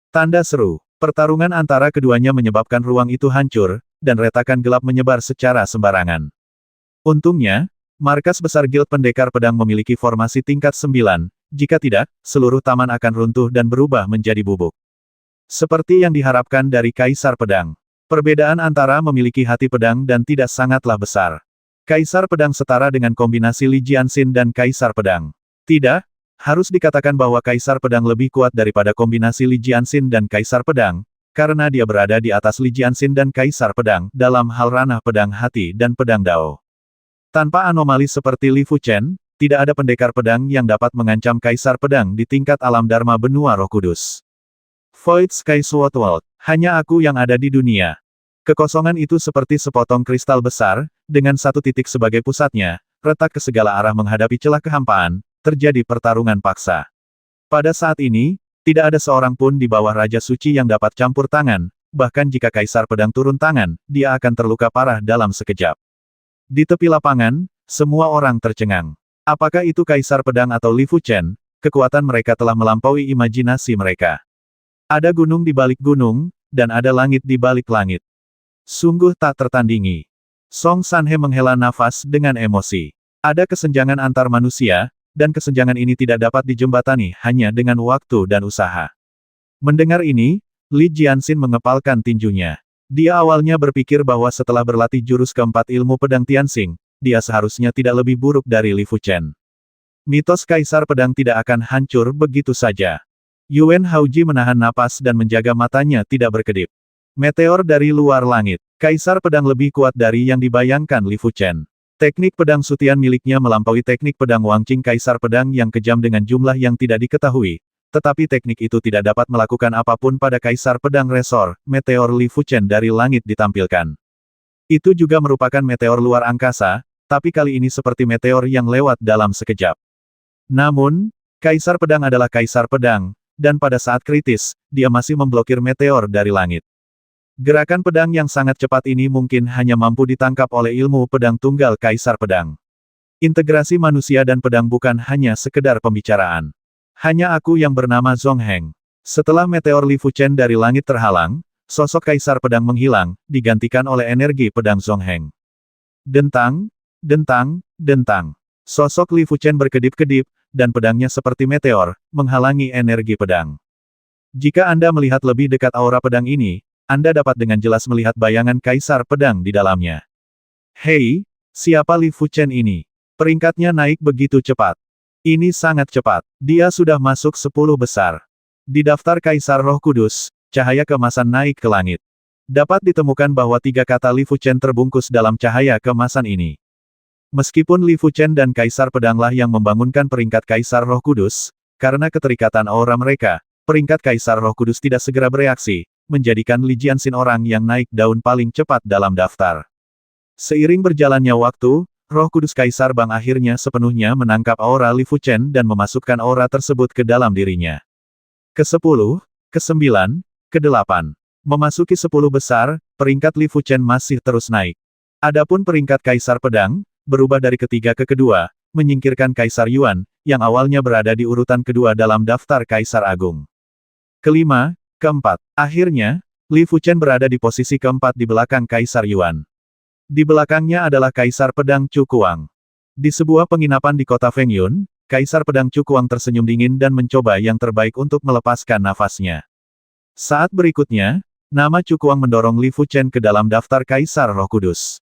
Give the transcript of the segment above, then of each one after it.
Tanda seru. Pertarungan antara keduanya menyebabkan ruang itu hancur, dan retakan gelap menyebar secara sembarangan. Untungnya, markas besar Guild Pendekar Pedang memiliki formasi tingkat 9, jika tidak, seluruh taman akan runtuh dan berubah menjadi bubuk. Seperti yang diharapkan dari Kaisar Pedang. Perbedaan antara memiliki hati pedang dan tidak sangatlah besar. Kaisar Pedang setara dengan kombinasi Li Jianxin dan Kaisar Pedang. Tidak, harus dikatakan bahwa Kaisar Pedang lebih kuat daripada kombinasi Li Jianxin dan Kaisar Pedang, karena dia berada di atas Li Jianxin dan Kaisar Pedang dalam hal ranah pedang hati dan pedang Dao. Tanpa anomali seperti Li Fuchen, tidak ada pendekar pedang yang dapat mengancam Kaisar Pedang di tingkat alam Dharma Benua Roh Kudus. Void Sky Sword World, hanya aku yang ada di dunia. Kekosongan itu seperti sepotong kristal besar, dengan satu titik sebagai pusatnya, retak ke segala arah menghadapi celah kehampaan, terjadi pertarungan paksa. Pada saat ini, tidak ada seorang pun di bawah Raja Suci yang dapat campur tangan, bahkan jika Kaisar Pedang turun tangan, dia akan terluka parah dalam sekejap. Di tepi lapangan, semua orang tercengang. Apakah itu Kaisar Pedang atau Li Fuchen, kekuatan mereka telah melampaui imajinasi mereka. Ada gunung di balik gunung, dan ada langit di balik langit. Sungguh tak tertandingi. Song Sanhe menghela nafas dengan emosi. Ada kesenjangan antar manusia, dan kesenjangan ini tidak dapat dijembatani hanya dengan waktu dan usaha. Mendengar ini, Li Jianxin mengepalkan tinjunya. Dia awalnya berpikir bahwa setelah berlatih jurus keempat ilmu pedang Tianxing, dia seharusnya tidak lebih buruk dari Li Fuchen. Mitos Kaisar Pedang tidak akan hancur begitu saja. Yuan Haoji menahan napas dan menjaga matanya tidak berkedip. Meteor dari luar langit. Kaisar Pedang lebih kuat dari yang dibayangkan Li Fuchen. Teknik pedang sutian miliknya melampaui teknik pedang Wangqing Kaisar Pedang yang kejam dengan jumlah yang tidak diketahui. Tetapi teknik itu tidak dapat melakukan apapun pada Kaisar Pedang Resor, meteor Li Fuchen dari langit ditampilkan. Itu juga merupakan meteor luar angkasa, tapi kali ini seperti meteor yang lewat dalam sekejap. Namun, Kaisar Pedang adalah Kaisar Pedang, dan pada saat kritis, dia masih memblokir meteor dari langit. Gerakan pedang yang sangat cepat ini mungkin hanya mampu ditangkap oleh ilmu pedang tunggal Kaisar Pedang. Integrasi manusia dan pedang bukan hanya sekedar pembicaraan. Hanya aku yang bernama Zhong Heng. Setelah meteor Li Fuchen dari langit terhalang, sosok Kaisar Pedang menghilang, digantikan oleh energi pedang Zhong Heng. Dentang, dentang, dentang. Sosok Li Fuchen berkedip-kedip, dan pedangnya seperti meteor, menghalangi energi pedang. Jika Anda melihat lebih dekat aura pedang ini, Anda dapat dengan jelas melihat bayangan Kaisar Pedang di dalamnya. Hei, siapa Li Fuchen ini? Peringkatnya naik begitu cepat. Ini sangat cepat. Dia sudah masuk 10 besar. Di daftar Kaisar Roh Kudus, cahaya keemasan naik ke langit. Dapat ditemukan bahwa 3 kata Li Fuchen terbungkus dalam cahaya keemasan ini. Meskipun Li Fuchen dan Kaisar Pedanglah yang membangunkan peringkat Kaisar Roh Kudus, karena keterikatan aura mereka, peringkat Kaisar Roh Kudus tidak segera bereaksi, menjadikan Li Jianxin orang yang naik daun paling cepat dalam daftar. Seiring berjalannya waktu, Roh Kudus Kaisar Bang akhirnya sepenuhnya menangkap aura Li Fuchen dan memasukkan aura tersebut ke dalam dirinya. Ke-10, ke-9, ke-8. Memasuki 10 besar, peringkat Li Fuchen masih terus naik. Adapun peringkat Kaisar Pedang, berubah dari ketiga ke kedua, menyingkirkan Kaisar Yuan, yang awalnya berada di urutan kedua dalam daftar Kaisar Agung. Kelima, keempat. Akhirnya, Li Fuchen berada di posisi keempat di belakang Kaisar Yuan. Di belakangnya adalah Kaisar Pedang Cukuang. Di sebuah penginapan di kota Fengyun, Kaisar Pedang Cukuang tersenyum dingin dan mencoba yang terbaik untuk melepaskan nafasnya. Saat berikutnya, nama Cukuang mendorong Li Fuchen ke dalam daftar Kaisar Roh Kudus.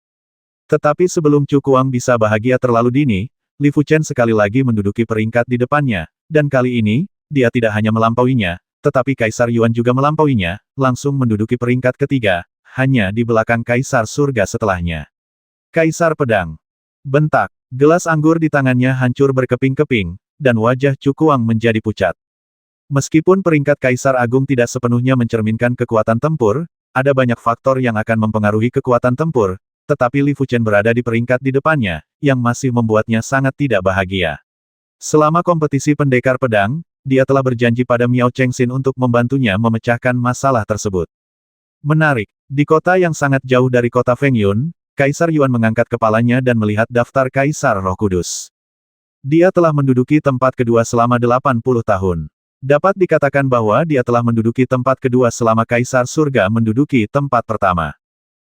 Tetapi sebelum Cukuang bisa bahagia terlalu dini, Li Fuchen sekali lagi menduduki peringkat di depannya, dan kali ini, dia tidak hanya melampauinya, tetapi Kaisar Yuan juga melampauinya, langsung menduduki peringkat ketiga, hanya di belakang Kaisar Surga setelahnya. Kaisar Pedang. Bentak. Gelas anggur di tangannya hancur berkeping-keping, dan wajah Cukuang menjadi pucat. Meskipun peringkat Kaisar Agung tidak sepenuhnya mencerminkan kekuatan tempur, ada banyak faktor yang akan mempengaruhi kekuatan tempur, tetapi Li Fuchen berada di peringkat di depannya, yang masih membuatnya sangat tidak bahagia. Selama kompetisi pendekar pedang, dia telah berjanji pada Miao Chengxin untuk membantunya memecahkan masalah tersebut. Menarik, di kota yang sangat jauh dari kota Fengyun, Kaisar Yuan mengangkat kepalanya dan melihat daftar Kaisar Roh Kudus. Dia telah menduduki tempat kedua selama 80 tahun. Dapat dikatakan bahwa dia telah menduduki tempat kedua selama Kaisar Surga menduduki tempat pertama.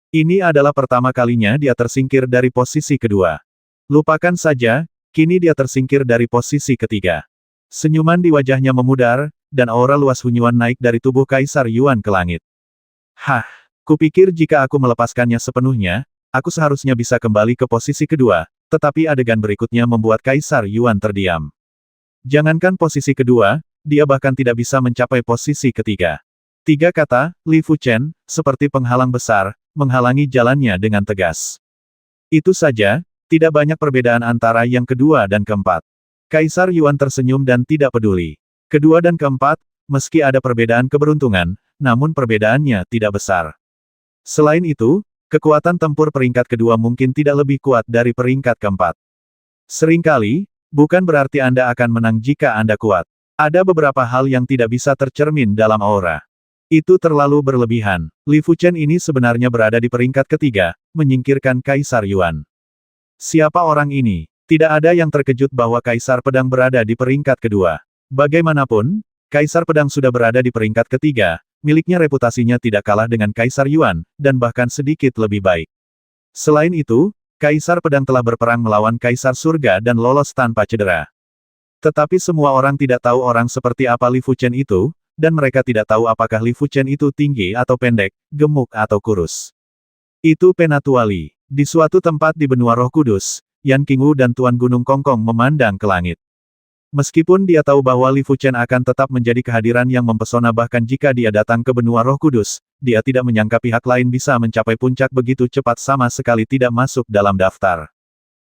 Ini adalah pertama kalinya dia tersingkir dari posisi kedua. Lupakan saja, kini dia tersingkir dari posisi ketiga. Senyuman di wajahnya memudar, dan aura luas Hunyuan naik dari tubuh Kaisar Yuan ke langit. Hah, kupikir jika aku melepaskannya sepenuhnya, aku seharusnya bisa kembali ke posisi kedua, tetapi adegan berikutnya membuat Kaisar Yuan terdiam. Jangankan posisi kedua, dia bahkan tidak bisa mencapai posisi ketiga. Tiga kata, Li Fuchen, seperti penghalang besar, menghalangi jalannya dengan tegas. Itu saja, tidak banyak perbedaan antara yang kedua dan keempat. Kaisar Yuan tersenyum dan tidak peduli. Kedua dan keempat, meski ada perbedaan keberuntungan, namun perbedaannya tidak besar. Selain itu, kekuatan tempur peringkat kedua mungkin tidak lebih kuat dari peringkat keempat. Seringkali, bukan berarti Anda akan menang jika Anda kuat. Ada beberapa hal yang tidak bisa tercermin dalam aura. Itu terlalu berlebihan. Li Fuchen ini sebenarnya berada di peringkat ketiga, menyingkirkan Kaisar Yuan. Siapa orang ini? Tidak ada yang terkejut bahwa Kaisar Pedang berada di peringkat kedua. Bagaimanapun, Kaisar Pedang sudah berada di peringkat ketiga, miliknya reputasinya tidak kalah dengan Kaisar Yuan, dan bahkan sedikit lebih baik. Selain itu, Kaisar Pedang telah berperang melawan Kaisar Surga dan lolos tanpa cedera. Tetapi semua orang tidak tahu orang seperti apa Li Fuchen itu, dan mereka tidak tahu apakah Li Fuchen itu tinggi atau pendek, gemuk atau kurus. Itu Penatuali. Di suatu tempat di benua Roh Kudus, Yan Qingwu dan Tuan Gunung Kongkong memandang ke langit. Meskipun dia tahu bahwa Li Fuchen akan tetap menjadi kehadiran yang mempesona bahkan jika dia datang ke benua Roh Kudus, dia tidak menyangka pihak lain bisa mencapai puncak begitu cepat sama sekali tidak masuk dalam daftar.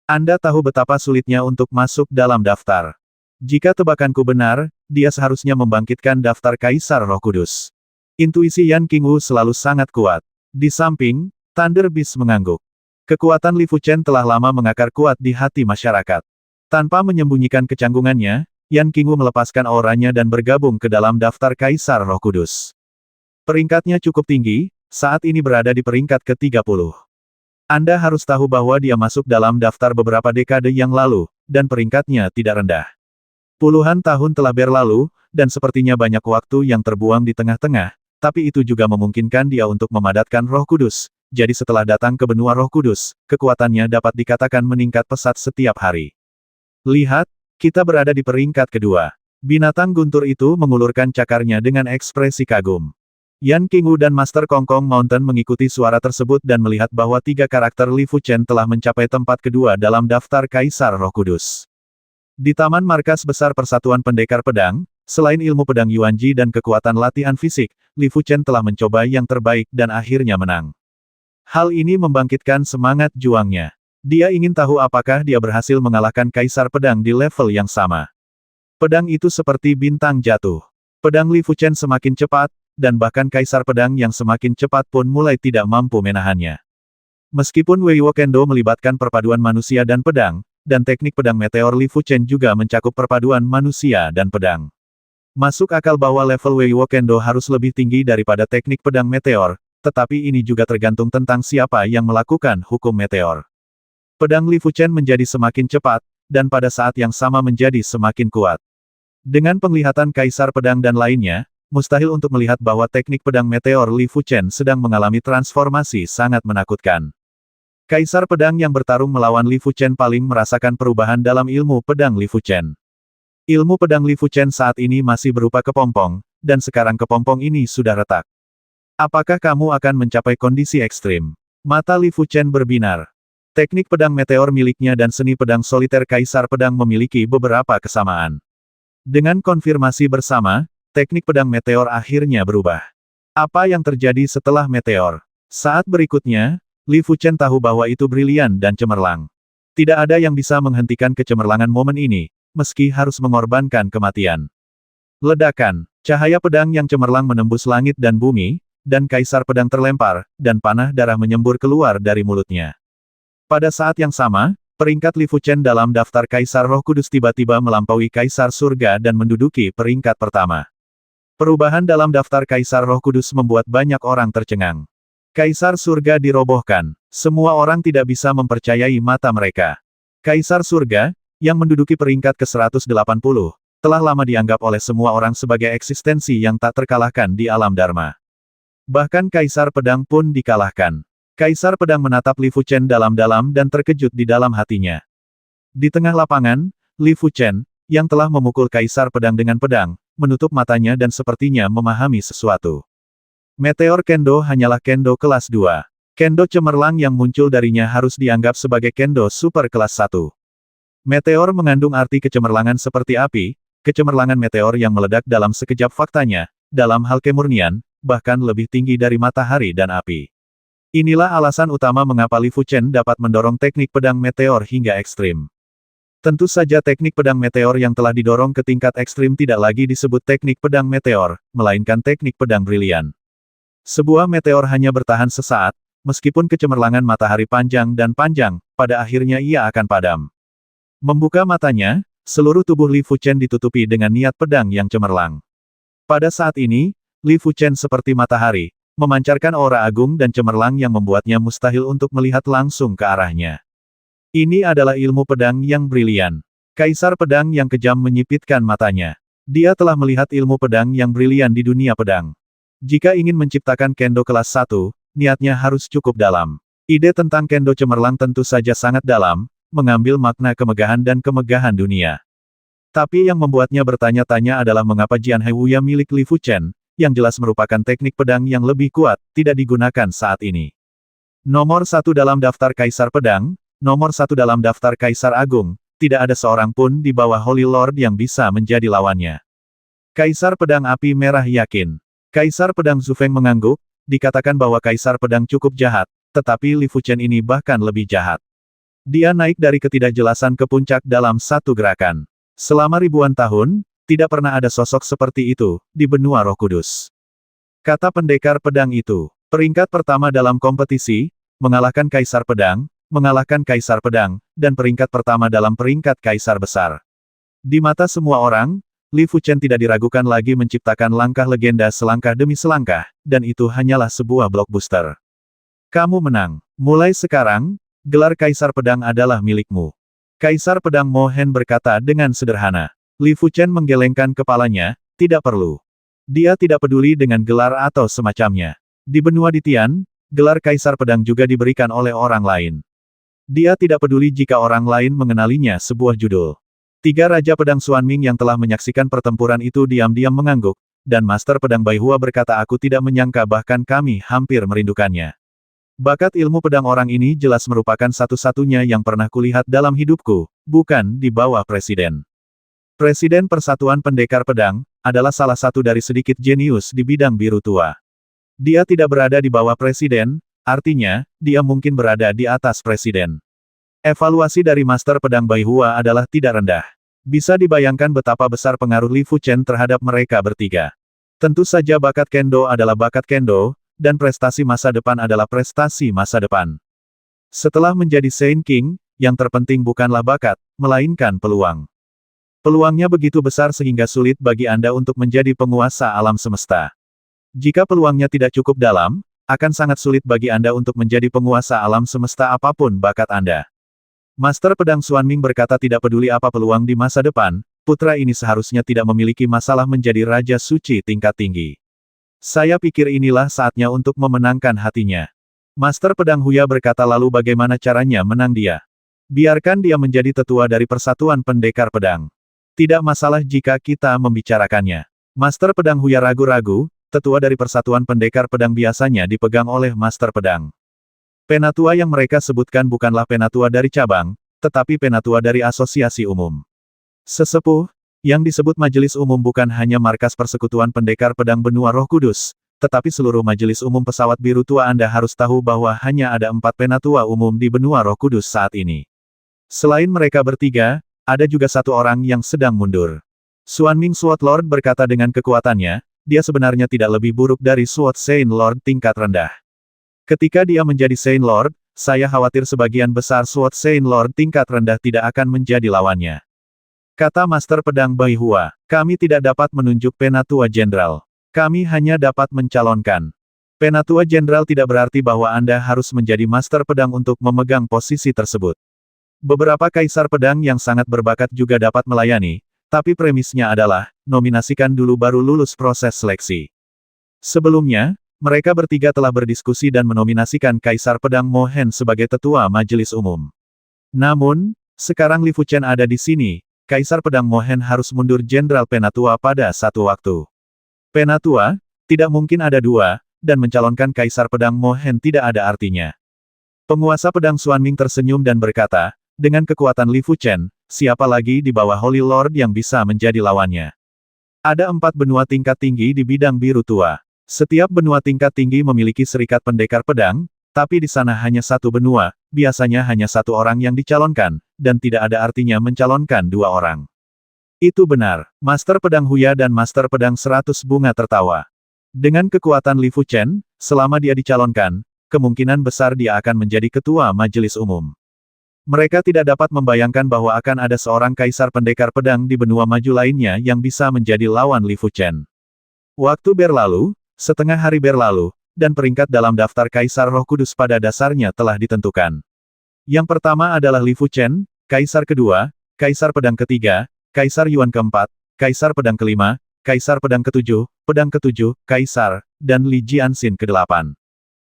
Anda tahu betapa sulitnya untuk masuk dalam daftar. Jika tebakanku benar, dia seharusnya membangkitkan daftar Kaisar Roh Kudus. Intuisi Yan Qingwu selalu sangat kuat. Di samping, Thunder Beast mengangguk. Kekuatan Li Fuchen telah lama mengakar kuat di hati masyarakat. Tanpa menyembunyikan kecanggungannya, Yan Qingwu melepaskan auranya dan bergabung ke dalam daftar Kaisar Roh Kudus. Peringkatnya cukup tinggi, saat ini berada di peringkat ke-30. Anda harus tahu bahwa dia masuk dalam daftar beberapa dekade yang lalu, dan peringkatnya tidak rendah. Puluhan tahun telah berlalu, dan sepertinya banyak waktu yang terbuang di tengah-tengah, tapi itu juga memungkinkan dia untuk memadatkan Roh Kudus. Jadi setelah datang ke benua Roh Kudus, kekuatannya dapat dikatakan meningkat pesat setiap hari. Lihat, kita berada di peringkat kedua. Binatang guntur itu mengulurkan cakarnya dengan ekspresi kagum. Yan Qingwu dan Master Kongkong Mountain mengikuti suara tersebut dan melihat bahwa tiga karakter Li Fuchen telah mencapai tempat kedua dalam daftar Kaisar Roh Kudus. Di Taman Markas Besar Persatuan Pendekar Pedang, selain ilmu pedang Yuanji dan kekuatan latihan fisik, Li Fuchen telah mencoba yang terbaik dan akhirnya menang. Hal ini membangkitkan semangat juangnya. Dia ingin tahu apakah dia berhasil mengalahkan Kaisar Pedang di level yang sama. Pedang itu seperti bintang jatuh. Pedang Li Fuchen semakin cepat, dan bahkan Kaisar Pedang yang semakin cepat pun mulai tidak mampu menahannya. Meskipun Wei Wo Kendo melibatkan perpaduan manusia dan pedang, dan teknik pedang meteor Li Fuchen juga mencakup perpaduan manusia dan pedang. Masuk akal bahwa level Wei Wo Kendo harus lebih tinggi daripada teknik pedang meteor, tetapi ini juga tergantung tentang siapa yang melakukan hukum meteor. Pedang Li Fuchen menjadi semakin cepat, dan pada saat yang sama menjadi semakin kuat. Dengan penglihatan Kaisar Pedang dan lainnya, mustahil untuk melihat bahwa teknik pedang meteor Li Fuchen sedang mengalami transformasi sangat menakutkan. Kaisar Pedang yang bertarung melawan Li Fuchen paling merasakan perubahan dalam ilmu pedang Li Fuchen. Ilmu pedang Li Fuchen saat ini masih berupa kepompong, dan sekarang kepompong ini sudah retak. Apakah kamu akan mencapai kondisi ekstrim? Mata Li Fuchen berbinar. Teknik pedang meteor miliknya dan seni pedang soliter Kaisar Pedang memiliki beberapa kesamaan. Dengan konfirmasi bersama, teknik pedang meteor akhirnya berubah. Apa yang terjadi setelah meteor? Saat berikutnya, Li Fuchen tahu bahwa itu brilian dan cemerlang. Tidak ada yang bisa menghentikan kecemerlangan momen ini, meski harus mengorbankan kematian. Ledakan, cahaya pedang yang cemerlang menembus langit dan bumi, dan Kaisar Pedang terlempar, dan panah darah menyembur keluar dari mulutnya. Pada saat yang sama, peringkat Li Fuchen dalam daftar Kaisar Roh Kudus tiba-tiba melampaui Kaisar Surga dan menduduki peringkat pertama. Perubahan dalam daftar Kaisar Roh Kudus membuat banyak orang tercengang. Kaisar Surga dirobohkan. Semua orang tidak bisa mempercayai mata mereka. Kaisar Surga, yang menduduki peringkat ke-180, telah lama dianggap oleh semua orang sebagai eksistensi yang tak terkalahkan di alam Dharma. Bahkan Kaisar Pedang pun dikalahkan. Kaisar Pedang menatap Li Fuchen dalam-dalam dan terkejut di dalam hatinya. Di tengah lapangan, Li Fuchen, yang telah memukul Kaisar Pedang dengan pedang, menutup matanya dan sepertinya memahami sesuatu. Meteor Kendo hanyalah Kendo kelas 2. Kendo cemerlang yang muncul darinya harus dianggap sebagai Kendo super kelas 1. Meteor mengandung arti kecemerlangan seperti api, kecemerlangan meteor yang meledak dalam sekejap faktanya, dalam hal kemurnian, bahkan lebih tinggi dari matahari dan api. Inilah alasan utama mengapa Li Fuchen dapat mendorong teknik pedang meteor hingga ekstrim. Tentu saja teknik pedang meteor yang telah didorong ke tingkat ekstrim tidak lagi disebut teknik pedang meteor, melainkan teknik pedang brilian. Sebuah meteor hanya bertahan sesaat, meskipun kecemerlangan matahari panjang dan panjang, pada akhirnya ia akan padam. Membuka matanya, seluruh tubuh Li Fuchen ditutupi dengan niat pedang yang cemerlang. Pada saat ini, Li Fuchen seperti matahari, memancarkan aura agung dan cemerlang yang membuatnya mustahil untuk melihat langsung ke arahnya. Ini adalah ilmu pedang yang brilian. Kaisar Pedang yang kejam menyipitkan matanya. Dia telah melihat ilmu pedang yang brilian di dunia pedang. Jika ingin menciptakan Kendo kelas 1, niatnya harus cukup dalam. Ide tentang Kendo cemerlang tentu saja sangat dalam, mengambil makna kemegahan dan kemegahan dunia. Tapi yang membuatnya bertanya-tanya adalah mengapa Jian Haiwuya milik Li Fuchen, yang jelas merupakan teknik pedang yang lebih kuat, tidak digunakan saat ini. Nomor 1 dalam daftar Kaisar Pedang, nomor 1 dalam daftar Kaisar Agung, tidak ada seorang pun di bawah Holy Lord yang bisa menjadi lawannya. Kaisar Pedang Api Merah yakin. Kaisar Pedang Zufeng mengangguk, dikatakan bahwa Kaisar Pedang cukup jahat, tetapi Li Fuchen ini bahkan lebih jahat. Dia naik dari ketidakjelasan ke puncak dalam satu gerakan. Selama ribuan tahun, tidak pernah ada sosok seperti itu, di benua Roh Kudus. Kata pendekar pedang itu, peringkat pertama dalam kompetisi, mengalahkan Kaisar Pedang, dan peringkat pertama dalam peringkat Kaisar Besar. Di mata semua orang, Li Fuchen tidak diragukan lagi menciptakan langkah legenda selangkah demi selangkah, dan itu hanyalah sebuah blockbuster. Kamu menang. Mulai sekarang, gelar Kaisar Pedang adalah milikmu. Kaisar Pedang Mo Hen berkata dengan sederhana. Li Fuchen menggelengkan kepalanya, tidak perlu. Dia tidak peduli dengan gelar atau semacamnya. Di benua Ditian, gelar Kaisar Pedang juga diberikan oleh orang lain. Dia tidak peduli jika orang lain mengenalinya sebuah judul. 3 Raja Pedang Xuanming yang telah menyaksikan pertempuran itu diam-diam mengangguk, dan Master Pedang Baihua berkata aku tidak menyangka bahkan kami hampir merindukannya. Bakat ilmu pedang orang ini jelas merupakan satu-satunya yang pernah kulihat dalam hidupku, bukan di bawah Presiden. Presiden Persatuan Pendekar Pedang, adalah salah satu dari sedikit jenius di bidang biru tua. Dia tidak berada di bawah Presiden, artinya, dia mungkin berada di atas Presiden. Evaluasi dari Master Pedang Baihua adalah tidak rendah. Bisa dibayangkan betapa besar pengaruh Li Fuchen terhadap mereka bertiga. Tentu saja bakat Kendo adalah bakat Kendo, dan prestasi masa depan adalah prestasi masa depan. Setelah menjadi Saint King, yang terpenting bukanlah bakat, melainkan peluang. Peluangnya begitu besar sehingga sulit bagi Anda untuk menjadi penguasa alam semesta. Jika peluangnya tidak cukup dalam, akan sangat sulit bagi Anda untuk menjadi penguasa alam semesta apapun bakat Anda. Master Pedang Xuanming berkata tidak peduli apa peluang di masa depan, putra ini seharusnya tidak memiliki masalah menjadi Raja Suci tingkat tinggi. Saya pikir inilah saatnya untuk memenangkan hatinya. Master Pedang Huya berkata lalu bagaimana caranya menang dia? Biarkan dia menjadi tetua dari Persatuan Pendekar Pedang. Tidak masalah jika kita membicarakannya. Master Pedang Huya ragu-ragu, tetua dari Persatuan Pendekar Pedang biasanya dipegang oleh Master Pedang. Penatua yang mereka sebutkan bukanlah penatua dari cabang, tetapi penatua dari asosiasi umum. Sesepuh, yang disebut Majelis Umum bukan hanya markas Persekutuan Pendekar Pedang Benua Roh Kudus, tetapi seluruh Majelis Umum Pesawat Biru Tua Anda harus tahu bahwa hanya ada 4 penatua umum di Benua Roh Kudus saat ini. Selain mereka bertiga, ada juga satu orang yang sedang mundur. Xuanming Sword Lord berkata dengan kekuatannya, dia sebenarnya tidak lebih buruk dari Sword Saint Lord tingkat rendah. Ketika dia menjadi Saint Lord, saya khawatir sebagian besar Sword Saint Lord tingkat rendah tidak akan menjadi lawannya. Kata Master Pedang Baihua, kami tidak dapat menunjuk Penatua Jenderal. Kami hanya dapat mencalonkan. Penatua Jenderal tidak berarti bahwa Anda harus menjadi Master Pedang untuk memegang posisi tersebut. Beberapa Kaisar Pedang yang sangat berbakat juga dapat melayani, tapi premisnya adalah, nominasikan dulu baru lulus proses seleksi. Sebelumnya, mereka bertiga telah berdiskusi dan menominasikan Kaisar Pedang Mo Hen sebagai Tetua Majelis Umum. Namun, sekarang Li Fuchen ada di sini, Kaisar Pedang Mo Hen harus mundur Jenderal Penatua pada satu waktu. Penatua, tidak mungkin ada dua, dan mencalonkan Kaisar Pedang Mo Hen tidak ada artinya. Penguasa pedang Xuanming tersenyum dan berkata, dengan kekuatan Li Fuchen, siapa lagi di bawah Holy Lord yang bisa menjadi lawannya? Ada 4 benua tingkat tinggi di bidang biru tua. Setiap benua tingkat tinggi memiliki serikat pendekar pedang, tapi di sana hanya satu benua, biasanya hanya satu orang yang dicalonkan, dan tidak ada artinya mencalonkan 2 orang. Itu benar, Master Pedang Huya dan Master Pedang 100 Bunga tertawa. Dengan kekuatan Li Fuchen, selama dia dicalonkan, kemungkinan besar dia akan menjadi ketua majelis umum. Mereka tidak dapat membayangkan bahwa akan ada seorang kaisar pendekar pedang di benua maju lainnya yang bisa menjadi lawan Li Fuchen. Waktu berlalu, setengah hari berlalu, dan peringkat dalam daftar Kaisar Roh Kudus pada dasarnya telah ditentukan. Yang pertama adalah Li Fuchen, Kaisar kedua, Kaisar Pedang ketiga, Kaisar Yuan keempat, Kaisar Pedang kelima, Kaisar Pedang Pedang ketujuh, Kaisar, dan Li Jianxin ke-8.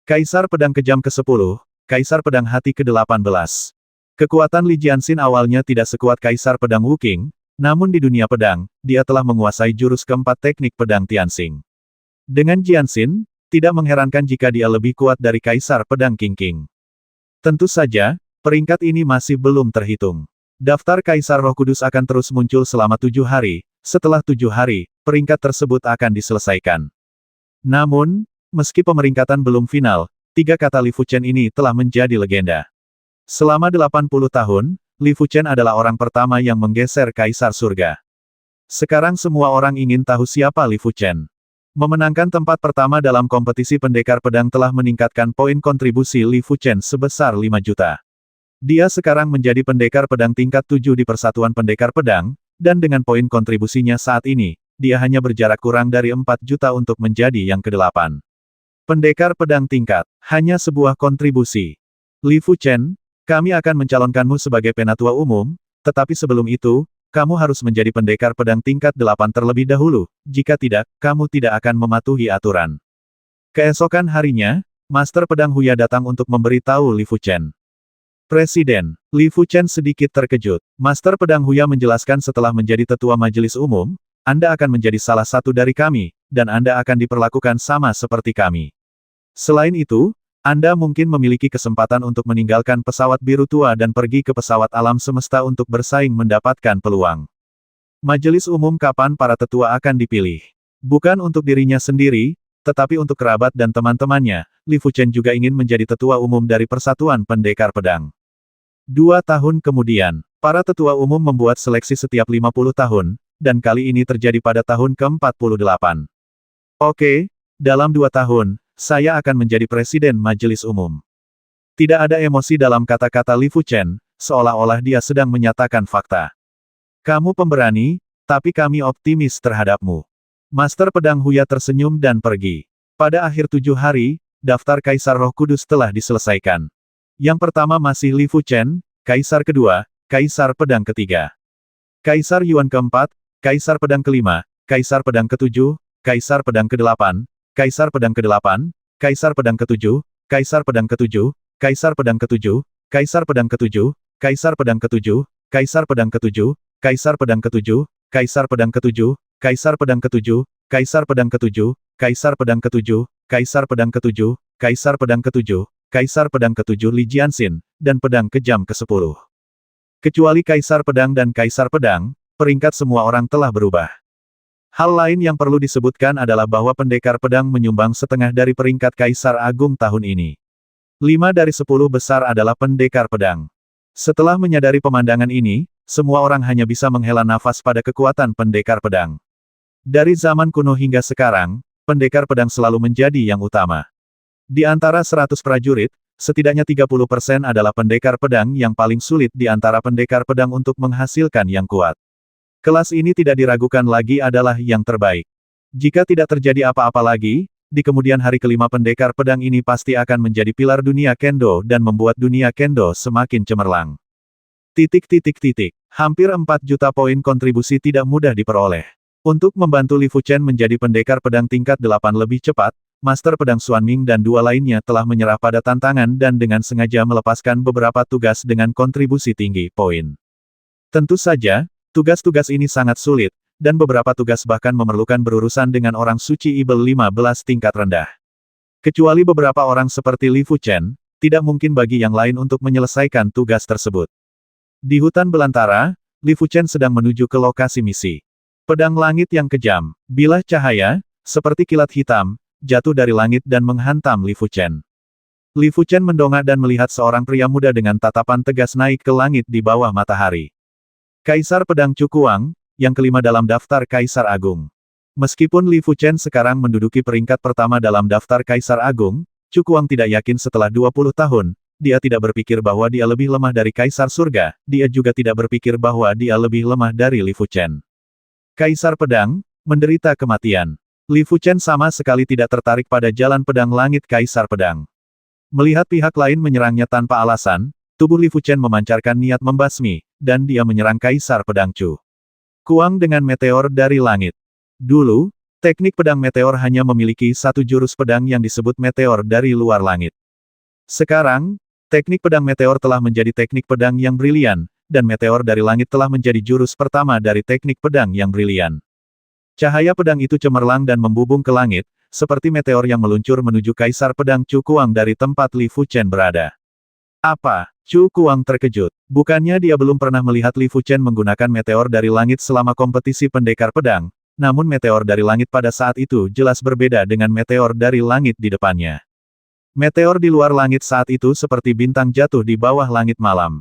Kaisar Pedang Kejam ke-10, Kaisar Pedang Hati ke-18. Kekuatan Li Jianxin awalnya tidak sekuat Kaisar Pedang Wuqing, namun di dunia pedang, dia telah menguasai jurus keempat teknik pedang Tianxing. Dengan Jianxin, tidak mengherankan jika dia lebih kuat dari Kaisar Pedang Qingqing. Tentu saja, peringkat ini masih belum terhitung. Daftar Kaisar Roh Kudus akan terus muncul selama 7 hari, setelah 7 hari, peringkat tersebut akan diselesaikan. Namun, meski pemeringkatan belum final, 3 kata Li Fuchen ini telah menjadi legenda. Selama 80 tahun, Li Fuchen adalah orang pertama yang menggeser Kaisar Surga. Sekarang semua orang ingin tahu siapa Li Fuchen. Memenangkan tempat pertama dalam kompetisi pendekar pedang telah meningkatkan poin kontribusi Li Fuchen sebesar 5 juta. Dia sekarang menjadi pendekar pedang tingkat 7 di Persatuan Pendekar Pedang, dan dengan poin kontribusinya saat ini, dia hanya berjarak kurang dari 4 juta untuk menjadi yang ke-8. Pendekar pedang tingkat, hanya sebuah kontribusi. Li Fuchen, kami akan mencalonkanmu sebagai penatua umum, tetapi sebelum itu, kamu harus menjadi pendekar pedang tingkat 8 terlebih dahulu, jika tidak, kamu tidak akan mematuhi aturan. Keesokan harinya, Master Pedang Huya datang untuk memberitahu Li Fuchen. Presiden, Li Fuchen sedikit terkejut. Master Pedang Huya menjelaskan setelah menjadi tetua majelis umum, Anda akan menjadi salah satu dari kami, dan Anda akan diperlakukan sama seperti kami. Selain itu, Anda mungkin memiliki kesempatan untuk meninggalkan pesawat biru tua dan pergi ke pesawat alam semesta untuk bersaing mendapatkan peluang. Majelis umum kapan para tetua akan dipilih? Bukan untuk dirinya sendiri, tetapi untuk kerabat dan teman-temannya, Li Fuchen juga ingin menjadi tetua umum dari Persatuan Pendekar Pedang. 2 tahun kemudian, para tetua umum membuat seleksi setiap 50 tahun, dan kali ini terjadi pada tahun ke-48. Oke, dalam 2 tahun, saya akan menjadi presiden majelis umum. Tidak ada emosi dalam kata-kata Li Fuchen, seolah-olah dia sedang menyatakan fakta. Kamu pemberani, tapi kami optimis terhadapmu. Master Pedang Huya tersenyum dan pergi. Pada akhir 7 hari, daftar Kaisar Roh Kudus telah diselesaikan. Yang pertama masih Li Fuchen, Kaisar kedua, Kaisar Pedang ketiga. Kaisar Yuan keempat, Kaisar Pedang kelima, Kaisar Pedang ketujuh, Kaisar Pedang ke-8, Kaisar Pedang ke-8, Kaisar Pedang ke-7, Kaisar Pedang ke-7, Kaisar Pedang ke-7, Kaisar Pedang ke-7, Kaisar Pedang ke-7, Kaisar Pedang ke-7, Kaisar Pedang ke-7, Kaisar Pedang ke-7, Kaisar Pedang ke-7, Kaisar Pedang ke-7, Kaisar Pedang ke-7, Kaisar Pedang ke-7, Kaisar Pedang ke-7, Kaisar Pedang ke-7 Li Jianxin, dan Pedang Kejam ke-10. Kecuali Kaisar Pedang dan Kaisar Pedang, peringkat semua orang telah berubah. Hal lain yang perlu disebutkan adalah bahwa pendekar pedang menyumbang setengah dari peringkat Kaisar Agung tahun ini. 5 dari 10 besar adalah pendekar pedang. Setelah menyadari pemandangan ini, semua orang hanya bisa menghela nafas pada kekuatan pendekar pedang. Dari zaman kuno hingga sekarang, pendekar pedang selalu menjadi yang utama. Di antara 100 prajurit, setidaknya 30% adalah pendekar pedang yang paling sulit di antara pendekar pedang untuk menghasilkan yang kuat. Kelas ini tidak diragukan lagi adalah yang terbaik. Jika tidak terjadi apa-apa lagi, di kemudian hari kelima pendekar pedang ini pasti akan menjadi pilar dunia kendo dan membuat dunia kendo semakin cemerlang. Hampir 4 juta poin kontribusi tidak mudah diperoleh. Untuk membantu Li Fuchen menjadi pendekar pedang tingkat 8 lebih cepat, Master Pedang Xuanming dan dua lainnya telah menyerah pada tantangan dan dengan sengaja melepaskan beberapa tugas dengan kontribusi tinggi poin. Tentu saja, tugas-tugas ini sangat sulit, dan beberapa tugas bahkan memerlukan berurusan dengan orang suci Ibel 15 tingkat rendah. Kecuali beberapa orang seperti Li Fuchen, tidak mungkin bagi yang lain untuk menyelesaikan tugas tersebut. Di hutan belantara, Li Fuchen sedang menuju ke lokasi misi. Pedang langit yang kejam, bilah cahaya, seperti kilat hitam, jatuh dari langit dan menghantam Li Fuchen. Li Fuchen mendongak dan melihat seorang pria muda dengan tatapan tegas naik ke langit di bawah matahari. Kaisar Pedang Cukuang, yang kelima dalam daftar Kaisar Agung. Meskipun Li Fuchen sekarang menduduki peringkat pertama dalam daftar Kaisar Agung, Cukuang tidak yakin setelah 20 tahun, dia tidak berpikir bahwa dia lebih lemah dari Kaisar Surga, dia juga tidak berpikir bahwa dia lebih lemah dari Li Fuchen. Kaisar Pedang, menderita kematian. Li Fuchen sama sekali tidak tertarik pada jalan pedang langit Kaisar Pedang. Melihat pihak lain menyerangnya tanpa alasan, tubuh Li Fuchen memancarkan niat membasmi, dan dia menyerang Kaisar Pedang Cu Kuang dengan meteor dari langit. Dulu, teknik pedang meteor hanya memiliki satu jurus pedang yang disebut meteor dari luar langit. Sekarang, teknik pedang meteor telah menjadi teknik pedang yang brilian, dan meteor dari langit telah menjadi jurus pertama dari teknik pedang yang brilian. Cahaya pedang itu cemerlang dan membubung ke langit, seperti meteor yang meluncur menuju Kaisar Pedang Cu Kuang dari tempat Li Fuchen berada. Apa? Cu Kuang terkejut. Bukannya dia belum pernah melihat Li Fuchen menggunakan meteor dari langit selama kompetisi pendekar pedang, namun meteor dari langit pada saat itu jelas berbeda dengan meteor dari langit di depannya. Meteor di luar langit saat itu seperti bintang jatuh di bawah langit malam.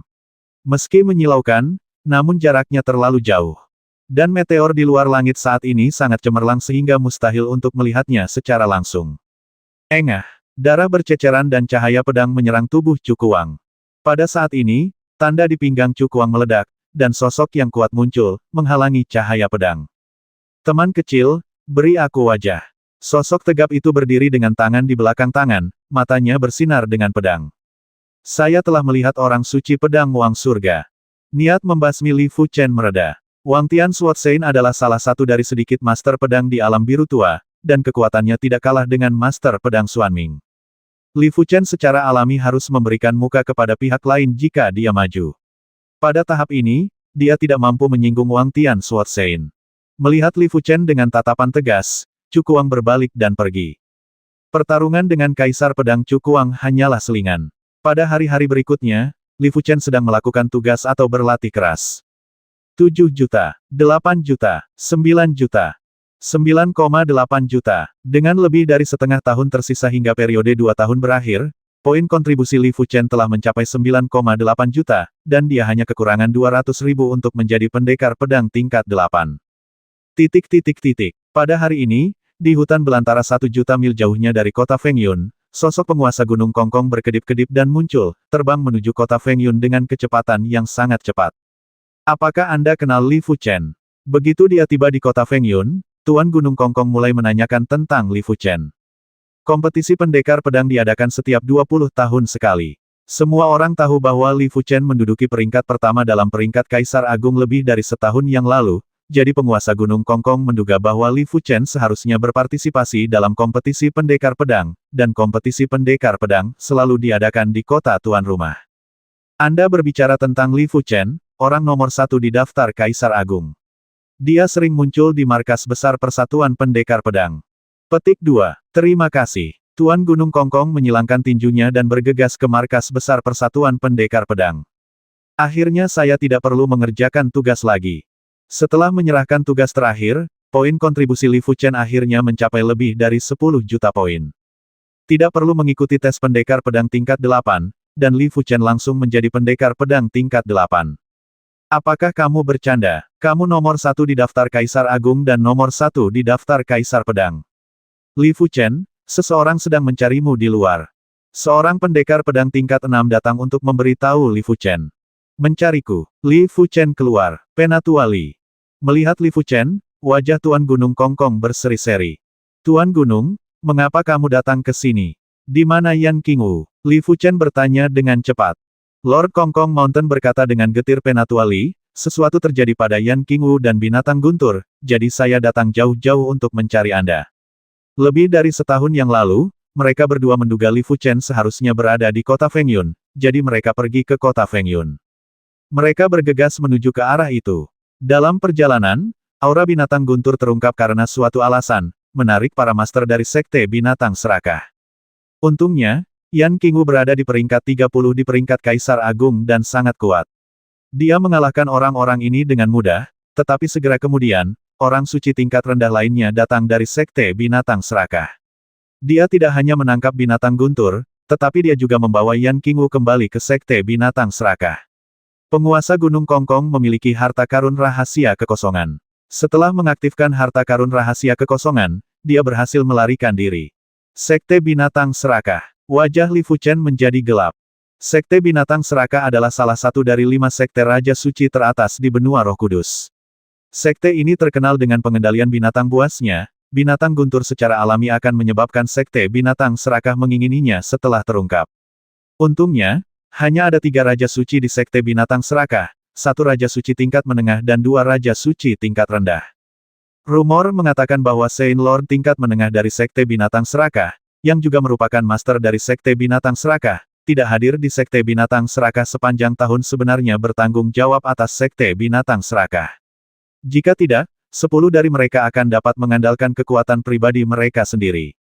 Meski menyilaukan, namun jaraknya terlalu jauh. Dan meteor di luar langit saat ini sangat cemerlang sehingga mustahil untuk melihatnya secara langsung. Engah, darah berceceran dan cahaya pedang menyerang tubuh Cu Kuang. Pada saat ini, tanda di pinggang Cu Kuang meledak, dan sosok yang kuat muncul, menghalangi cahaya pedang. Teman kecil, beri aku wajah. Sosok tegap itu berdiri dengan tangan di belakang tangan, matanya bersinar dengan pedang. Saya telah melihat orang suci pedang Wang Surga. Niat membasmi Li Fuchen mereda. Wang Tian Suotsein adalah salah satu dari sedikit master pedang di alam biru tua, dan kekuatannya tidak kalah dengan master pedang Xuanming. Li Fuchen secara alami harus memberikan muka kepada pihak lain jika dia maju. Pada tahap ini, dia tidak mampu menyinggung Wang Tian Suotsein. Melihat Li Fuchen dengan tatapan tegas, Cu Kuang berbalik dan pergi. Pertarungan dengan Kaisar Pedang Cu Kuang hanyalah selingan. Pada hari-hari berikutnya, Li Fuchen sedang melakukan tugas atau berlatih keras. 7 juta, 8 juta, 9 juta, 9,8 juta. Dengan lebih dari setengah tahun tersisa hingga periode 2 tahun berakhir, poin kontribusi Li Fuchen telah mencapai 9,8 juta, dan dia hanya kekurangan 200.000 untuk menjadi pendekar pedang tingkat 8. Pada hari ini, di hutan belantara 1 juta mil jauhnya dari kota Fengyun, sosok penguasa Gunung Kongkong berkedip-kedip dan muncul, terbang menuju kota Fengyun dengan kecepatan yang sangat cepat. Apakah Anda kenal Li Fuchen? Begitu dia tiba di kota Fengyun, Tuan Gunung Kongkong mulai menanyakan tentang Li Fuchen. Kompetisi pendekar pedang diadakan setiap 20 tahun sekali. Semua orang tahu bahwa Li Fuchen menduduki peringkat pertama dalam peringkat Kaisar Agung lebih dari setahun yang lalu, jadi penguasa Gunung Kongkong menduga bahwa Li Fuchen seharusnya berpartisipasi dalam kompetisi pendekar pedang, dan kompetisi pendekar pedang selalu diadakan di kota tuan rumah. Anda berbicara tentang Li Fuchen, orang nomor 1 di daftar Kaisar Agung. Dia sering muncul di markas besar Persatuan Pendekar Pedang. Petik 2. Terima kasih. Tuan Gunung Kongkong menyilangkan tinjunya dan bergegas ke markas besar Persatuan Pendekar Pedang. Akhirnya saya tidak perlu mengerjakan tugas lagi. Setelah menyerahkan tugas terakhir, poin kontribusi Li Fuchen akhirnya mencapai lebih dari 10 juta poin. Tidak perlu mengikuti tes pendekar pedang tingkat 8, dan Li Fuchen langsung menjadi pendekar pedang tingkat 8. Apakah kamu bercanda? Kamu nomor 1 di daftar Kaisar Agung dan nomor 1 di daftar Kaisar Pedang. Li Fuchen, seseorang sedang mencarimu di luar. Seorang pendekar pedang tingkat 6 datang untuk memberitahu Li Fuchen. Mencariku. Li Fuchen keluar. Penatua Li. Melihat Li Fuchen, wajah Tuan Gunung Kongkong berseri-seri. Tuan Gunung, mengapa kamu datang ke sini? Di mana Yan Qingwu? Li Fuchen bertanya dengan cepat. Lord Kongkong Mountain berkata dengan getir Penatua Li, sesuatu terjadi pada Yan Qingwu dan binatang guntur, jadi saya datang jauh-jauh untuk mencari Anda. Lebih dari setahun yang lalu, mereka berdua menduga Li Fuchen seharusnya berada di kota Fengyun, jadi mereka pergi ke kota Fengyun. Mereka bergegas menuju ke arah itu. Dalam perjalanan, aura binatang guntur terungkap karena suatu alasan, menarik para master dari Sekte Binatang Serakah. Untungnya, Yan Qingwu berada di peringkat 30 di peringkat Kaisar Agung dan sangat kuat. Dia mengalahkan orang-orang ini dengan mudah, tetapi segera kemudian, orang suci tingkat rendah lainnya datang dari Sekte Binatang Serakah. Dia tidak hanya menangkap binatang guntur, tetapi dia juga membawa Yan Qingwu kembali ke Sekte Binatang Serakah. Penguasa Gunung Kongkong memiliki harta karun rahasia kekosongan. Setelah mengaktifkan harta karun rahasia kekosongan, dia berhasil melarikan diri. Sekte Binatang Serakah. Wajah Li Fuchen menjadi gelap. Sekte Binatang Serakah adalah salah satu dari 5 sekte Raja Suci teratas di benua Roh Kudus. Sekte ini terkenal dengan pengendalian binatang buasnya, binatang guntur secara alami akan menyebabkan Sekte Binatang Serakah mengingininya setelah terungkap. Untungnya, hanya ada 3 Raja Suci di Sekte Binatang Serakah, 1 Raja Suci tingkat menengah dan 2 Raja Suci tingkat rendah. Rumor mengatakan bahwa Saint Lord tingkat menengah dari Sekte Binatang Serakah, yang juga merupakan master dari Sekte Binatang Serakah, tidak hadir di Sekte Binatang Serakah sepanjang tahun sebenarnya bertanggung jawab atas Sekte Binatang Serakah. Jika tidak, 10 dari mereka akan dapat mengandalkan kekuatan pribadi mereka sendiri.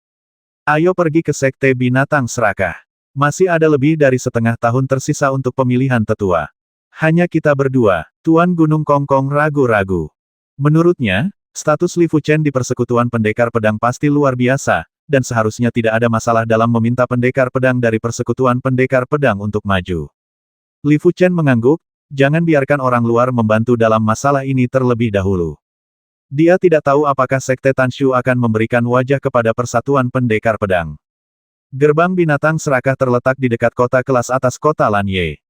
Ayo pergi ke Sekte Binatang Serakah. Masih ada lebih dari setengah tahun tersisa untuk pemilihan tetua. Hanya kita berdua. Tuan Gunung Kongkong ragu-ragu. Menurutnya, status Li Fuchen di Persekutuan Pendekar Pedang pasti luar biasa, dan seharusnya tidak ada masalah dalam meminta pendekar pedang dari Persekutuan Pendekar Pedang untuk maju. Li Fuchen mengangguk, jangan biarkan orang luar membantu dalam masalah ini terlebih dahulu. Dia tidak tahu apakah Sekte Tanshu akan memberikan wajah kepada Persatuan Pendekar Pedang. Gerbang Binatang Serakah terletak di dekat kota kelas atas kota Lanye.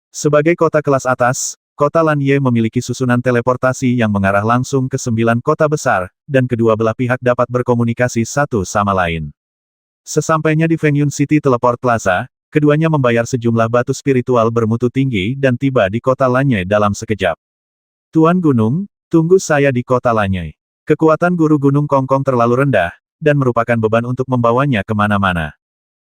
Sebagai kota kelas atas, kota Lanye memiliki susunan teleportasi yang mengarah langsung ke 9 kota besar, dan kedua belah pihak dapat berkomunikasi satu sama lain. Sesampainya di Fengyun City Teleport Plaza, keduanya membayar sejumlah batu spiritual bermutu tinggi dan tiba di kota Lanye dalam sekejap. Tuan Gunung, tunggu saya di kota Lanye. Kekuatan guru Gunung Kongkong terlalu rendah, dan merupakan beban untuk membawanya kemana-mana.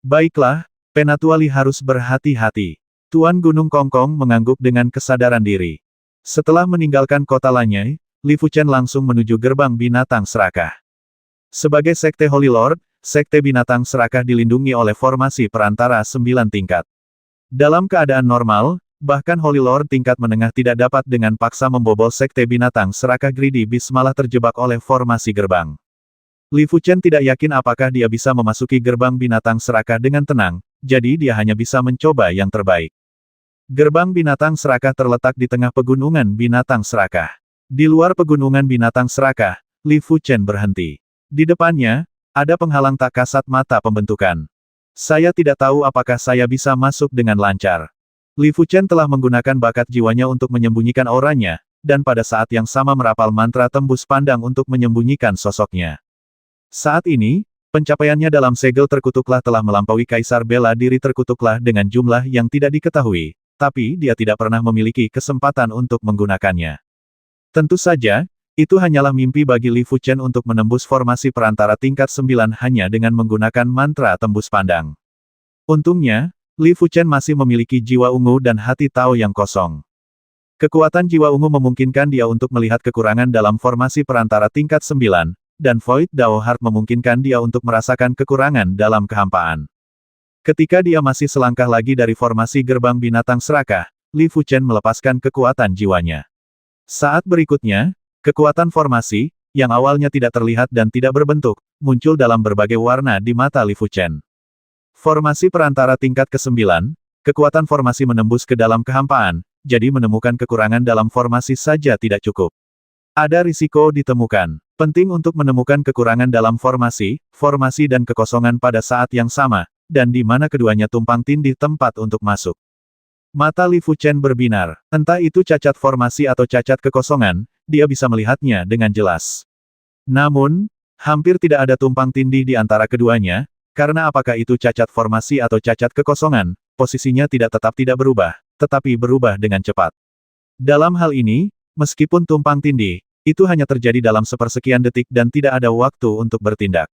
Baiklah, Penatua Li harus berhati-hati. Tuan Gunung Kongkong mengangguk dengan kesadaran diri. Setelah meninggalkan kota Lanye, Li Fuchen langsung menuju gerbang Binatang Serakah. Sebagai Sekte Holy Lord, Sekte Binatang Serakah dilindungi oleh formasi perantara 9 tingkat. Dalam keadaan normal, bahkan Holy Lord tingkat menengah tidak dapat dengan paksa membobol Sekte Binatang Serakah Greedy Beast malah terjebak oleh formasi gerbang. Li Fuchen tidak yakin apakah dia bisa memasuki gerbang Binatang Serakah dengan tenang, jadi dia hanya bisa mencoba yang terbaik. Gerbang Binatang Serakah terletak di tengah pegunungan Binatang Serakah. Di luar pegunungan Binatang Serakah, Li Fuchen berhenti. Di depannya, ada penghalang tak kasat mata pembentukan. Saya tidak tahu apakah saya bisa masuk dengan lancar. Li Fuchen telah menggunakan bakat jiwanya untuk menyembunyikan auranya, dan pada saat yang sama merapal mantra tembus pandang untuk menyembunyikan sosoknya. Saat ini, pencapaiannya dalam segel terkutuklah telah melampaui Kaisar Bela Diri Terkutuklah dengan jumlah yang tidak diketahui, tapi dia tidak pernah memiliki kesempatan untuk menggunakannya. Tentu saja, itu hanyalah mimpi bagi Li Fuchen untuk menembus formasi perantara tingkat 9 hanya dengan menggunakan mantra tembus pandang. Untungnya, Li Fuchen masih memiliki jiwa ungu dan hati Tao yang kosong. Kekuatan jiwa ungu memungkinkan dia untuk melihat kekurangan dalam formasi perantara tingkat 9, dan Void Dao Heart memungkinkan dia untuk merasakan kekurangan dalam kehampaan. Ketika dia masih selangkah lagi dari formasi gerbang Binatang Serakah, Li Fuchen melepaskan kekuatan jiwanya. Saat berikutnya, kekuatan formasi, yang awalnya tidak terlihat dan tidak berbentuk, muncul dalam berbagai warna di mata Li Fuchen. Formasi perantara tingkat ke-9, kekuatan formasi menembus ke dalam kehampaan, jadi menemukan kekurangan dalam formasi saja tidak cukup. Ada risiko ditemukan. Penting untuk menemukan kekurangan dalam formasi dan kekosongan pada saat yang sama, dan di mana keduanya tumpang tindih tempat untuk masuk. Mata Li Fuchen berbinar. Entah itu cacat formasi atau cacat kekosongan, dia bisa melihatnya dengan jelas. Namun, hampir tidak ada tumpang tindih di antara keduanya, karena apakah itu cacat formasi atau cacat kekosongan, posisinya tidak tetap tidak berubah, tetapi berubah dengan cepat. Dalam hal ini, meskipun tumpang tindih, itu hanya terjadi dalam sepersekian detik dan tidak ada waktu untuk bertindak.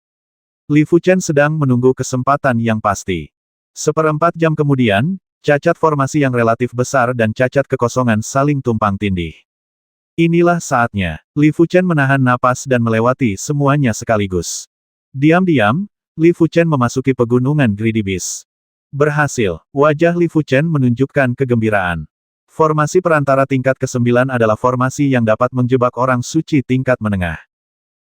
Li Fuchen sedang menunggu kesempatan yang pasti. Seperempat jam kemudian, cacat formasi yang relatif besar dan cacat kekosongan saling tumpang tindih. Inilah saatnya, Li Fuchen menahan napas dan melewati semuanya sekaligus. Diam-diam, Li Fuchen memasuki pegunungan Greedy Beast. Berhasil, wajah Li Fuchen menunjukkan kegembiraan. Formasi perantara tingkat ke-9 adalah formasi yang dapat menjebak orang suci tingkat menengah.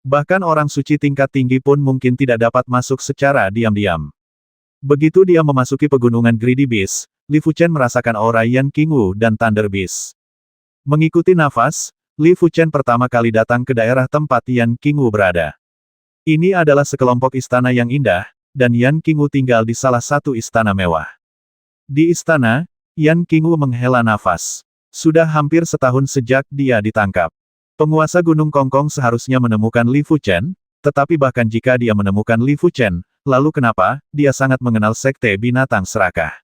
Bahkan orang suci tingkat tinggi pun mungkin tidak dapat masuk secara diam-diam. Begitu dia memasuki pegunungan Greedy Beast, Li Fuchen merasakan aura Yan Qingwu dan Thunder Beast. Mengikuti nafas, Li Fuchen pertama kali datang ke daerah tempat Yan Qingwu berada. Ini adalah sekelompok istana yang indah, dan Yan Qingwu tinggal di salah satu istana mewah. Di istana, Yan Qingwu menghela nafas. Sudah hampir setahun sejak dia ditangkap. Penguasa Gunung Kongkong seharusnya menemukan Li Fuchen, tetapi bahkan jika dia menemukan Li Fuchen, lalu kenapa dia sangat mengenal Sekte Binatang Serakah?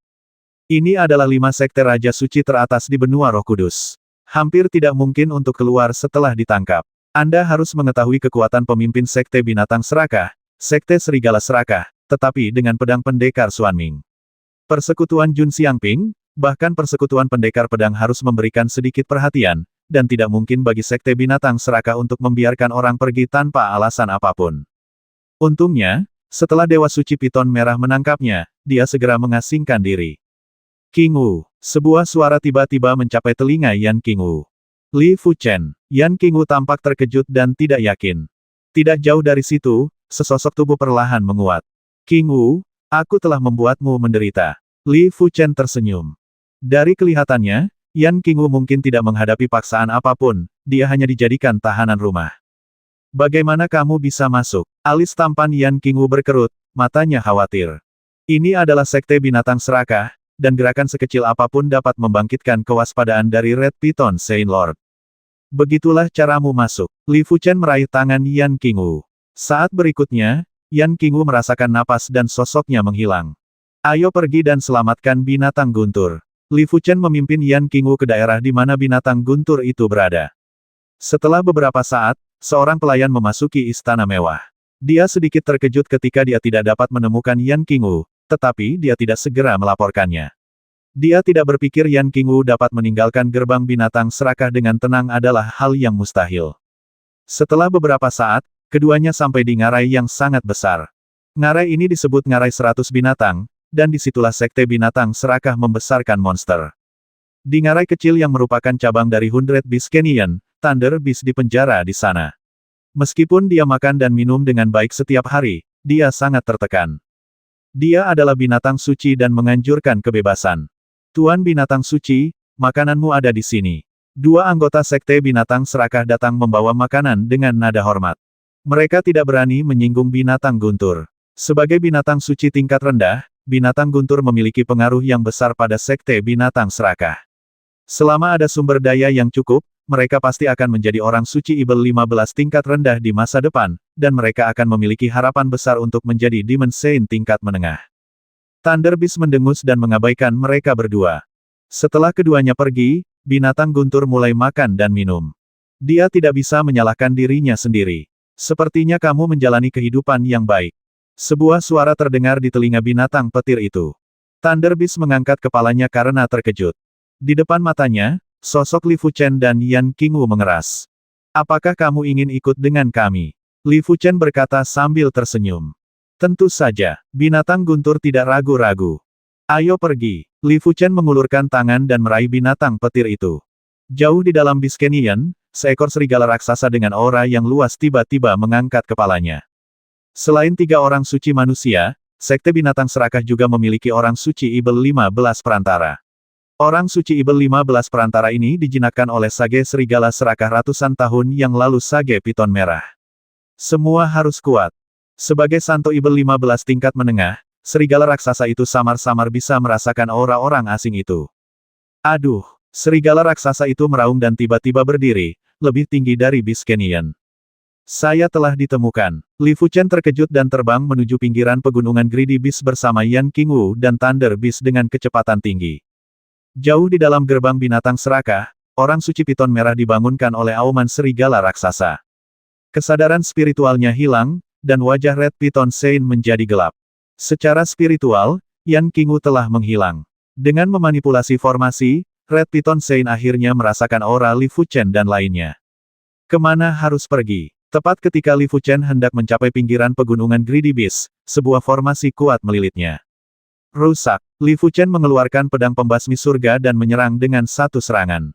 Ini adalah 5 sekte Raja Suci teratas di benua Roh Kudus. Hampir tidak mungkin untuk keluar setelah ditangkap. Anda harus mengetahui kekuatan pemimpin Sekte Binatang Serakah, Sekte Serigala Serakah, tetapi dengan pedang pendekar Xuanming. Persekutuan Jun Xiangping, bahkan persekutuan pendekar pedang harus memberikan sedikit perhatian, dan tidak mungkin bagi Sekte Binatang Serakah untuk membiarkan orang pergi tanpa alasan apapun. Untungnya, setelah Dewa Suci Piton Merah menangkapnya, dia segera mengasingkan diri. Qingwu, sebuah suara tiba-tiba mencapai telinga Yan Qingwu. Li Fuchen, Yan Qingwu tampak terkejut dan tidak yakin. Tidak jauh dari situ, sesosok tubuh perlahan menguat. Qingwu, aku telah membuatmu menderita. Li Fuchen tersenyum. Dari kelihatannya, Yan Qingwu mungkin tidak menghadapi paksaan apapun, dia hanya dijadikan tahanan rumah. Bagaimana kamu bisa masuk? Alis tampan Yan Qingwu berkerut, matanya khawatir. Ini adalah Sekte Binatang Serakah, dan gerakan sekecil apapun dapat membangkitkan kewaspadaan dari Red Piton Saint Lord. Begitulah caramu masuk. Li Fuchen meraih tangan Yan Qingwu. Saat berikutnya, Yan Qingwu merasakan napas dan sosoknya menghilang. Ayo pergi dan selamatkan binatang guntur. Li Fuchen memimpin Yan Qingwu ke daerah di mana binatang guntur itu berada. Setelah beberapa saat, seorang pelayan memasuki istana mewah. Dia sedikit terkejut ketika dia tidak dapat menemukan Yan Qingwu, tetapi dia tidak segera melaporkannya. Dia tidak berpikir Yan Qingwu dapat meninggalkan gerbang binatang serakah dengan tenang adalah hal yang mustahil. Setelah beberapa saat, keduanya sampai di ngarai yang sangat besar. Ngarai ini disebut ngarai 100 binatang, dan disitulah Sekte Binatang Serakah membesarkan monster. Di ngarai kecil yang merupakan cabang dari 100 Beast Canyon, Thunder Beast dipenjara di sana. Meskipun dia makan dan minum dengan baik setiap hari, dia sangat tertekan. Dia adalah binatang suci dan menganjurkan kebebasan. Tuan binatang suci, makananmu ada di sini. 2 anggota Sekte Binatang Serakah datang membawa makanan dengan nada hormat. Mereka tidak berani menyinggung binatang guntur. Sebagai binatang suci tingkat rendah, binatang guntur memiliki pengaruh yang besar pada Sekte Binatang Serakah. Selama ada sumber daya yang cukup, mereka pasti akan menjadi orang suci Ibel 15 tingkat rendah di masa depan, dan mereka akan memiliki harapan besar untuk menjadi Demon Saint tingkat menengah. Thunder Beast mendengus dan mengabaikan mereka berdua. Setelah keduanya pergi, binatang guntur mulai makan dan minum. Dia tidak bisa menyalahkan dirinya sendiri. Sepertinya kamu menjalani kehidupan yang baik. Sebuah suara terdengar di telinga binatang petir itu. Thunder Beast mengangkat kepalanya karena terkejut. Di depan matanya, sosok Li Fuchen dan Yan Qingwu mengeras. Apakah kamu ingin ikut dengan kami? Li Fuchen berkata sambil tersenyum. Tentu saja, binatang guntur tidak ragu-ragu. Ayo pergi. Li Fuchen mengulurkan tangan dan meraih binatang petir itu. Jauh di dalam Beast Canyon, seekor serigala raksasa dengan aura yang luas tiba-tiba mengangkat kepalanya. Selain 3 orang suci manusia, Sekte Binatang Serakah juga memiliki orang suci Ibel 15 perantara. Orang suci Ibel 15 perantara ini dijinakkan oleh Sage Serigala Serakah ratusan tahun yang lalu Sage Piton Merah. Semua harus kuat. Sebagai Santo Ibel 15 tingkat menengah, serigala raksasa itu samar-samar bisa merasakan aura orang asing itu. Aduh, serigala raksasa itu meraung dan tiba-tiba berdiri, lebih tinggi dari Beast Canyon. Saya telah ditemukan. Li Fuchen terkejut dan terbang menuju pinggiran pegunungan Greedy Beast bersama Yan Qingwu dan Thunder Beast dengan kecepatan tinggi. Jauh di dalam gerbang binatang serakah, orang suci piton merah dibangunkan oleh auman serigala raksasa. Kesadaran spiritualnya hilang, dan wajah Red Piton Sein menjadi gelap. Secara spiritual, Yan Qingwu telah menghilang. Dengan memanipulasi formasi, Red Piton Sein akhirnya merasakan aura Li Fuchen dan lainnya. Kemana harus pergi? Tepat ketika Li Fuchen hendak mencapai pinggiran pegunungan Greedy Beast, sebuah formasi kuat melilitnya. Rusak, Li Fuchen mengeluarkan pedang pembasmi surga dan menyerang dengan satu serangan.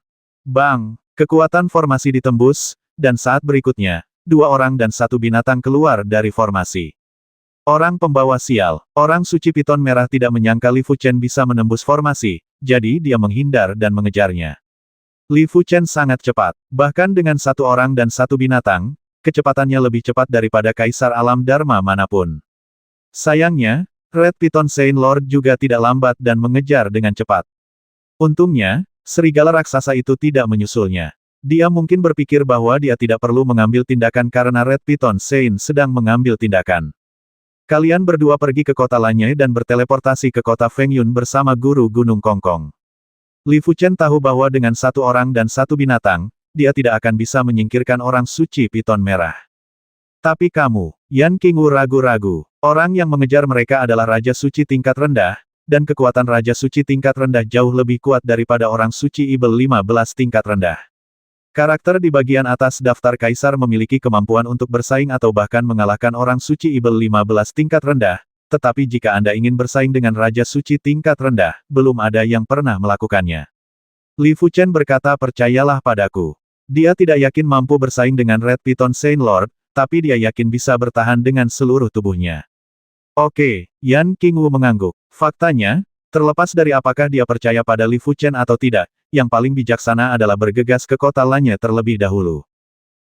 Bang! Kekuatan formasi ditembus, dan saat berikutnya, dua orang dan satu binatang keluar dari formasi. Orang pembawa sial, orang suci piton merah tidak menyangka Li Fuchen bisa menembus formasi, jadi dia menghindar dan mengejarnya. Li Fuchen sangat cepat, bahkan dengan satu orang dan satu binatang, kecepatannya lebih cepat daripada Kaisar Alam Dharma manapun. Sayangnya, Red Piton Sein Lord juga tidak lambat dan mengejar dengan cepat. Untungnya, serigala raksasa itu tidak menyusulnya. Dia mungkin berpikir bahwa dia tidak perlu mengambil tindakan karena Red Piton Sein sedang mengambil tindakan. Kalian berdua pergi ke kota Lanye dan berteleportasi ke kota Fengyun bersama guru Gunung Kongkong. Li Fuchen tahu bahwa dengan satu orang dan satu binatang, dia tidak akan bisa menyingkirkan orang suci piton merah. Tapi kamu, Yan Qingwu ragu-ragu. Orang yang mengejar mereka adalah Raja Suci tingkat rendah, dan kekuatan Raja Suci tingkat rendah jauh lebih kuat daripada orang suci Ibel 15 tingkat rendah. Karakter di bagian atas daftar Kaisar memiliki kemampuan untuk bersaing atau bahkan mengalahkan orang suci Ibel 15 tingkat rendah, tetapi jika Anda ingin bersaing dengan Raja Suci tingkat rendah, belum ada yang pernah melakukannya. Li Fuchen berkata, percayalah padaku. Dia tidak yakin mampu bersaing dengan Red Piton Sein Lord, tapi dia yakin bisa bertahan dengan seluruh tubuhnya. Oke, Yan Qingwu mengangguk. Faktanya, terlepas dari apakah dia percaya pada Li Fuchen atau tidak, yang paling bijaksana adalah bergegas ke kota Lanye terlebih dahulu.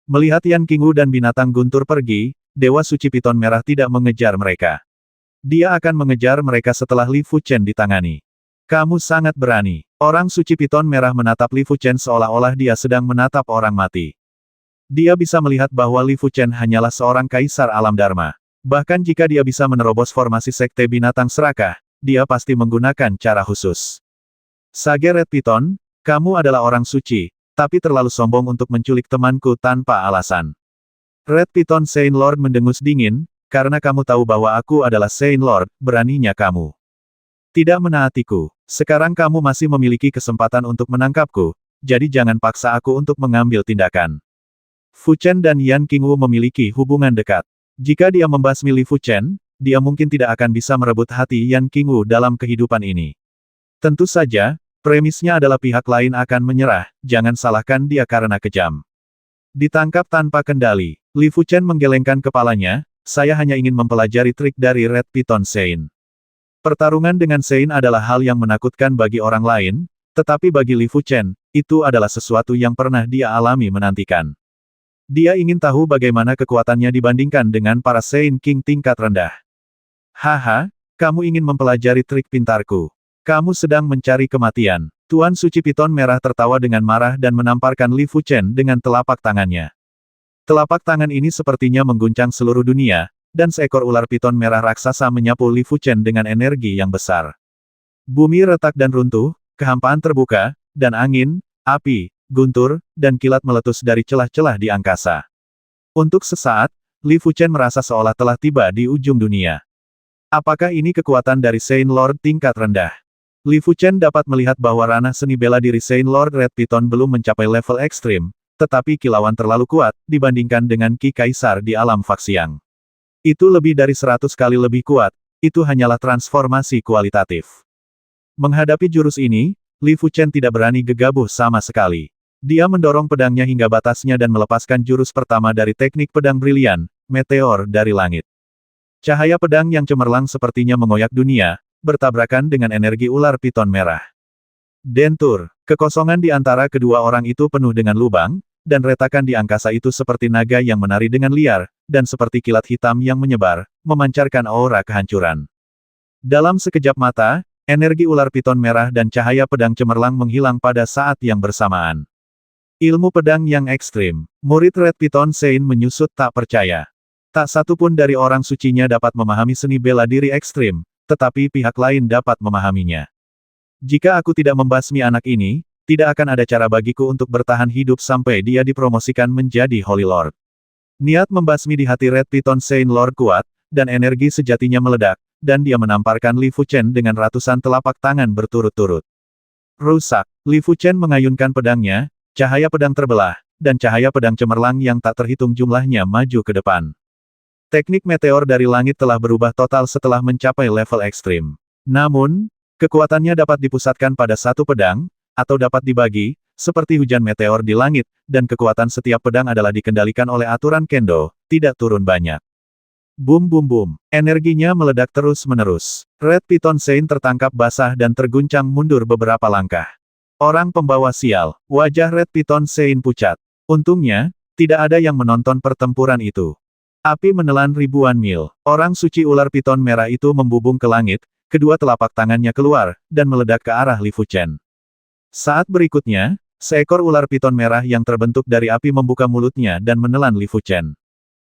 Melihat Yan Qingwu dan binatang guntur pergi, Dewa Suci Piton Merah tidak mengejar mereka. Dia akan mengejar mereka setelah Li Fuchen ditangani. Kamu sangat berani. Orang suci piton merah menatap Li Fuchen seolah-olah dia sedang menatap orang mati. Dia bisa melihat bahwa Li Fuchen hanyalah seorang kaisar alam dharma. Bahkan jika dia bisa menerobos formasi sekte binatang serakah, dia pasti menggunakan cara khusus. Sage Red Piton, kamu adalah orang suci, tapi terlalu sombong untuk menculik temanku tanpa alasan. Red Piton Sein Lord mendengus dingin, karena kamu tahu bahwa aku adalah Sein Lord, beraninya kamu tidak menaatiku. Sekarang kamu masih memiliki kesempatan untuk menangkapku, jadi jangan paksa aku untuk mengambil tindakan. Fuchen dan Yan Qingwu memiliki hubungan dekat. Jika dia membasmi Li Fuchen, dia mungkin tidak akan bisa merebut hati Yan Qingwu dalam kehidupan ini. Tentu saja, premisnya adalah pihak lain akan menyerah, jangan salahkan dia karena kejam. Ditangkap tanpa kendali, Li Fuchen menggelengkan kepalanya, saya hanya ingin mempelajari trik dari Red Piton Sein. Pertarungan dengan Sein adalah hal yang menakutkan bagi orang lain, tetapi bagi Li Fuchen, itu adalah sesuatu yang pernah dia alami menantikan. Dia ingin tahu bagaimana kekuatannya dibandingkan dengan para Sein King tingkat rendah. Haha, kamu ingin mempelajari trik pintarku. Kamu sedang mencari kematian. Tuan Suci Piton Merah tertawa dengan marah dan menamparkan Li Fuchen dengan telapak tangannya. Telapak tangan ini sepertinya mengguncang seluruh dunia, dan seekor ular piton merah raksasa menyapu Li Fuchen dengan energi yang besar. Bumi retak dan runtuh, kehampaan terbuka, dan angin, api, guntur, dan kilat meletus dari celah-celah di angkasa. Untuk sesaat, Li Fuchen merasa seolah telah tiba di ujung dunia. Apakah ini kekuatan dari Sein Lord tingkat rendah? Li Fuchen dapat melihat bahwa ranah seni bela diri Sein Lord Red Piton belum mencapai level ekstrim, tetapi kilauan terlalu kuat, dibandingkan dengan Ki Kaisar di alam Faxiang. Itu lebih dari 100 kali lebih kuat, itu hanyalah transformasi kualitatif. Menghadapi jurus ini, Li Fuchen tidak berani gegabah sama sekali. Dia mendorong pedangnya hingga batasnya dan melepaskan jurus pertama dari teknik pedang brilian, meteor dari langit. Cahaya pedang yang cemerlang sepertinya mengoyak dunia, bertabrakan dengan energi ular piton merah. Dentur, kekosongan di antara kedua orang itu penuh dengan lubang, dan retakan di angkasa itu seperti naga yang menari dengan liar, dan seperti kilat hitam yang menyebar, memancarkan aura kehancuran. Dalam sekejap mata, energi ular piton merah dan cahaya pedang cemerlang menghilang pada saat yang bersamaan. Ilmu pedang yang ekstrim. Murid Red Piton Sein menyusut tak percaya. Tak satu pun dari orang sucinya dapat memahami seni bela diri ekstrim, tetapi pihak lain dapat memahaminya. Jika aku tidak membasmi anak ini, tidak akan ada cara bagiku untuk bertahan hidup sampai dia dipromosikan menjadi Holy Lord. Niat membasmi di hati Red Piton Sein Lord kuat, dan energi sejatinya meledak, dan dia menamparkan Li Fuchen dengan ratusan telapak tangan berturut-turut. Rusak. Li Fuchen mengayunkan pedangnya, cahaya pedang terbelah, dan cahaya pedang cemerlang yang tak terhitung jumlahnya maju ke depan. Teknik meteor dari langit telah berubah total setelah mencapai level ekstrim. Namun, kekuatannya dapat dipusatkan pada satu pedang, atau dapat dibagi, seperti hujan meteor di langit, dan kekuatan setiap pedang adalah dikendalikan oleh aturan kendo, tidak turun banyak. Bum bum bum. Energinya meledak terus-menerus. Red Piton Sein tertangkap basah dan terguncang mundur beberapa langkah. Orang pembawa sial. Wajah Red Piton Sein pucat. Untungnya, tidak ada yang menonton pertempuran itu. Api menelan ribuan mil. Orang suci ular piton merah itu membubung ke langit, kedua telapak tangannya keluar, dan meledak ke arah Li Fuchen. Saat berikutnya, seekor ular piton merah yang terbentuk dari api membuka mulutnya dan menelan Li Fuchen.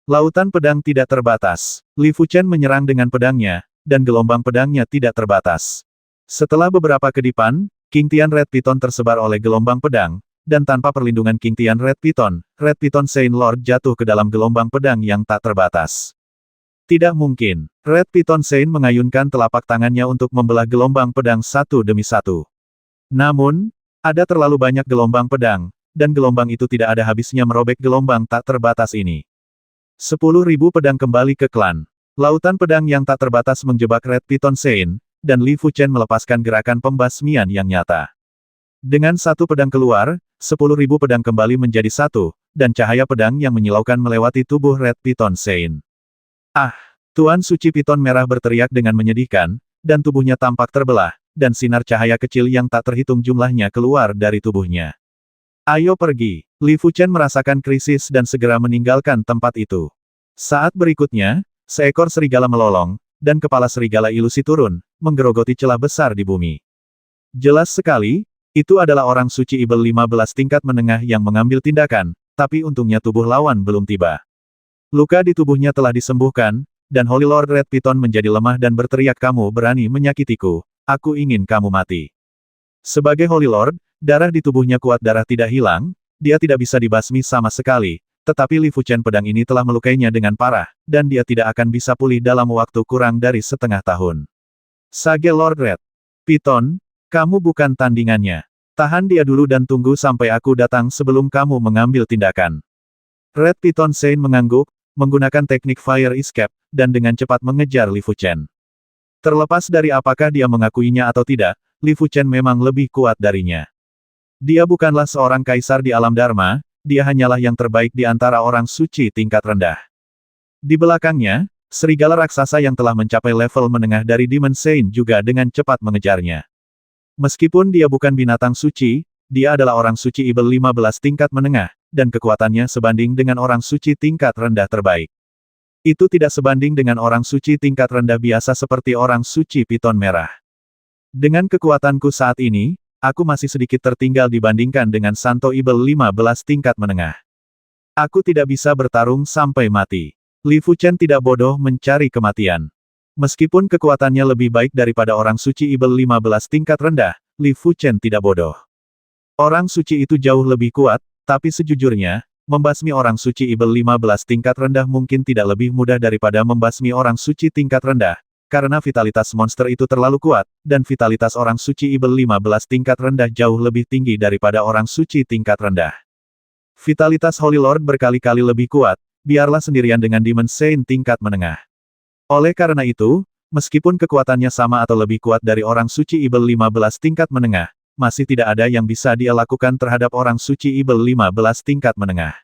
Lautan pedang tidak terbatas. Li Fuchen menyerang dengan pedangnya, dan gelombang pedangnya tidak terbatas. Setelah beberapa kedipan, King Tian Red Piton tersebar oleh gelombang pedang, dan tanpa perlindungan King Tian Red Piton Sein Lord jatuh ke dalam gelombang pedang yang tak terbatas. Tidak mungkin. Red Piton Sein mengayunkan telapak tangannya untuk membelah gelombang pedang satu demi satu. Namun, ada terlalu banyak gelombang pedang, dan gelombang itu tidak ada habisnya merobek gelombang tak terbatas ini. 10.000 pedang kembali ke klan. Lautan pedang yang tak terbatas menjebak Red Piton Sein, dan Li Fuchen melepaskan gerakan pembasmian yang nyata. Dengan satu pedang keluar, 10.000 pedang kembali menjadi satu, dan cahaya pedang yang menyilaukan melewati tubuh Red Piton Sein. Ah! Tuan Suci Piton Merah berteriak dengan menyedihkan, dan tubuhnya tampak terbelah, dan sinar cahaya kecil yang tak terhitung jumlahnya keluar dari tubuhnya. Ayo pergi. Li Fuchen merasakan krisis dan segera meninggalkan tempat itu. Saat berikutnya, seekor serigala melolong, dan kepala serigala ilusi turun, menggerogoti celah besar di bumi. Jelas sekali, itu adalah orang suci Ibel 15 tingkat menengah yang mengambil tindakan, tapi untungnya tubuh lawan belum tiba. Luka di tubuhnya telah disembuhkan, dan Holy Lord Red Piton menjadi lemah dan berteriak, "Kamu berani menyakitiku, aku ingin kamu mati." Sebagai Holy Lord, darah di tubuhnya kuat, darah tidak hilang, dia tidak bisa dibasmi sama sekali, tetapi Li Fuchen pedang ini telah melukainya dengan parah, dan dia tidak akan bisa pulih dalam waktu kurang dari setengah tahun. Sage Lord Red Piton, kamu bukan tandingannya. Tahan dia dulu dan tunggu sampai aku datang sebelum kamu mengambil tindakan. Red Piton Sein mengangguk, menggunakan teknik Fire Escape, dan dengan cepat mengejar Li Fuchen. Terlepas dari apakah dia mengakuinya atau tidak, Li Fuchen memang lebih kuat darinya. Dia bukanlah seorang kaisar di alam Dharma, dia hanyalah yang terbaik di antara orang suci tingkat rendah. Di belakangnya, serigala raksasa yang telah mencapai level menengah dari Demon Sein juga dengan cepat mengejarnya. Meskipun dia bukan binatang suci, dia adalah orang suci Ibel 15 tingkat menengah, dan kekuatannya sebanding dengan orang suci tingkat rendah terbaik. Itu tidak sebanding dengan orang suci tingkat rendah biasa seperti orang suci Piton Merah. Dengan kekuatanku saat ini, aku masih sedikit tertinggal dibandingkan dengan Santo Ibel 15 tingkat menengah. Aku tidak bisa bertarung sampai mati. Li Fuchen tidak bodoh mencari kematian. Meskipun kekuatannya lebih baik daripada orang suci Ibel 15 tingkat rendah, Li Fuchen tidak bodoh. Orang suci itu jauh lebih kuat, tapi sejujurnya, membasmi orang suci Ibel 15 tingkat rendah mungkin tidak lebih mudah daripada membasmi orang suci tingkat rendah, karena vitalitas monster itu terlalu kuat, dan vitalitas orang suci Ibel 15 tingkat rendah jauh lebih tinggi daripada orang suci tingkat rendah. Vitalitas Holy Lord berkali-kali lebih kuat, biarlah sendirian dengan Demon Sein tingkat menengah. Oleh karena itu, meskipun kekuatannya sama atau lebih kuat dari orang suci Ibel 15 tingkat menengah, masih tidak ada yang bisa dia lakukan terhadap orang suci Ibel 15 tingkat menengah.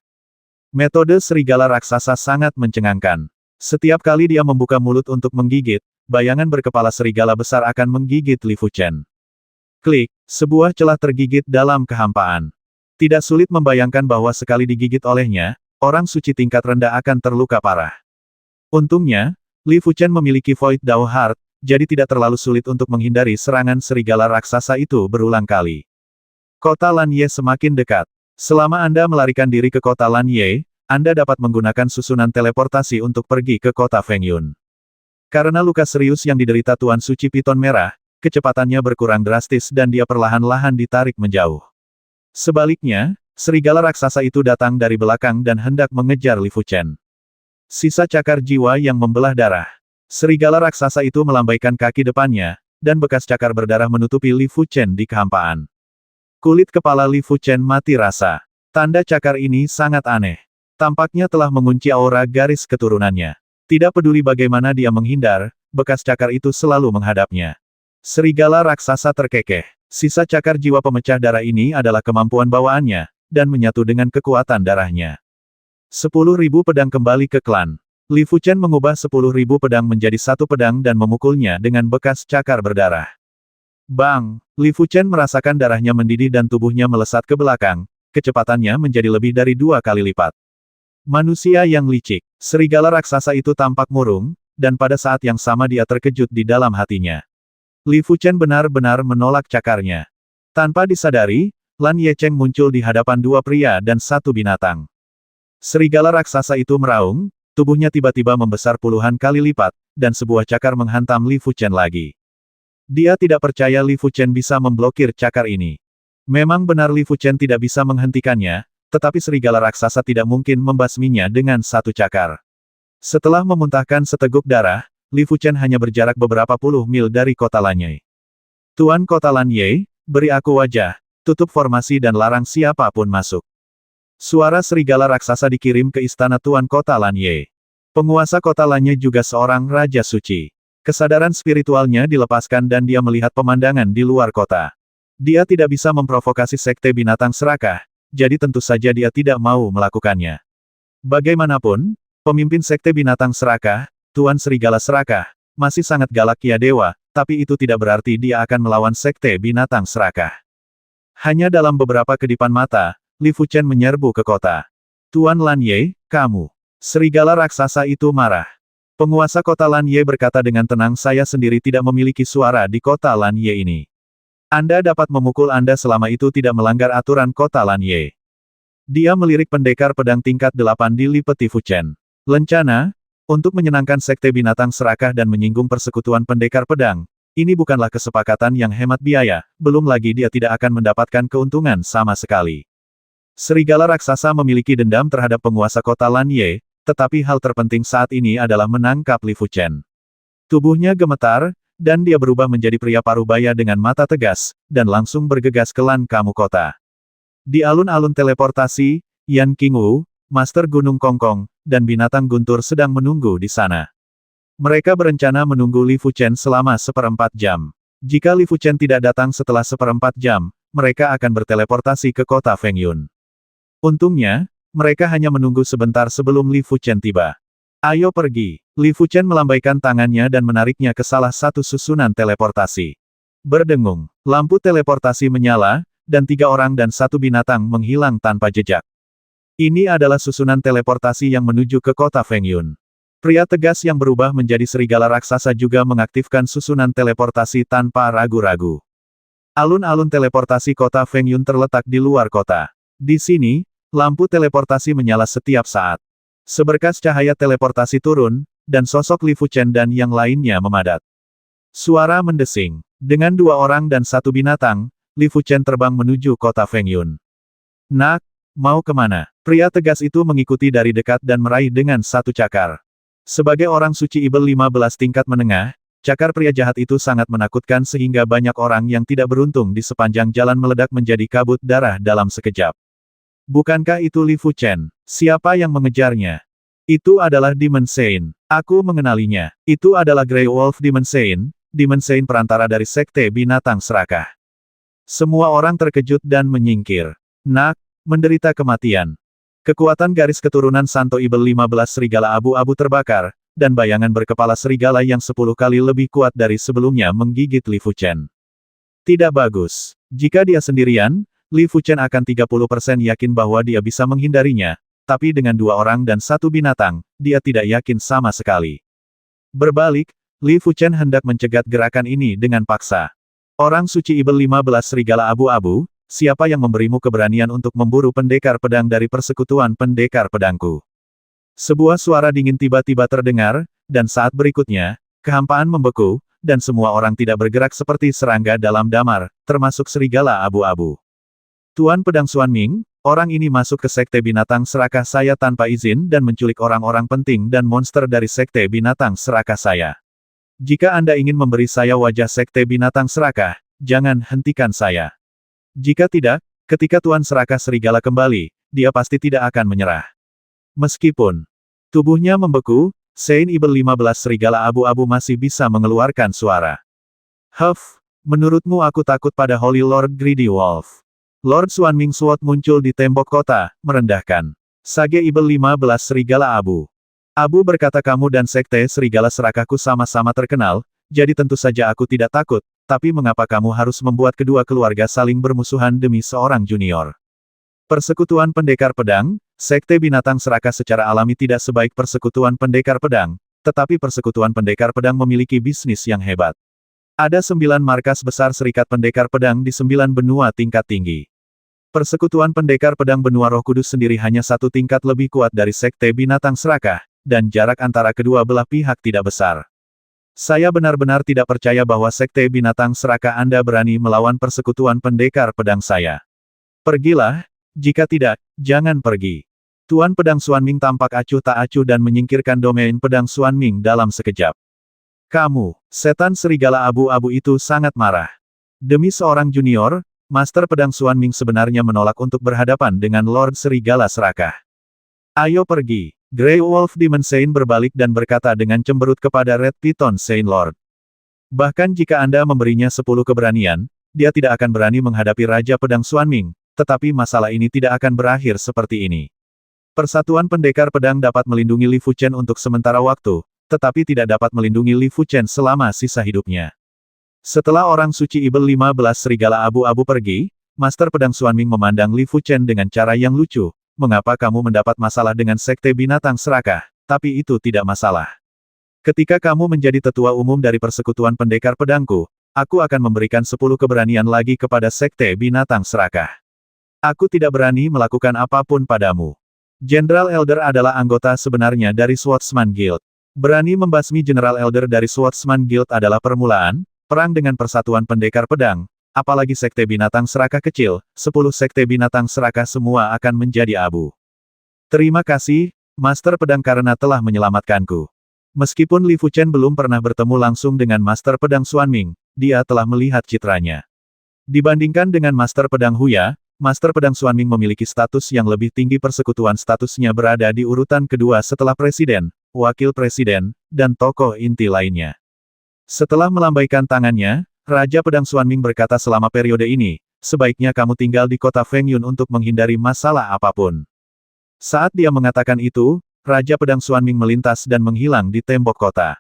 Metode serigala raksasa sangat mencengangkan. Setiap kali dia membuka mulut untuk menggigit, bayangan berkepala serigala besar akan menggigit Li Fuchen. Klik, sebuah celah tergigit dalam kehampaan. Tidak sulit membayangkan bahwa sekali digigit olehnya, orang suci tingkat rendah akan terluka parah. Untungnya, Li Fuchen memiliki Void Dao Heart, jadi tidak terlalu sulit untuk menghindari serangan serigala raksasa itu berulang kali. Kota Lanye semakin dekat. Selama Anda melarikan diri ke kota Lanye, Anda dapat menggunakan susunan teleportasi untuk pergi ke kota Fengyun. Karena luka serius yang diderita Tuan Suci Piton Merah, kecepatannya berkurang drastis dan dia perlahan-lahan ditarik menjauh. Sebaliknya, serigala raksasa itu datang dari belakang dan hendak mengejar Li Fuchen. Sisa cakar jiwa yang membelah darah. Serigala raksasa itu melambaikan kaki depannya, dan bekas cakar berdarah menutupi Li Fuchen di kehampaan. Kulit kepala Li Fuchen mati rasa. Tanda cakar ini sangat aneh. Tampaknya telah mengunci aura garis keturunannya. Tidak peduli bagaimana dia menghindar, bekas cakar itu selalu menghadapnya. Serigala raksasa terkekeh. Sisa cakar jiwa pemecah darah ini adalah kemampuan bawaannya, dan menyatu dengan kekuatan darahnya. 10.000 pedang kembali ke klan. Li Fuchen mengubah 10.000 pedang menjadi satu pedang dan memukulnya dengan bekas cakar berdarah. Bang! Li Fuchen merasakan darahnya mendidih dan tubuhnya melesat ke belakang, kecepatannya menjadi lebih dari 2 kali lipat. Manusia yang licik. Serigala raksasa itu tampak murung, dan pada saat yang sama dia terkejut di dalam hatinya. Li Fuchen benar-benar menolak cakarnya. Tanpa disadari, Lan Yecheng muncul di hadapan 2 pria dan 1 binatang. Serigala raksasa itu meraung, tubuhnya tiba-tiba membesar puluhan kali lipat, dan sebuah cakar menghantam Li Fuchen lagi. Dia tidak percaya Li Fuchen bisa memblokir cakar ini. Memang benar Li Fuchen tidak bisa menghentikannya, tetapi serigala raksasa tidak mungkin membasminya dengan satu cakar. Setelah memuntahkan seteguk darah, Li Fuchen hanya berjarak beberapa puluh mil dari kota Lanye. Tuan kota Lanye, beri aku wajah, tutup formasi dan larang siapapun masuk. Suara serigala raksasa dikirim ke istana Tuan kota Lanye. Penguasa kota Lanye juga seorang raja suci. Kesadaran spiritualnya dilepaskan dan dia melihat pemandangan di luar kota. Dia tidak bisa memprovokasi sekte binatang serakah, jadi tentu saja dia tidak mau melakukannya. Bagaimanapun, pemimpin sekte binatang serakah, Tuan Serigala Serakah, masih sangat galak ya dewa, tapi itu tidak berarti dia akan melawan sekte binatang serakah. Hanya dalam beberapa kedipan mata, Li Fuchen menyerbu ke kota. Tuan Lanye, kamu. Serigala raksasa itu marah. Penguasa kota Lanye berkata dengan tenang, saya sendiri tidak memiliki suara di kota Lanye ini. Anda dapat memukul Anda selama itu tidak melanggar aturan kota Lanye. Dia melirik pendekar pedang tingkat 8 di Li Peti Fuchen. Lencana, untuk menyenangkan sekte binatang serakah dan menyinggung persekutuan pendekar pedang, ini bukanlah kesepakatan yang hemat biaya, belum lagi dia tidak akan mendapatkan keuntungan sama sekali. Serigala raksasa memiliki dendam terhadap penguasa kota Lanye, tetapi hal terpenting saat ini adalah menangkap Li Fuchen. Tubuhnya gemetar, dan dia berubah menjadi pria parubaya dengan mata tegas, dan langsung bergegas ke Lan Kamu kota. Di alun-alun teleportasi, Yan Qingwu, Master Gunung Kongkong, dan binatang guntur sedang menunggu di sana. Mereka berencana menunggu Li Fuchen selama 1/4 jam. Jika Li Fuchen tidak datang setelah 1/4 jam, mereka akan berteleportasi ke kota Fengyun. Untungnya, mereka hanya menunggu sebentar sebelum Li Fuchen tiba. Ayo pergi. Li Fuchen melambaikan tangannya dan menariknya ke salah satu susunan teleportasi. Berdengung, lampu teleportasi menyala, dan 3 orang dan 1 binatang menghilang tanpa jejak. Ini adalah susunan teleportasi yang menuju ke kota Fengyun. Pria tegas yang berubah menjadi serigala raksasa juga mengaktifkan susunan teleportasi tanpa ragu-ragu. Alun-alun teleportasi kota Fengyun terletak di luar kota. Di sini, lampu teleportasi menyala setiap saat. Seberkas cahaya teleportasi turun, dan sosok Li Fuchen dan yang lainnya memadat. Suara mendesing. Dengan 2 orang dan 1 binatang, Li Fuchen terbang menuju kota Fengyun. Nak, mau kemana? Pria tegas itu mengikuti dari dekat dan meraih dengan 1 cakar. Sebagai orang suci Ibel 15 tingkat menengah, cakar pria jahat itu sangat menakutkan sehingga banyak orang yang tidak beruntung di sepanjang jalan meledak menjadi kabut darah dalam sekejap. Bukankah itu Li Fuchen? Siapa yang mengejarnya? Itu adalah Demon Sein. Aku mengenalinya. Itu adalah Grey Wolf Demon Sein perantara dari sekte binatang serakah. Semua orang terkejut dan menyingkir. Nak, menderita kematian. Kekuatan garis keturunan Santo Ibel 15 serigala abu-abu terbakar, dan bayangan berkepala serigala yang 10 kali lebih kuat dari sebelumnya menggigit Li Fuchen. Tidak bagus. Jika dia sendirian, Li Fuchen akan 30% yakin bahwa dia bisa menghindarinya, tapi dengan 2 orang dan 1 binatang, dia tidak yakin sama sekali. Berbalik, Li Fuchen hendak mencegat gerakan ini dengan paksa. Orang suci Ibel 15 serigala abu-abu, siapa yang memberimu keberanian untuk memburu pendekar pedang dari persekutuan pendekar pedangku? Sebuah suara dingin tiba-tiba terdengar, dan saat berikutnya, kehampaan membeku, dan semua orang tidak bergerak seperti serangga dalam damar, termasuk serigala abu-abu. Tuan Pedang Xuanming, orang ini masuk ke Sekte Binatang Serakah saya tanpa izin dan menculik orang-orang penting dan monster dari Sekte Binatang Serakah saya. Jika Anda ingin memberi saya wajah Sekte Binatang Serakah, jangan hentikan saya. Jika tidak, ketika Tuan Serakah Serigala kembali, dia pasti tidak akan menyerah. Meskipun tubuhnya membeku, Saint Evil 15 Serigala Abu-Abu masih bisa mengeluarkan suara. Huff, menurutmu aku takut pada Holy Lord Greedy Wolf? Lord Xuanming Sword muncul di tembok kota, merendahkan. Sage Evil 15 Serigala Abu. Abu berkata kamu dan Sekte Serigala Serakahku sama-sama terkenal, jadi tentu saja aku tidak takut, tapi mengapa kamu harus membuat kedua keluarga saling bermusuhan demi seorang junior? Persekutuan Pendekar Pedang, Sekte Binatang Serakah secara alami tidak sebaik Persekutuan Pendekar Pedang, tetapi Persekutuan Pendekar Pedang memiliki bisnis yang hebat. Ada 9 markas besar Serikat Pendekar Pedang di 9 benua tingkat tinggi. Persekutuan Pendekar Pedang Benua Roh Kudus sendiri hanya satu tingkat lebih kuat dari Sekte Binatang Serakah, dan jarak antara kedua belah pihak tidak besar. Saya benar-benar tidak percaya bahwa Sekte Binatang Serakah Anda berani melawan Persekutuan Pendekar Pedang saya. Pergilah, jika tidak, jangan pergi. Tuan Pedang Xuanming tampak acuh tak acuh dan menyingkirkan domain Pedang Xuanming dalam sekejap. Kamu, setan serigala abu-abu itu sangat marah. Demi seorang junior, Master Pedang Xuanming sebenarnya menolak untuk berhadapan dengan Lord Serigala Serakah. Ayo pergi. Grey Wolf Demon Saint berbalik dan berkata dengan cemberut kepada Red Python Saint Lord. Bahkan jika Anda memberinya 10 keberanian, dia tidak akan berani menghadapi Raja Pedang Xuanming, tetapi masalah ini tidak akan berakhir seperti ini. Persatuan Pendekar Pedang dapat melindungi Li Fuchen untuk sementara waktu, tetapi tidak dapat melindungi Li Fuchen selama sisa hidupnya. Setelah orang suci Evil 15 Serigala Abu-Abu pergi, Master Pedang Xuanming memandang Li Fuchen dengan cara yang lucu. Mengapa kamu mendapat masalah dengan Sekte Binatang Serakah, tapi itu tidak masalah. Ketika kamu menjadi tetua umum dari Persekutuan Pendekar Pedangku, aku akan memberikan 10 keberanian lagi kepada Sekte Binatang Serakah. Aku tidak berani melakukan apapun padamu. Jenderal Elder adalah anggota sebenarnya dari Swordsman Guild. Berani membasmi General Elder dari Swordsman Guild adalah permulaan, perang dengan Persatuan Pendekar Pedang, apalagi Sekte Binatang Serakah kecil, 10 Sekte Binatang Serakah semua akan menjadi abu. Terima kasih, Master Pedang karena telah menyelamatkanku. Meskipun Li Fuchen belum pernah bertemu langsung dengan Master Pedang Xuanming, dia telah melihat citranya. Dibandingkan dengan Master Pedang Huya, Master Pedang Xuanming memiliki status yang lebih tinggi. Persekutuan statusnya berada di urutan kedua setelah Presiden, Wakil Presiden, dan tokoh inti lainnya. Setelah melambaikan tangannya, Raja Pedang Xuanming berkata selama periode ini, sebaiknya kamu tinggal di kota Fengyun untuk menghindari masalah apapun. Saat dia mengatakan itu, Raja Pedang Xuanming melintas dan menghilang di tembok kota.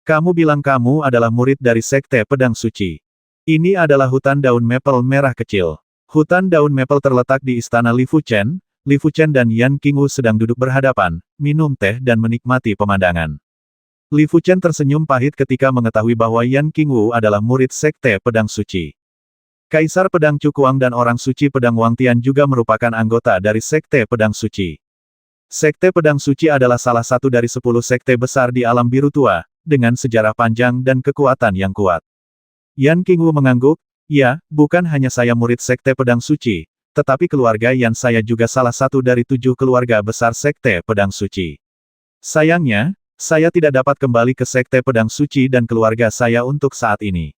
Kamu bilang kamu adalah murid dari Sekte Pedang Suci. Ini adalah hutan daun maple merah kecil. Hutan daun maple terletak di istana Li Fuchen. Li Fuchen dan Yan Qingwu sedang duduk berhadapan, minum teh dan menikmati pemandangan. Li Fuchen tersenyum pahit ketika mengetahui bahwa Yan Qingwu adalah murid Sekte Pedang Suci. Kaisar Pedang Cukuang dan orang suci Pedang Wangtian juga merupakan anggota dari Sekte Pedang Suci. Sekte Pedang Suci adalah salah satu dari 10 sekte besar di alam biru tua, dengan sejarah panjang dan kekuatan yang kuat. Yan Qingwu mengangguk, ya, bukan hanya saya murid Sekte Pedang Suci, tetapi keluarga Yan saya juga salah satu dari 7 keluarga besar Sekte Pedang Suci. Sayangnya, saya tidak dapat kembali ke Sekte Pedang Suci dan keluarga saya untuk saat ini.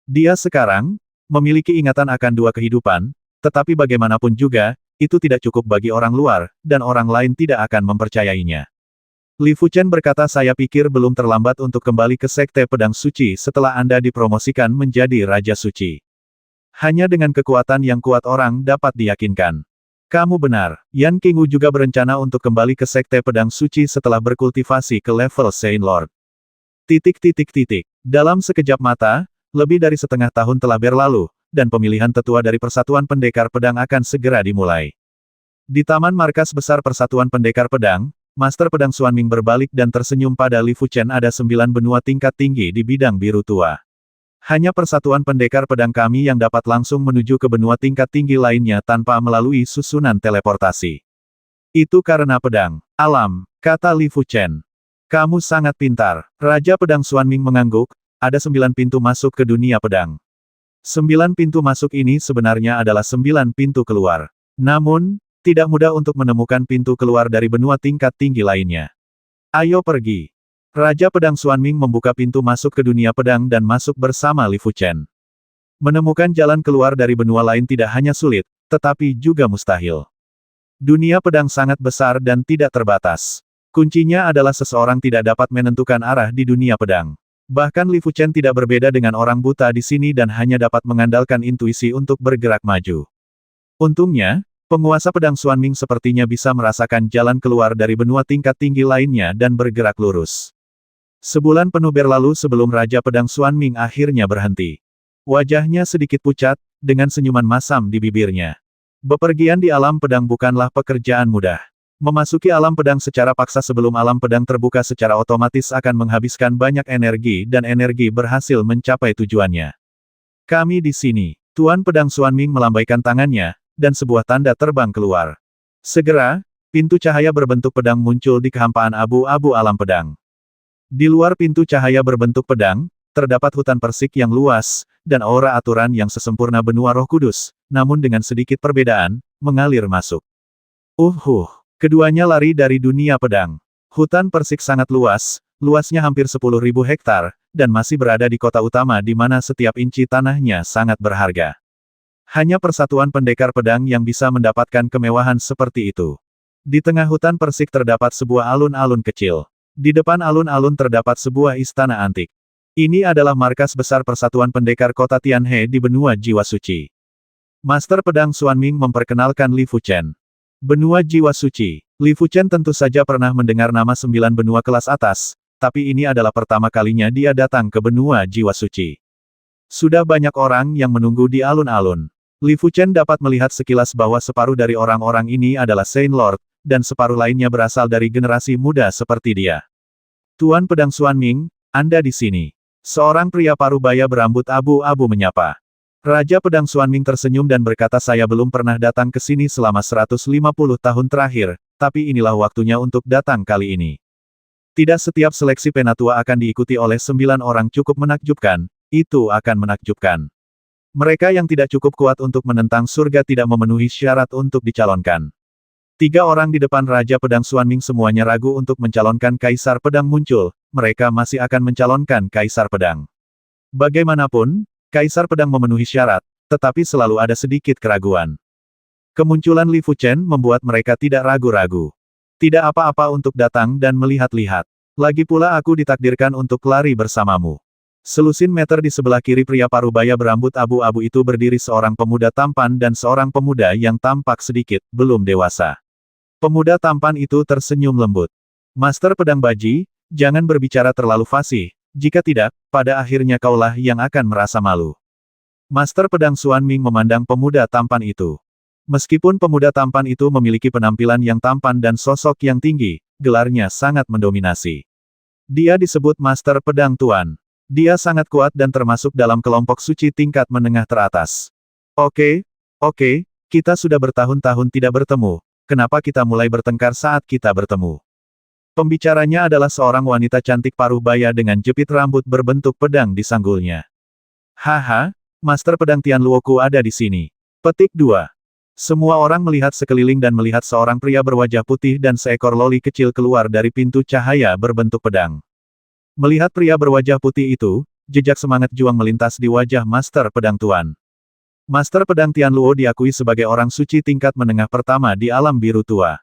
Dia sekarang memiliki ingatan akan 2 kehidupan, tetapi bagaimanapun juga, itu tidak cukup bagi orang luar, dan orang lain tidak akan mempercayainya. Li Fuchen berkata saya pikir belum terlambat untuk kembali ke Sekte Pedang Suci setelah Anda dipromosikan menjadi Raja Suci. Hanya dengan kekuatan yang kuat orang dapat diyakinkan. Kamu benar, Yan Qingwu juga berencana untuk kembali ke Sekte Pedang Suci setelah berkultivasi ke level Saint Lord. Dalam sekejap mata, lebih dari setengah tahun telah berlalu, dan pemilihan tetua dari Persatuan Pendekar Pedang akan segera dimulai. Di Taman Markas Besar Persatuan Pendekar Pedang, Master Pedang Xuanming berbalik dan tersenyum pada Li Fuchen. Ada 9 benua tingkat tinggi di bidang biru tua. Hanya persatuan pendekar pedang kami yang dapat langsung menuju ke benua tingkat tinggi lainnya tanpa melalui susunan teleportasi. Itu karena pedang alam, kata Li Fuchen. Kamu sangat pintar. Raja Pedang Xuanming mengangguk, ada 9 pintu masuk ke dunia pedang. 9 pintu masuk ini sebenarnya adalah 9 pintu keluar. Namun, tidak mudah untuk menemukan pintu keluar dari benua tingkat tinggi lainnya. Ayo pergi. Raja Pedang Xuanming membuka pintu masuk ke dunia pedang dan masuk bersama Li Fuchen. Menemukan jalan keluar dari benua lain tidak hanya sulit, tetapi juga mustahil. Dunia pedang sangat besar dan tidak terbatas. Kuncinya adalah seseorang tidak dapat menentukan arah di dunia pedang. Bahkan Li Fuchen tidak berbeda dengan orang buta di sini dan hanya dapat mengandalkan intuisi untuk bergerak maju. Untungnya, penguasa pedang Xuanming sepertinya bisa merasakan jalan keluar dari benua tingkat tinggi lainnya dan bergerak lurus. Sebulan penuh berlalu sebelum Raja Pedang Xuanming akhirnya berhenti. Wajahnya sedikit pucat, dengan senyuman masam di bibirnya. Bepergian di alam pedang bukanlah pekerjaan mudah. Memasuki alam pedang secara paksa sebelum alam pedang terbuka secara otomatis akan menghabiskan banyak energi dan energi berhasil mencapai tujuannya. Kami di sini. Tuan Pedang Xuanming melambaikan tangannya, dan sebuah tanda terbang keluar. Segera, pintu cahaya berbentuk pedang muncul di kehampaan abu-abu alam pedang. Di luar pintu cahaya berbentuk pedang, terdapat hutan persik yang luas, dan aura aturan yang sesempurna benua Roh Kudus, namun dengan sedikit perbedaan, mengalir masuk. Keduanya lari dari dunia pedang. Hutan persik sangat luas, luasnya hampir 10.000 hektar, dan masih berada di kota utama di mana setiap inci tanahnya sangat berharga. Hanya persatuan pendekar pedang yang bisa mendapatkan kemewahan seperti itu. Di tengah hutan persik terdapat sebuah alun-alun kecil. Di depan alun-alun terdapat sebuah istana antik. Ini adalah markas besar persatuan pendekar kota Tianhe di benua Jiwa Suci. Master Pedang Xuanming memperkenalkan Li Fuchen. Benua Jiwa Suci. Li Fuchen tentu saja pernah mendengar nama 9 benua kelas atas, tapi ini adalah pertama kalinya dia datang ke benua Jiwa Suci. Sudah banyak orang yang menunggu di alun-alun. Li Fuchen dapat melihat sekilas bahwa separuh dari orang-orang ini adalah Saint Lord, dan separuh lainnya berasal dari generasi muda seperti dia. Tuan Pedang Xuanming, Anda di sini. Seorang pria parubaya berambut abu-abu menyapa. Raja Pedang Xuanming tersenyum dan berkata, saya belum pernah datang ke sini selama 150 tahun terakhir, tapi inilah waktunya untuk datang kali ini. Tidak setiap seleksi penatua akan diikuti oleh 9 orang cukup menakjubkan, itu akan menakjubkan. Mereka yang tidak cukup kuat untuk menentang surga tidak memenuhi syarat untuk dicalonkan. 3 orang di depan Raja Pedang Xuanming semuanya ragu untuk mencalonkan Kaisar Pedang muncul, mereka masih akan mencalonkan Kaisar Pedang. Bagaimanapun, Kaisar Pedang memenuhi syarat, tetapi selalu ada sedikit keraguan. Kemunculan Li Fuchen membuat mereka tidak ragu-ragu. Tidak apa-apa untuk datang dan melihat-lihat. Lagi pula aku ditakdirkan untuk lari bersamamu. Selusin meter di sebelah kiri pria parubaya berambut abu-abu itu berdiri seorang pemuda tampan dan seorang pemuda yang tampak sedikit belum dewasa. Pemuda tampan itu tersenyum lembut. Master Pedang Baji, jangan berbicara terlalu fasih, jika tidak, pada akhirnya kaulah yang akan merasa malu. Master Pedang Xuanming memandang pemuda tampan itu. Meskipun pemuda tampan itu memiliki penampilan yang tampan dan sosok yang tinggi, gelarnya sangat mendominasi. Dia disebut Master Pedang Tuan. Dia sangat kuat dan termasuk dalam kelompok suci tingkat menengah teratas. Oke, kita sudah bertahun-tahun tidak bertemu. Kenapa kita mulai bertengkar saat kita bertemu? Pembicaranya adalah seorang wanita cantik parubaya dengan jepit rambut berbentuk pedang di sanggulnya. Haha, Master Pedang Tianluoku ada di sini. Petik 2. Semua orang melihat sekeliling dan melihat seorang pria berwajah putih dan seekor loli kecil keluar dari pintu cahaya berbentuk pedang. Melihat pria berwajah putih itu, jejak semangat juang melintas di wajah Master Pedang Tuan. Master Pedang Tianluo diakui sebagai orang suci tingkat menengah pertama di alam biru tua.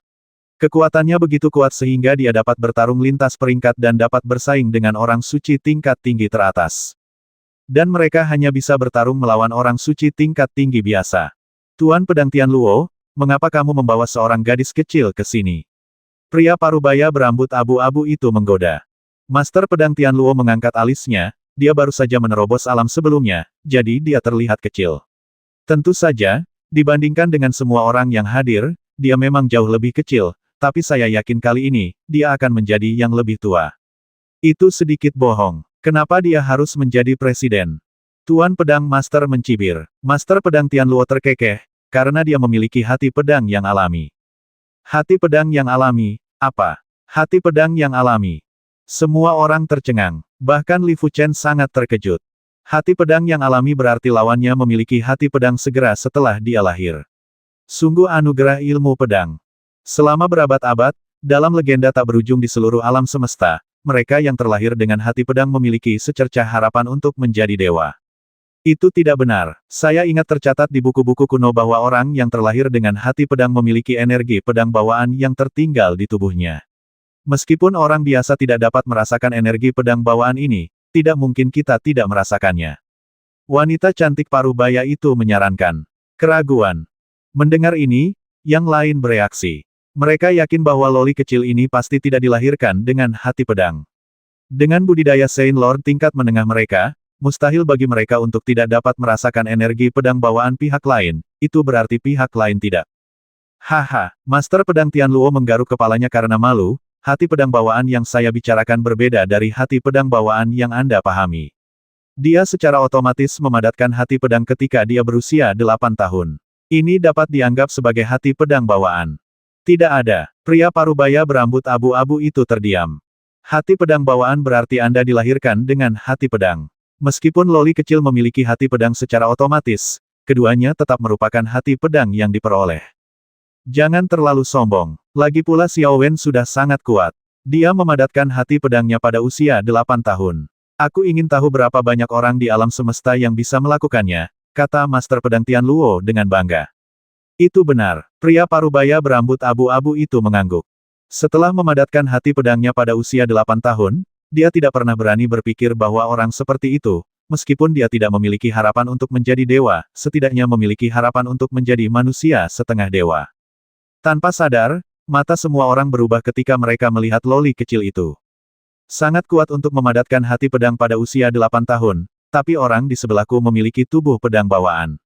Kekuatannya begitu kuat sehingga dia dapat bertarung lintas peringkat dan dapat bersaing dengan orang suci tingkat tinggi teratas. Dan mereka hanya bisa bertarung melawan orang suci tingkat tinggi biasa. Tuan Pedang Tianluo, mengapa kamu membawa seorang gadis kecil ke sini? Pria parubaya berambut abu-abu itu menggoda. Master Pedang Tianluo mengangkat alisnya, dia baru saja menerobos alam sebelumnya, jadi dia terlihat kecil. Tentu saja, dibandingkan dengan semua orang yang hadir, dia memang jauh lebih kecil, tapi saya yakin kali ini, dia akan menjadi yang lebih tua. Itu sedikit bohong. Kenapa dia harus menjadi presiden? Tuan Pedang Master mencibir. Master Pedang Tianluo terkekeh, karena dia memiliki hati pedang yang alami. Hati pedang yang alami, apa? Hati pedang yang alami. Semua orang tercengang. Bahkan Li Fuchen sangat terkejut. Hati pedang yang alami berarti lawannya memiliki hati pedang segera setelah dia lahir. Sungguh anugerah ilmu pedang. Selama berabad-abad, dalam legenda tak berujung di seluruh alam semesta, mereka yang terlahir dengan hati pedang memiliki secercah harapan untuk menjadi dewa. Itu tidak benar. Saya ingat tercatat di buku-buku kuno bahwa orang yang terlahir dengan hati pedang memiliki energi pedang bawaan yang tertinggal di tubuhnya. Meskipun orang biasa tidak dapat merasakan energi pedang bawaan ini, tidak mungkin kita tidak merasakannya. Wanita cantik paruh baya itu menyarankan. Keraguan. Mendengar ini, yang lain bereaksi. Mereka yakin bahwa loli kecil ini pasti tidak dilahirkan dengan hati pedang. Dengan budidaya Saint Lord tingkat menengah mereka, mustahil bagi mereka untuk tidak dapat merasakan energi pedang bawaan pihak lain, itu berarti pihak lain tidak. Haha, Master Pedang Tianluo menggaruk kepalanya karena malu, hati pedang bawaan yang saya bicarakan berbeda dari hati pedang bawaan yang Anda pahami. Dia secara otomatis memadatkan hati pedang ketika dia berusia 8 tahun. Ini dapat dianggap sebagai hati pedang bawaan. Tidak ada. Pria parubaya berambut abu-abu itu terdiam. Hati pedang bawaan berarti Anda dilahirkan dengan hati pedang. Meskipun loli kecil memiliki hati pedang secara otomatis, keduanya tetap merupakan hati pedang yang diperoleh. Jangan terlalu sombong. Lagi pula Xiao Wen sudah sangat kuat. Dia memadatkan hati pedangnya pada usia 8 tahun. Aku ingin tahu berapa banyak orang di alam semesta yang bisa melakukannya, kata Master Pedang Tianluo dengan bangga. Itu benar. Pria parubaya berambut abu-abu itu mengangguk. Setelah memadatkan hati pedangnya pada usia 8 tahun, dia tidak pernah berani berpikir bahwa orang seperti itu, meskipun dia tidak memiliki harapan untuk menjadi dewa, setidaknya memiliki harapan untuk menjadi manusia setengah dewa. Tanpa sadar, mata semua orang berubah ketika mereka melihat loli kecil itu. Sangat kuat untuk memadatkan hati pedang pada usia 8 tahun, tapi orang di sebelahku memiliki tubuh pedang bawaan.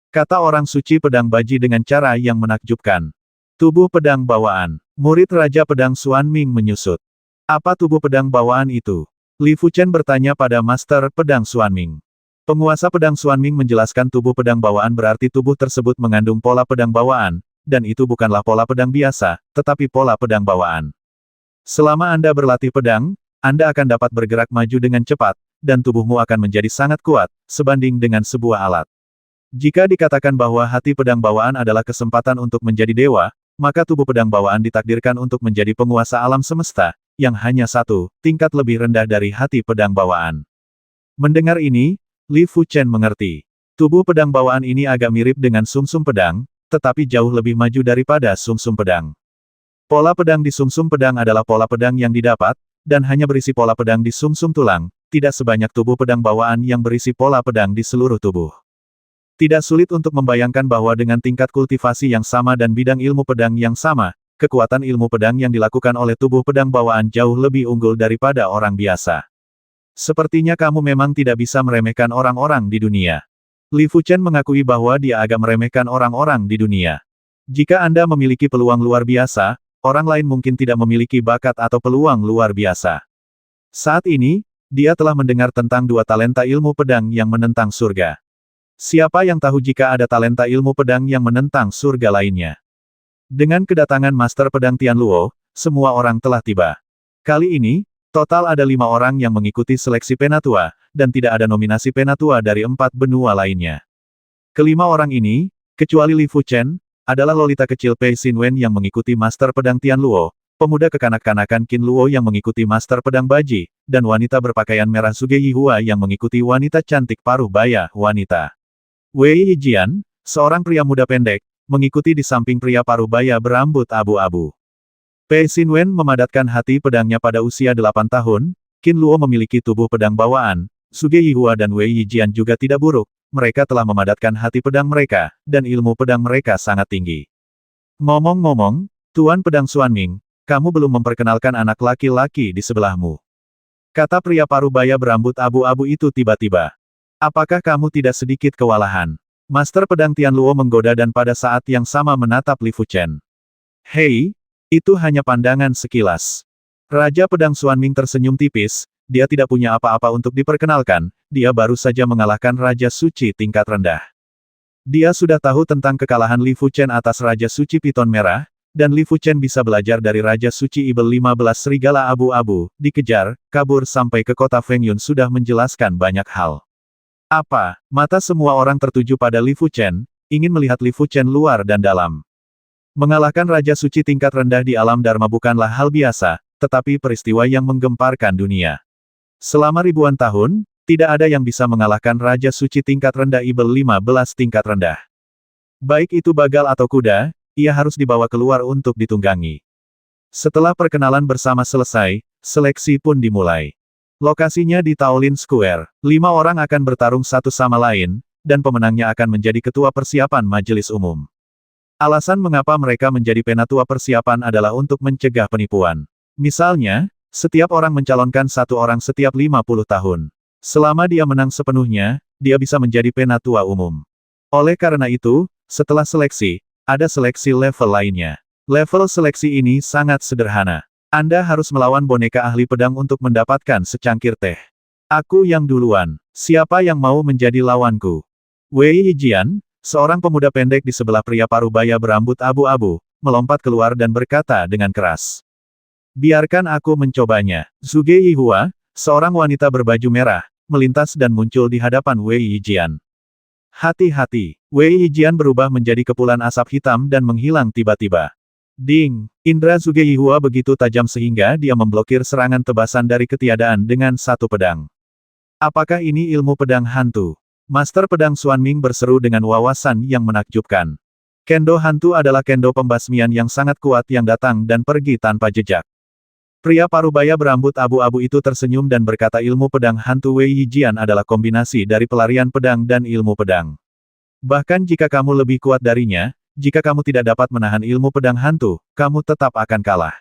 Kata orang suci pedang baji dengan cara yang menakjubkan. Tubuh pedang bawaan. Murid Raja Pedang Xuanming menyusut. Apa tubuh pedang bawaan itu? Li Fuchen bertanya pada Master Pedang Xuanming. Penguasa Pedang Xuanming menjelaskan tubuh pedang bawaan berarti tubuh tersebut mengandung pola pedang bawaan, dan itu bukanlah pola pedang biasa, tetapi pola pedang bawaan. Selama Anda berlatih pedang, Anda akan dapat bergerak maju dengan cepat, dan tubuhmu akan menjadi sangat kuat, sebanding dengan sebuah alat. Jika dikatakan bahwa hati pedang bawaan adalah kesempatan untuk menjadi dewa, maka tubuh pedang bawaan ditakdirkan untuk menjadi penguasa alam semesta, yang hanya satu tingkat lebih rendah dari hati pedang bawaan. Mendengar ini, Li Fuchen mengerti. Tubuh pedang bawaan ini agak mirip dengan sumsum pedang, tetapi jauh lebih maju daripada sumsum pedang. Pola pedang di sumsum pedang adalah pola pedang yang didapat, dan hanya berisi pola pedang di sumsum tulang, tidak sebanyak tubuh pedang bawaan yang berisi pola pedang di seluruh tubuh. Tidak sulit untuk membayangkan bahwa dengan tingkat kultivasi yang sama dan bidang ilmu pedang yang sama, kekuatan ilmu pedang yang dilakukan oleh tubuh pedang bawaan jauh lebih unggul daripada orang biasa. Sepertinya kamu memang tidak bisa meremehkan orang-orang di dunia. Li Fuchen mengakui bahwa dia agak meremehkan orang-orang di dunia. Jika Anda memiliki peluang luar biasa, orang lain mungkin tidak memiliki bakat atau peluang luar biasa. Saat ini, dia telah mendengar tentang 2 talenta ilmu pedang yang menentang surga. Siapa yang tahu jika ada talenta ilmu pedang yang menentang surga lainnya? Dengan kedatangan Master Pedang Tianluo, semua orang telah tiba. Kali ini, total ada 5 orang yang mengikuti seleksi penatua, dan tidak ada nominasi penatua dari 4 benua lainnya. Kelima orang ini, kecuali Li Fuchen, adalah lolita kecil Pei Xinwen yang mengikuti Master Pedang Tianluo, pemuda kekanak-kanakan Qin Luo yang mengikuti Master Pedang Baji, dan wanita berpakaian merah Suge Yihua yang mengikuti wanita cantik paruh baya, wanita. Wei Yijian, seorang pria muda pendek, mengikuti di samping pria paruh baya berambut abu-abu. Pei Xinwen memadatkan hati pedangnya pada usia 8 tahun, Qin Luo memiliki tubuh pedang bawaan, Suge Yihua dan Wei Yijian juga tidak buruk, mereka telah memadatkan hati pedang mereka, dan ilmu pedang mereka sangat tinggi. Ngomong-ngomong, Tuan Pedang Xuanming, kamu belum memperkenalkan anak laki-laki di sebelahmu. Kata pria paruh baya berambut abu-abu itu tiba-tiba. Apakah kamu tidak sedikit kewalahan? Master Pedang Tianluo menggoda dan pada saat yang sama menatap Li Fuchen. Hei, itu hanya pandangan sekilas. Raja Pedang Xuanming tersenyum tipis, dia tidak punya apa-apa untuk diperkenalkan, dia baru saja mengalahkan Raja Suci tingkat rendah. Dia sudah tahu tentang kekalahan Li Fuchen atas Raja Suci Piton Merah, dan Li Fuchen bisa belajar dari Raja Suci Ibel 15 Serigala Abu-Abu, dikejar, kabur sampai ke kota Fengyun sudah menjelaskan banyak hal. Apa? Mata semua orang tertuju pada Li Fuchen, ingin melihat Li Fuchen luar dan dalam. Mengalahkan Raja Suci tingkat rendah di alam Dharma bukanlah hal biasa, tetapi peristiwa yang menggemparkan dunia. Selama ribuan tahun, tidak ada yang bisa mengalahkan Raja Suci tingkat rendah Ibel 15 tingkat rendah. Baik itu bagal atau kuda, ia harus dibawa keluar untuk ditunggangi. Setelah perkenalan bersama selesai, seleksi pun dimulai. Lokasinya di Taolin Square. 5 orang akan bertarung satu sama lain, dan pemenangnya akan menjadi ketua persiapan majelis umum. Alasan mengapa mereka menjadi penatua persiapan adalah untuk mencegah penipuan. Misalnya, setiap orang mencalonkan satu orang setiap 50 tahun. Selama dia menang sepenuhnya, dia bisa menjadi penatua umum. Oleh karena itu, setelah seleksi, ada seleksi level lainnya. Level seleksi ini sangat sederhana. Anda harus melawan boneka ahli pedang untuk mendapatkan secangkir teh. Aku yang duluan. Siapa yang mau menjadi lawanku? Wei Yijian, seorang pemuda pendek di sebelah pria parubaya berambut abu-abu, melompat keluar dan berkata dengan keras. Biarkan aku mencobanya. Zhuge Yihua, seorang wanita berbaju merah, melintas dan muncul di hadapan Wei Yijian. Hati-hati, Wei Yijian berubah menjadi kepulan asap hitam dan menghilang tiba-tiba. Ding! Indra Zhuge Yihua begitu tajam sehingga dia memblokir serangan tebasan dari ketiadaan dengan satu pedang. Apakah ini ilmu pedang hantu? Master pedang Xuan Ming berseru dengan wawasan yang menakjubkan. Kendo hantu adalah kendo pembasmian yang sangat kuat yang datang dan pergi tanpa jejak. Pria parubaya berambut abu-abu itu tersenyum dan berkata ilmu pedang hantu Wei Yijian adalah kombinasi dari pelarian pedang dan ilmu pedang. Bahkan jika kamu lebih kuat darinya, jika kamu tidak dapat menahan ilmu pedang hantu, kamu tetap akan kalah.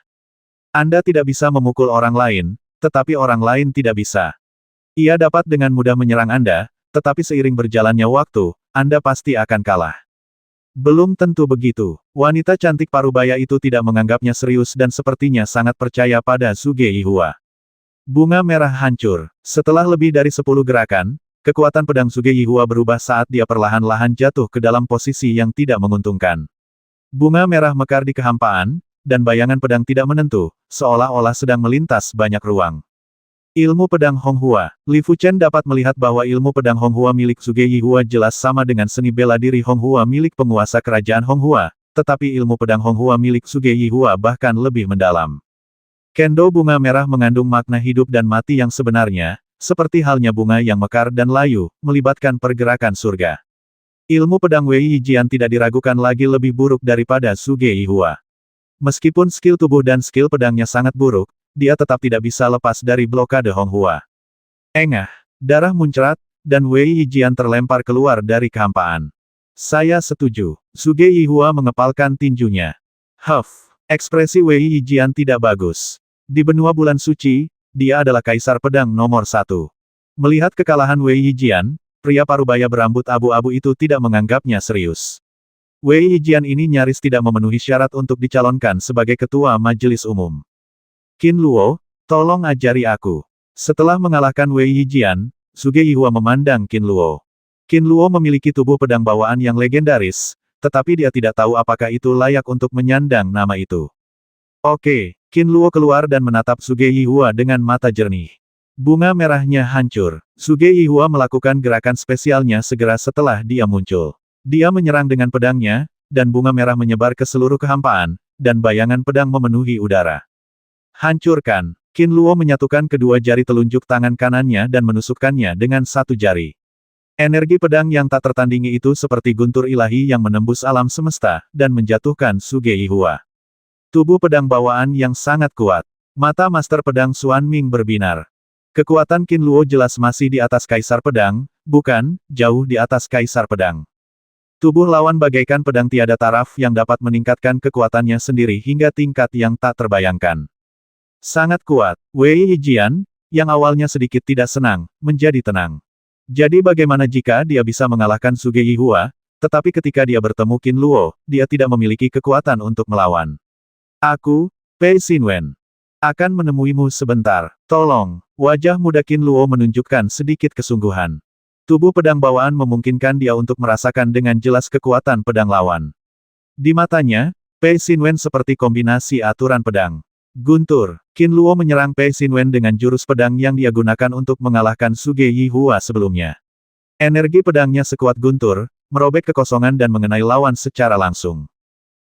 Anda tidak bisa memukul orang lain, tetapi orang lain tidak bisa. Ia dapat dengan mudah menyerang Anda, tetapi seiring berjalannya waktu, Anda pasti akan kalah. Belum tentu begitu. Wanita cantik parubaya itu tidak menganggapnya serius dan sepertinya sangat percaya pada Zhuge Yihua. Bunga merah hancur. Setelah lebih dari 10 gerakan, kekuatan pedang Zhuge Yihua berubah saat dia perlahan-lahan jatuh ke dalam posisi yang tidak menguntungkan. Bunga merah mekar di kehampaan, dan bayangan pedang tidak menentu, seolah-olah sedang melintas banyak ruang. Ilmu pedang Honghua. Li Fuchen dapat melihat bahwa ilmu pedang Honghua milik Zhuge Yihua jelas sama dengan seni bela diri Honghua milik penguasa kerajaan Honghua, tetapi ilmu pedang Honghua milik Zhuge Yihua bahkan lebih mendalam. Kendo bunga merah mengandung makna hidup dan mati yang sebenarnya, seperti halnya bunga yang mekar dan layu, melibatkan pergerakan surga. Ilmu pedang Wei Yijian tidak diragukan lagi lebih buruk daripada Zhuge Yihua. Meskipun skill tubuh dan skill pedangnya sangat buruk, dia tetap tidak bisa lepas dari blokade Honghua. Engah, darah muncrat, dan Wei Yijian terlempar keluar dari kehampaan. Saya setuju. Zhuge Yihua mengepalkan tinjunya. Huff, ekspresi Wei Yijian tidak bagus. Di benua bulan suci, dia adalah kaisar pedang nomor 1. Melihat kekalahan Wei Yijian, pria parubaya berambut abu-abu itu tidak menganggapnya serius. Wei Yijian ini nyaris tidak memenuhi syarat untuk dicalonkan sebagai ketua majelis umum. Qin Luo, tolong ajari aku. Setelah mengalahkan Wei Yijian, Zhuge Yihua memandang Qin Luo. Qin Luo memiliki tubuh pedang bawaan yang legendaris, tetapi dia tidak tahu apakah itu layak untuk menyandang nama itu. Oke, Qin Luo keluar dan menatap Zhuge Yihua dengan mata jernih. Bunga merahnya hancur. Zhuge Yihua melakukan gerakan spesialnya segera setelah dia muncul. Dia menyerang dengan pedangnya, dan bunga merah menyebar ke seluruh kehampaan, dan bayangan pedang memenuhi udara. Hancurkan. Qin Luo menyatukan kedua jari telunjuk tangan kanannya dan menusukkannya dengan satu jari. Energi pedang yang tak tertandingi itu seperti guntur ilahi yang menembus alam semesta, dan menjatuhkan Zhuge Yihua. Tubuh pedang bawaan yang sangat kuat. Mata Master Pedang Xuan Ming berbinar. Kekuatan Qin Luo jelas masih di atas Kaisar Pedang, bukan, jauh di atas Kaisar Pedang. Tubuh lawan bagaikan pedang tiada taraf yang dapat meningkatkan kekuatannya sendiri hingga tingkat yang tak terbayangkan. Sangat kuat. Wei Yijian, yang awalnya sedikit tidak senang, menjadi tenang. Jadi bagaimana jika dia bisa mengalahkan Zhuge Yihua, tetapi ketika dia bertemu Qin Luo, dia tidak memiliki kekuatan untuk melawan. Aku, Pei Xinwen. Akan menemuimu sebentar. Tolong. Wajah muda Qin Luo menunjukkan sedikit kesungguhan. Tubuh pedang bawaan memungkinkan dia untuk merasakan dengan jelas kekuatan pedang lawan. Di matanya, Pei Xinwen seperti kombinasi aturan pedang. Guntur. Qin Luo menyerang Pei Xinwen dengan jurus pedang yang dia gunakan untuk mengalahkan Suge Yihua sebelumnya. Energi pedangnya sekuat guntur, merobek kekosongan dan mengenai lawan secara langsung.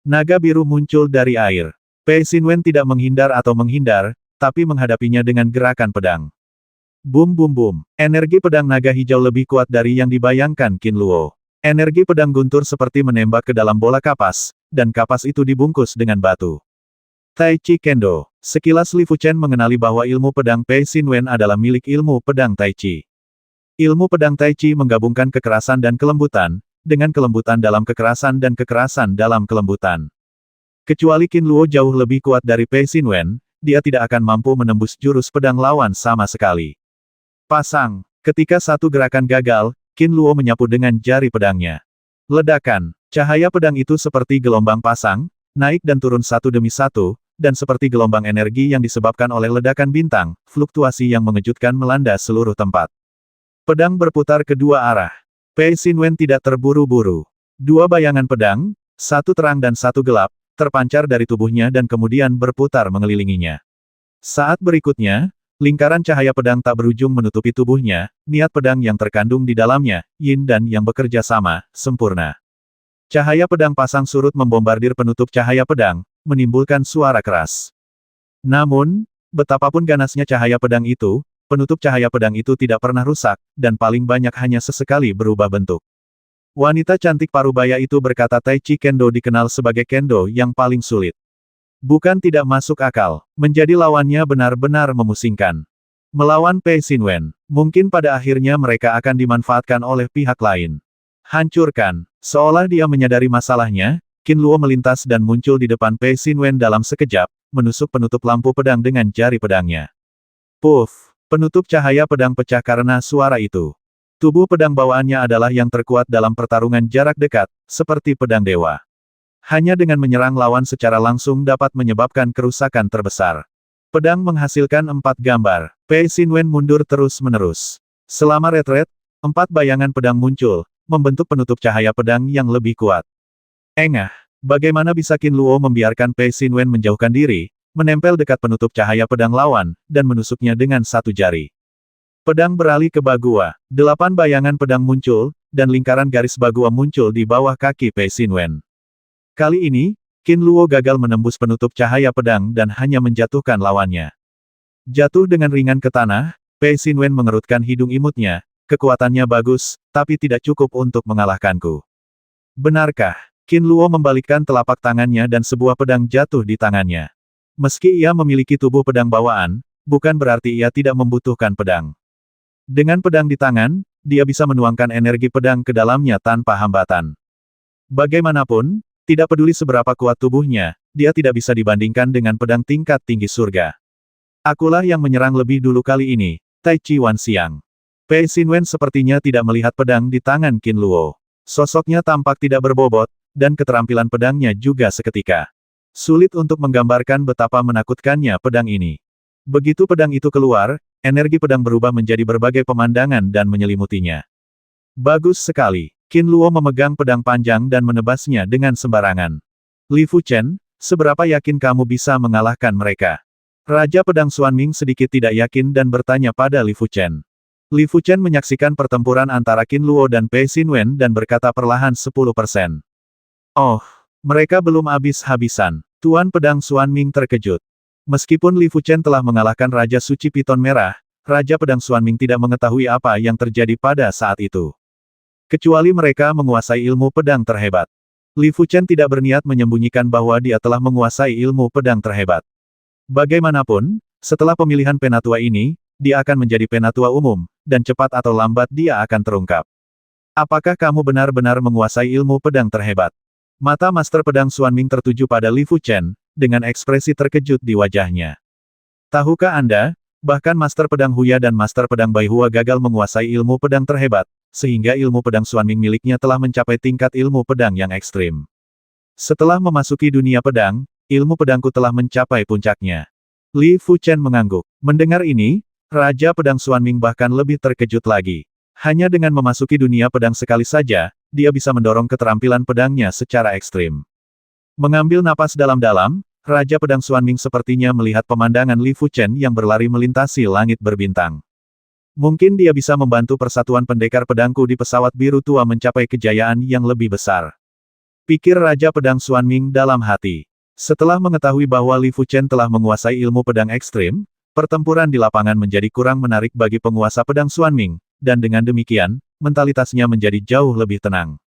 Naga biru muncul dari air. Pei Xinwen tidak menghindar atau menghindar, tapi menghadapinya dengan gerakan pedang. Bum bum bum. Energi pedang naga hijau lebih kuat dari yang dibayangkan Qin Luo. Energi pedang guntur seperti menembak ke dalam bola kapas, dan kapas itu dibungkus dengan batu. Tai Chi Kendo. Sekilas Li Fuchen mengenali bahwa ilmu pedang Pei Xinwen adalah milik ilmu pedang Tai Chi. Ilmu pedang Tai Chi menggabungkan kekerasan dan kelembutan, dengan kelembutan dalam kekerasan dan kekerasan dalam kelembutan. Kecuali Qin Luo jauh lebih kuat dari Pei Xinwen, dia tidak akan mampu menembus jurus pedang lawan sama sekali. Pasang. Ketika satu gerakan gagal, Qin Luo menyapu dengan jari pedangnya. Ledakan. Cahaya pedang itu seperti gelombang pasang, naik dan turun satu demi satu, dan seperti gelombang energi yang disebabkan oleh ledakan bintang, fluktuasi yang mengejutkan melanda seluruh tempat. Pedang berputar kedua arah. Pei Xinwen tidak terburu-buru. Dua bayangan pedang, satu terang dan satu gelap, terpancar dari tubuhnya dan kemudian berputar mengelilinginya. Saat berikutnya, lingkaran cahaya pedang tak berujung menutupi tubuhnya, niat pedang yang terkandung di dalamnya, yin dan yang bekerja sama, sempurna. Cahaya pedang pasang surut membombardir penutup cahaya pedang, menimbulkan suara keras. Namun, betapapun ganasnya cahaya pedang itu, penutup cahaya pedang itu tidak pernah rusak, dan paling banyak hanya sesekali berubah bentuk. Wanita cantik parubaya itu berkata Tai Chi Kendo dikenal sebagai kendo yang paling sulit. Bukan tidak masuk akal, menjadi lawannya benar-benar memusingkan. Melawan Pei Xinwen, mungkin pada akhirnya mereka akan dimanfaatkan oleh pihak lain. Hancurkan. Seolah dia menyadari masalahnya, Qin Luo melintas dan muncul di depan Pei Xinwen dalam sekejap, menusuk penutup lampu pedang dengan jari pedangnya. Puff! Penutup cahaya pedang pecah karena suara itu. Tubuh pedang bawaannya adalah yang terkuat dalam pertarungan jarak dekat, seperti pedang dewa. Hanya dengan menyerang lawan secara langsung dapat menyebabkan kerusakan terbesar. Pedang menghasilkan 4 gambar. Pei Xinwen mundur terus-menerus. Selama retret, 4 bayangan pedang muncul, membentuk penutup cahaya pedang yang lebih kuat. Engah! Bagaimana bisa Qin Luo membiarkan Pei Xinwen menjauhkan diri, menempel dekat penutup cahaya pedang lawan, dan menusuknya dengan satu jari. Pedang beralih ke Bagua. 8 bayangan pedang muncul, dan lingkaran garis Bagua muncul di bawah kaki Pei Xinwen. Kali ini, Qin Luo gagal menembus penutup cahaya pedang dan hanya menjatuhkan lawannya. Jatuh dengan ringan ke tanah, Pei Xinwen mengerutkan hidung imutnya, kekuatannya bagus, tapi tidak cukup untuk mengalahkanku. Benarkah? Qin Luo membalikkan telapak tangannya dan sebuah pedang jatuh di tangannya. Meski ia memiliki tubuh pedang bawaan, bukan berarti ia tidak membutuhkan pedang. Dengan pedang di tangan, dia bisa menuangkan energi pedang ke dalamnya tanpa hambatan. Bagaimanapun, tidak peduli seberapa kuat tubuhnya, dia tidak bisa dibandingkan dengan pedang tingkat tinggi surga. Akulah yang menyerang lebih dulu kali ini, Tai Chi Wan Xiang. Pei Xinwen sepertinya tidak melihat pedang di tangan Qin Luo. Sosoknya tampak tidak berbobot, dan keterampilan pedangnya juga seketika. Sulit untuk menggambarkan betapa menakutkannya pedang ini. Begitu pedang itu keluar, energi pedang berubah menjadi berbagai pemandangan dan menyelimutinya. Bagus sekali. Qin Luo memegang pedang panjang dan menebasnya dengan sembarangan. Li Fuchen, seberapa yakin kamu bisa mengalahkan mereka? Raja Pedang Xuanming sedikit tidak yakin dan bertanya pada Li Fuchen. Li Fuchen menyaksikan pertempuran antara Qin Luo dan Pei Xinwen dan berkata perlahan 10%. Oh, mereka belum habis-habisan. Tuan Pedang Xuanming terkejut. Meskipun Li Fuchen telah mengalahkan Raja Suci Piton Merah, Raja Pedang Xuanming tidak mengetahui apa yang terjadi pada saat itu. Kecuali mereka menguasai ilmu pedang terhebat. Li Fuchen tidak berniat menyembunyikan bahwa dia telah menguasai ilmu pedang terhebat. Bagaimanapun, setelah pemilihan penatua ini, dia akan menjadi penatua umum, dan cepat atau lambat dia akan terungkap. Apakah kamu benar-benar menguasai ilmu pedang terhebat? Mata Master Pedang Xuanming tertuju pada Li Fuchen, dengan ekspresi terkejut di wajahnya. Tahukah Anda, bahkan Master Pedang Huya dan Master Pedang Baihua gagal menguasai ilmu pedang terhebat, sehingga ilmu pedang Xuanming miliknya telah mencapai tingkat ilmu pedang yang ekstrim. Setelah memasuki dunia pedang, ilmu pedangku telah mencapai puncaknya. Li Fuchen mengangguk. Mendengar ini, Raja Pedang Xuanming bahkan lebih terkejut lagi. Hanya dengan memasuki dunia pedang sekali saja, dia bisa mendorong keterampilan pedangnya secara ekstrim. Mengambil napas dalam-dalam, Raja Pedang Xuanming sepertinya melihat pemandangan Li Fuchen yang berlari melintasi langit berbintang. Mungkin dia bisa membantu persatuan pendekar pedangku di pesawat biru tua mencapai kejayaan yang lebih besar. Pikir Raja Pedang Xuanming dalam hati. Setelah mengetahui bahwa Li Fuchen telah menguasai ilmu pedang ekstrim, pertempuran di lapangan menjadi kurang menarik bagi penguasa pedang Xuanming, dan dengan demikian, mentalitasnya menjadi jauh lebih tenang.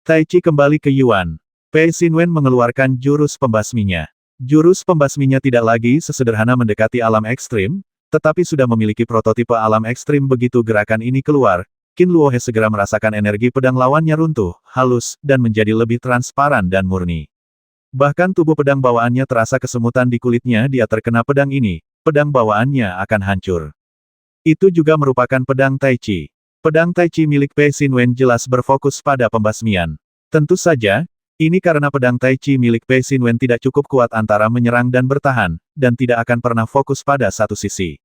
Tai Chi kembali ke Yuan. Pei Xinwen mengeluarkan jurus pembasminya. Jurus pembasminya tidak lagi sesederhana mendekati alam ekstrim, tetapi sudah memiliki prototipe alam ekstrim. Begitu gerakan ini keluar, Qin Luohe segera merasakan energi pedang lawannya runtuh, halus, dan menjadi lebih transparan dan murni. Bahkan tubuh pedang bawaannya terasa kesemutan di kulitnya. Dia terkena pedang ini, pedang bawaannya akan hancur. Itu juga merupakan pedang Tai Chi. Pedang Tai Chi milik Pei Xinwen jelas berfokus pada pembasmian. Tentu saja, ini karena pedang Tai Chi milik Pei Xinwen tidak cukup kuat antara menyerang dan bertahan, dan tidak akan pernah fokus pada satu sisi.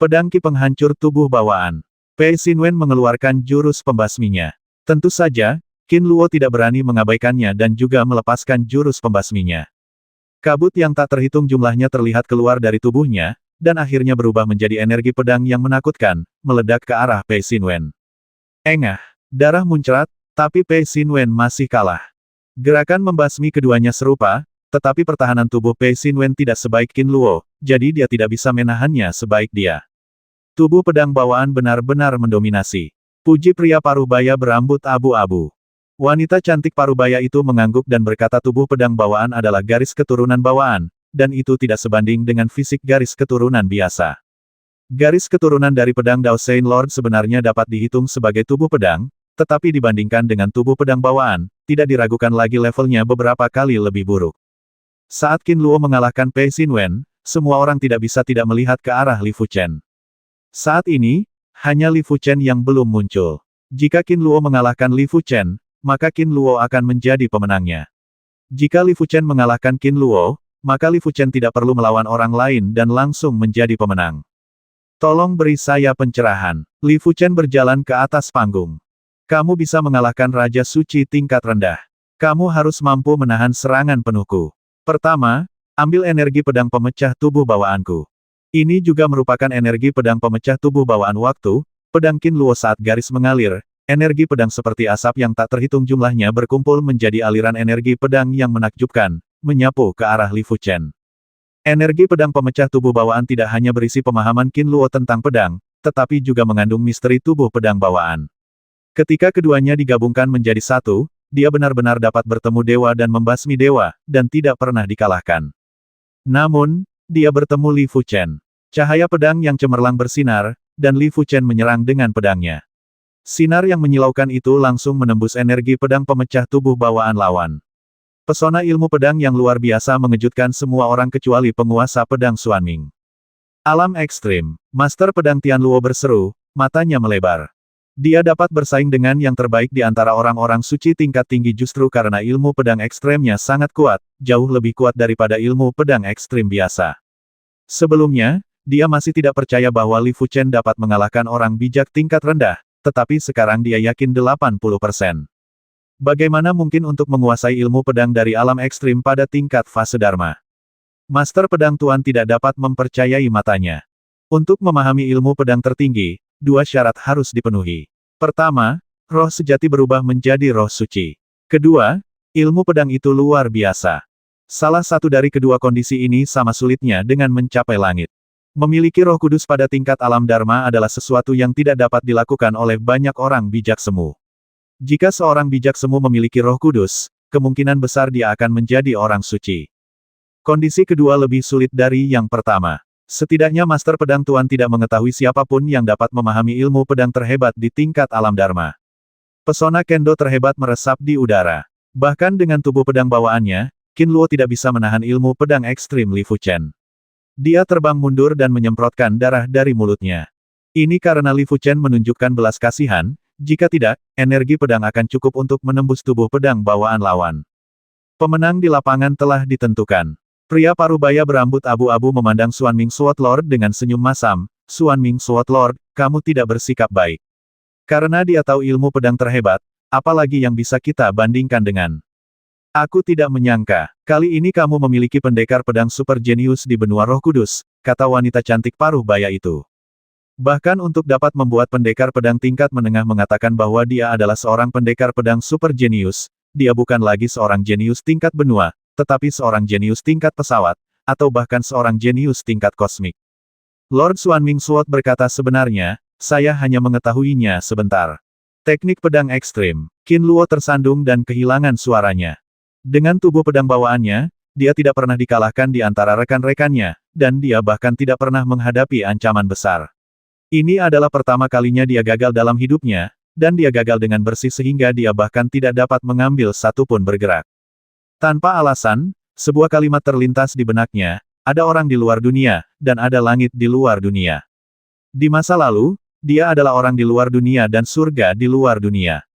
Pedang Qi penghancur tubuh bawaan. Pei Xinwen mengeluarkan jurus pembasminya. Tentu saja, Qin Luo tidak berani mengabaikannya dan juga melepaskan jurus pembasminya. Kabut yang tak terhitung jumlahnya terlihat keluar dari tubuhnya, dan akhirnya berubah menjadi energi pedang yang menakutkan, meledak ke arah Pei Xinwen. Engah, darah muncrat, tapi Pei Xinwen masih kalah. Gerakan membasmi keduanya serupa, tetapi pertahanan tubuh Pei Xinwen tidak sebaik Qin Luo, jadi dia tidak bisa menahannya sebaik dia. Tubuh pedang bawaan benar-benar mendominasi. Puji pria parubaya berambut abu-abu. Wanita cantik parubaya itu mengangguk dan berkata tubuh pedang bawaan adalah garis keturunan bawaan, dan itu tidak sebanding dengan fisik garis keturunan biasa. Garis keturunan dari pedang Dao Saint Lord sebenarnya dapat dihitung sebagai tubuh pedang, tetapi dibandingkan dengan tubuh pedang bawaan, tidak diragukan lagi levelnya beberapa kali lebih buruk. Saat Qin Luo mengalahkan Pei Xinwen, semua orang tidak bisa tidak melihat ke arah Li Fuchen. Saat ini, hanya Li Fuchen yang belum muncul. Jika Qin Luo mengalahkan Li Fuchen, maka Qin Luo akan menjadi pemenangnya. Jika Li Fuchen mengalahkan Qin Luo, maka Li Fuchen tidak perlu melawan orang lain dan langsung menjadi pemenang. Tolong beri saya pencerahan. Li Fuchen berjalan ke atas panggung. Kamu bisa mengalahkan Raja Suci tingkat rendah. Kamu harus mampu menahan serangan penuhku. Pertama, ambil energi pedang pemecah tubuh bawaanku. Ini juga merupakan energi pedang pemecah tubuh bawaan waktu, pedang Qin Luo saat garis mengalir, energi pedang seperti asap yang tak terhitung jumlahnya berkumpul menjadi aliran energi pedang yang menakjubkan, menyapu ke arah Li Fuchen. Energi pedang pemecah tubuh bawaan tidak hanya berisi pemahaman Qin Luo tentang pedang, tetapi juga mengandung misteri tubuh pedang bawaan. Ketika keduanya digabungkan menjadi satu, dia benar-benar dapat bertemu dewa dan membasmi dewa, dan tidak pernah dikalahkan. Namun, dia bertemu Li Fuchen. Cahaya pedang yang cemerlang bersinar, dan Li Fuchen menyerang dengan pedangnya. Sinar yang menyilaukan itu langsung menembus energi pedang pemecah tubuh bawaan lawan. Pesona ilmu pedang yang luar biasa mengejutkan semua orang kecuali penguasa pedang Xuanming. Alam ekstrim, Master Pedang Tian Luo berseru, matanya melebar. Dia dapat bersaing dengan yang terbaik di antara orang-orang suci tingkat tinggi justru karena ilmu pedang ekstremnya sangat kuat, jauh lebih kuat daripada ilmu pedang ekstrim biasa. Sebelumnya, dia masih tidak percaya bahwa Li Fuchen dapat mengalahkan orang bijak tingkat rendah, tetapi sekarang dia yakin 80%. Bagaimana mungkin untuk menguasai ilmu pedang dari alam ekstrim pada tingkat fase Dharma? Master Pedang Tuan tidak dapat mempercayai matanya. Untuk memahami ilmu pedang tertinggi, dua syarat harus dipenuhi. Pertama, roh sejati berubah menjadi roh suci. Kedua, ilmu pedang itu luar biasa. Salah satu dari kedua kondisi ini sama sulitnya dengan mencapai langit. Memiliki roh kudus pada tingkat alam Dharma adalah sesuatu yang tidak dapat dilakukan oleh banyak orang bijak semu. Jika seorang bijak semu memiliki roh kudus, kemungkinan besar dia akan menjadi orang suci. Kondisi kedua lebih sulit dari yang pertama. Setidaknya Master Pedang Tuan tidak mengetahui siapapun yang dapat memahami ilmu pedang terhebat di tingkat alam Dharma. Pesona Kendo terhebat meresap di udara. Bahkan dengan tubuh pedang bawaannya, Qin Luo tidak bisa menahan ilmu pedang ekstrim Li Fuchen. Dia terbang mundur dan menyemprotkan darah dari mulutnya. Ini karena Li Fuchen menunjukkan belas kasihan, jika tidak, energi pedang akan cukup untuk menembus tubuh pedang bawaan lawan. Pemenang di lapangan telah ditentukan. Pria parubaya berambut abu-abu memandang Xuanming Sword Lord dengan senyum masam. Xuanming Sword Lord, kamu tidak bersikap baik. Karena dia tahu ilmu pedang terhebat, apalagi yang bisa kita bandingkan dengan. Aku tidak menyangka, kali ini kamu memiliki pendekar pedang super jenius di benua Roh Kudus, kata wanita cantik parubaya itu. Bahkan untuk dapat membuat pendekar pedang tingkat menengah mengatakan bahwa dia adalah seorang pendekar pedang super jenius, dia bukan lagi seorang jenius tingkat benua, tetapi seorang jenius tingkat pesawat, atau bahkan seorang jenius tingkat kosmik. Lord Xuanming Sword berkata sebenarnya, saya hanya mengetahuinya sebentar. Teknik pedang ekstrim. Qin Luo tersandung dan kehilangan suaranya. Dengan tubuh pedang bawaannya, dia tidak pernah dikalahkan di antara rekan-rekannya, dan dia bahkan tidak pernah menghadapi ancaman besar. Ini adalah pertama kalinya dia gagal dalam hidupnya, dan dia gagal dengan bersih sehingga dia bahkan tidak dapat mengambil satu pun bergerak. Tanpa alasan, sebuah kalimat terlintas di benaknya, ada orang di luar dunia, dan ada langit di luar dunia. Di masa lalu, dia adalah orang di luar dunia dan surga di luar dunia.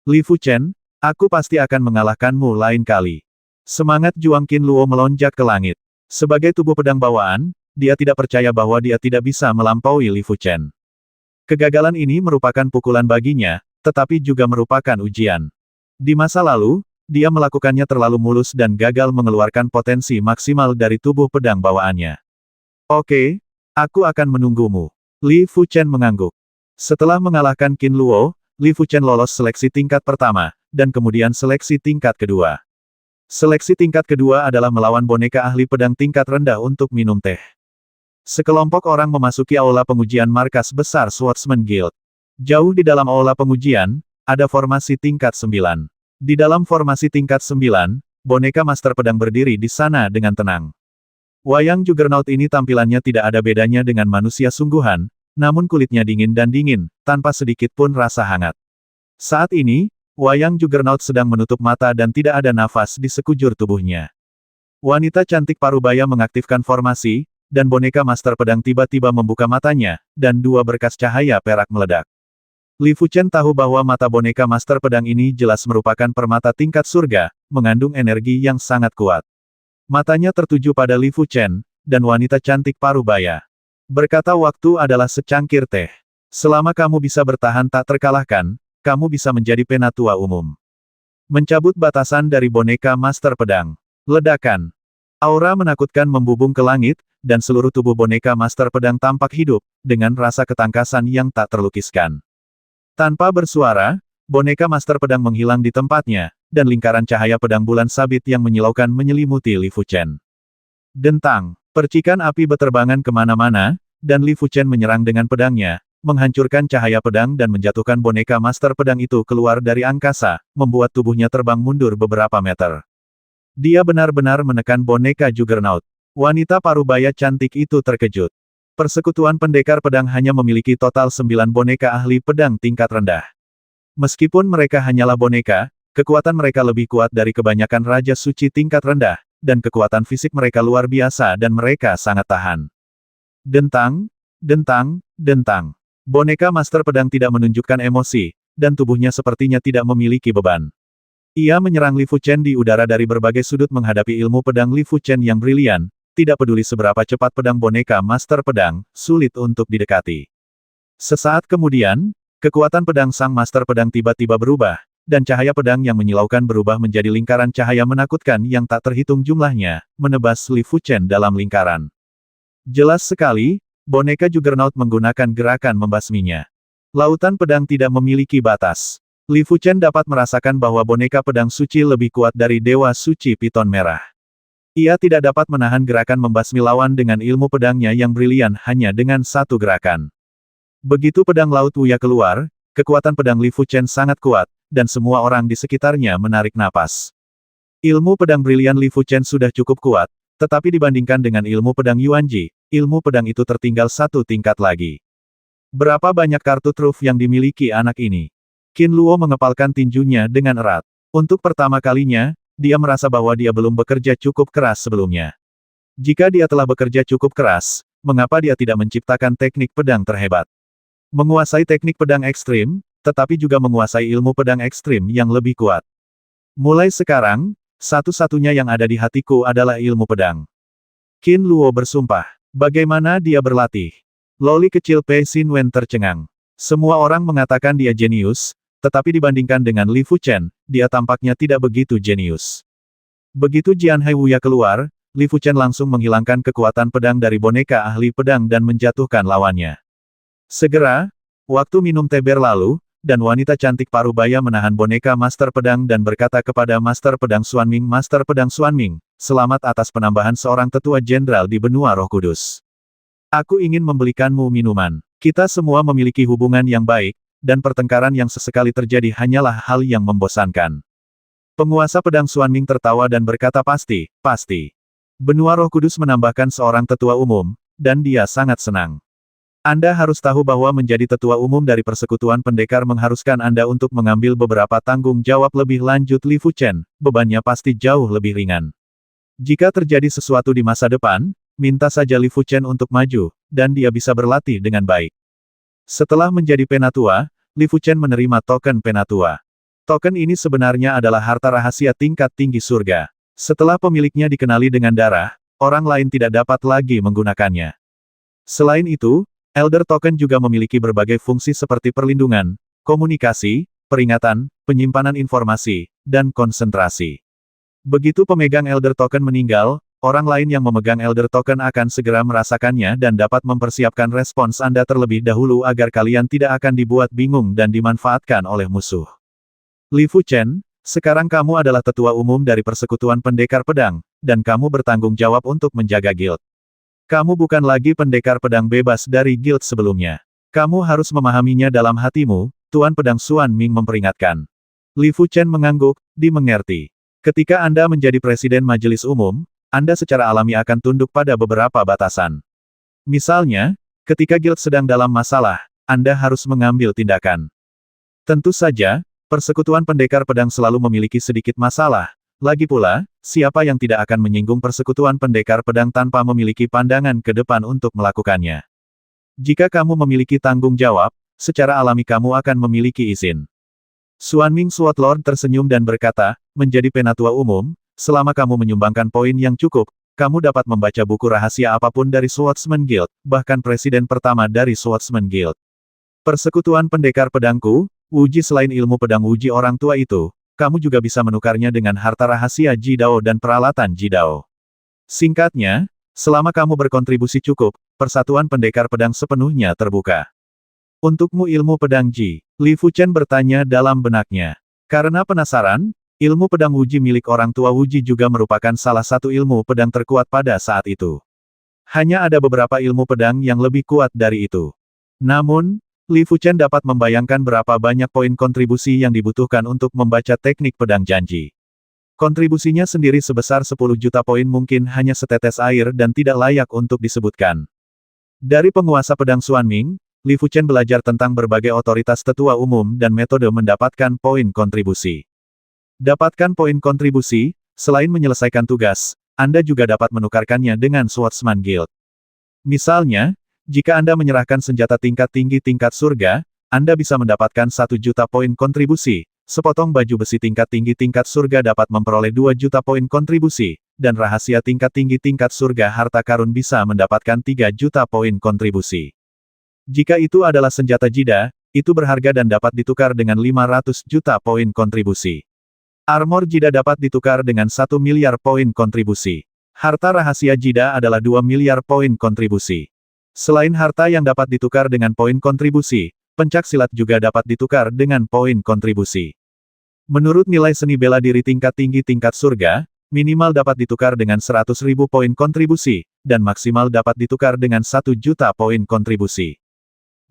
Li Fuchen, aku pasti akan mengalahkanmu lain kali. Semangat juang Qin Luo melonjak ke langit. Sebagai tubuh pedang bawaan, dia tidak percaya bahwa dia tidak bisa melampaui Li Fuchen. Kegagalan ini merupakan pukulan baginya, tetapi juga merupakan ujian. Di masa lalu, dia melakukannya terlalu mulus dan gagal mengeluarkan potensi maksimal dari tubuh pedang bawaannya. Oke, aku akan menunggumu. Li Fuchen mengangguk. Setelah mengalahkan Qin Luo, Li Fuchen lolos seleksi tingkat pertama, dan kemudian seleksi tingkat kedua. Seleksi tingkat kedua adalah melawan boneka ahli pedang tingkat rendah untuk minum teh. Sekelompok orang memasuki aula pengujian markas besar Swordsman Guild. Jauh di dalam aula pengujian, ada formasi tingkat 9. Di dalam formasi tingkat 9, boneka master pedang berdiri di sana dengan tenang. Wayang Juggernaut ini tampilannya tidak ada bedanya dengan manusia sungguhan, namun kulitnya dingin dan dingin, tanpa sedikit pun rasa hangat. Saat ini, Wayang Juggernaut sedang menutup mata dan tidak ada nafas di sekujur tubuhnya. Wanita cantik parubaya mengaktifkan formasi, dan boneka master pedang tiba-tiba membuka matanya, dan dua berkas cahaya perak meledak. Li Fuchen tahu bahwa mata boneka master pedang ini jelas merupakan permata tingkat surga, mengandung energi yang sangat kuat. Matanya tertuju pada Li Fuchen, dan wanita cantik parubaya. Berkata waktu adalah secangkir teh. Selama kamu bisa bertahan tak terkalahkan, kamu bisa menjadi penatua umum. Mencabut batasan dari boneka master pedang. Ledakan. Aura menakutkan membubung ke langit, dan seluruh tubuh boneka master pedang tampak hidup, dengan rasa ketangkasan yang tak terlukiskan. Tanpa bersuara, boneka master pedang menghilang di tempatnya, dan lingkaran cahaya pedang bulan sabit yang menyilaukan menyelimuti Li Fuchen. Dentang, percikan api beterbangan kemana-mana, dan Li Fuchen menyerang dengan pedangnya, menghancurkan cahaya pedang dan menjatuhkan boneka master pedang itu keluar dari angkasa, membuat tubuhnya terbang mundur beberapa meter. Dia benar-benar menekan boneka Juggernaut. Wanita parubaya cantik itu terkejut. Persekutuan pendekar pedang hanya memiliki total 9 boneka ahli pedang tingkat rendah. Meskipun mereka hanyalah boneka, kekuatan mereka lebih kuat dari kebanyakan raja suci tingkat rendah, dan kekuatan fisik mereka luar biasa dan mereka sangat tahan. Dentang, dentang, dentang. Boneka master pedang tidak menunjukkan emosi, dan tubuhnya sepertinya tidak memiliki beban. Ia menyerang Li Fuchen di udara dari berbagai sudut menghadapi ilmu pedang Li Fuchen yang brilian, tidak peduli seberapa cepat pedang boneka master pedang, sulit untuk didekati. Sesaat kemudian, kekuatan pedang sang master pedang tiba-tiba berubah, dan cahaya pedang yang menyilaukan berubah menjadi lingkaran cahaya menakutkan yang tak terhitung jumlahnya, menebas Li Fuchen dalam lingkaran. Jelas sekali, boneka Juggernaut menggunakan gerakan membasminya. Lautan pedang tidak memiliki batas. Li Fuchen dapat merasakan bahwa boneka pedang suci lebih kuat dari Dewa Suci Piton Merah. Ia tidak dapat menahan gerakan membasmi lawan dengan ilmu pedangnya yang brilian hanya dengan satu gerakan. Begitu pedang Laut Wuya keluar, kekuatan pedang Li Fuchen sangat kuat, dan semua orang di sekitarnya menarik napas. Ilmu pedang brilian Li Fuchen sudah cukup kuat, tetapi dibandingkan dengan ilmu pedang Yuanji, ilmu pedang itu tertinggal satu tingkat lagi. Berapa banyak kartu truf yang dimiliki anak ini? Qin Luo mengepalkan tinjunya dengan erat. Untuk pertama kalinya, dia merasa bahwa dia belum bekerja cukup keras sebelumnya. Jika dia telah bekerja cukup keras, mengapa dia tidak menciptakan teknik pedang terhebat? Menguasai teknik pedang ekstrim, tetapi juga menguasai ilmu pedang ekstrim yang lebih kuat. Mulai sekarang, satu-satunya yang ada di hatiku adalah ilmu pedang. Qin Luo bersumpah. Bagaimana dia berlatih? Loli kecil Pei Xinwen tercengang. Semua orang mengatakan dia jenius, tetapi dibandingkan dengan Li Fuchen, dia tampaknya tidak begitu jenius. Begitu Jian Haiwuya keluar, Li Fuchen langsung menghilangkan kekuatan pedang dari boneka ahli pedang dan menjatuhkan lawannya. Segera, waktu minum teh berlalu, dan wanita cantik parubaya menahan boneka Master Pedang dan berkata kepada Master Pedang Xuanming, selamat atas penambahan seorang tetua jenderal di benua Roh Kudus. Aku ingin membelikanmu minuman. Kita semua memiliki hubungan yang baik, dan pertengkaran yang sesekali terjadi hanyalah hal yang membosankan. Penguasa pedang Xuanming tertawa dan berkata pasti. Benua Roh Kudus menambahkan seorang tetua umum, dan dia sangat senang. Anda harus tahu bahwa menjadi tetua umum dari persekutuan pendekar mengharuskan Anda untuk mengambil beberapa tanggung jawab lebih lanjut Li Fuchen, bebannya pasti jauh lebih ringan. Jika terjadi sesuatu di masa depan, minta saja Li Fuchen untuk maju, dan dia bisa berlatih dengan baik. Setelah menjadi penatua, Li Fuchen menerima token penatua. Token ini sebenarnya adalah harta rahasia tingkat tinggi surga. Setelah pemiliknya dikenali dengan darah, orang lain tidak dapat lagi menggunakannya. Selain itu, Elder Token juga memiliki berbagai fungsi seperti perlindungan, komunikasi, peringatan, penyimpanan informasi, dan konsentrasi. Begitu pemegang Elder Token meninggal, orang lain yang memegang Elder Token akan segera merasakannya dan dapat mempersiapkan respons Anda terlebih dahulu agar kalian tidak akan dibuat bingung dan dimanfaatkan oleh musuh. Li Fuchen, sekarang kamu adalah tetua umum dari Persekutuan Pendekar Pedang, dan kamu bertanggung jawab untuk menjaga guild. Kamu bukan lagi pendekar pedang bebas dari guild sebelumnya. Kamu harus memahaminya dalam hatimu, Tuan Pedang Xuanming memperingatkan. Li Fuchen mengangguk, dimengerti. Ketika Anda menjadi presiden majelis umum, Anda secara alami akan tunduk pada beberapa batasan. Misalnya, ketika guild sedang dalam masalah, Anda harus mengambil tindakan. Tentu saja, Persekutuan Pendekar Pedang selalu memiliki sedikit masalah. Lagi pula, siapa yang tidak akan menyinggung Persekutuan Pendekar Pedang tanpa memiliki pandangan ke depan untuk melakukannya? Jika kamu memiliki tanggung jawab, secara alami kamu akan memiliki izin. Xuanming Sword Lord tersenyum dan berkata, menjadi penatua umum, selama kamu menyumbangkan poin yang cukup, kamu dapat membaca buku rahasia apapun dari Swordsman Guild, bahkan presiden pertama dari Swordsman Guild. Persekutuan Pendekar Pedangku, Wuji selain ilmu pedang Wuji orang tua itu, kamu juga bisa menukarnya dengan harta rahasia Jidao dan peralatan Jidao. Singkatnya, selama kamu berkontribusi cukup, Persatuan Pendekar Pedang sepenuhnya terbuka. Untukmu ilmu pedang Ji, Li Fuchen bertanya dalam benaknya. Karena penasaran, ilmu pedang Wuji milik orang tua Wuji juga merupakan salah satu ilmu pedang terkuat pada saat itu. Hanya ada beberapa ilmu pedang yang lebih kuat dari itu. Namun, Li Fuchen dapat membayangkan berapa banyak poin kontribusi yang dibutuhkan untuk membaca teknik pedang janji. Kontribusinya sendiri sebesar 10 juta poin mungkin hanya setetes air dan tidak layak untuk disebutkan. Dari penguasa pedang Xuanming, Li Fuchen belajar tentang berbagai otoritas tetua umum dan metode mendapatkan poin kontribusi. Dapatkan poin kontribusi, selain menyelesaikan tugas, Anda juga dapat menukarkannya dengan Swordsman Guild. Misalnya, jika Anda menyerahkan senjata tingkat tinggi tingkat surga, Anda bisa mendapatkan 1 juta poin kontribusi, sepotong baju besi tingkat tinggi tingkat surga dapat memperoleh 2 juta poin kontribusi, dan rahasia tingkat tinggi tingkat surga harta karun bisa mendapatkan 3 juta poin kontribusi. Jika itu adalah senjata jida, itu berharga dan dapat ditukar dengan 500 juta poin kontribusi. Armor jida dapat ditukar dengan 1 miliar poin kontribusi. Harta rahasia jida adalah 2 miliar poin kontribusi. Selain harta yang dapat ditukar dengan poin kontribusi, pencak silat juga dapat ditukar dengan poin kontribusi. Menurut nilai seni bela diri tingkat tinggi tingkat surga, minimal dapat ditukar dengan 100.000 poin kontribusi, dan maksimal dapat ditukar dengan 1 juta poin kontribusi.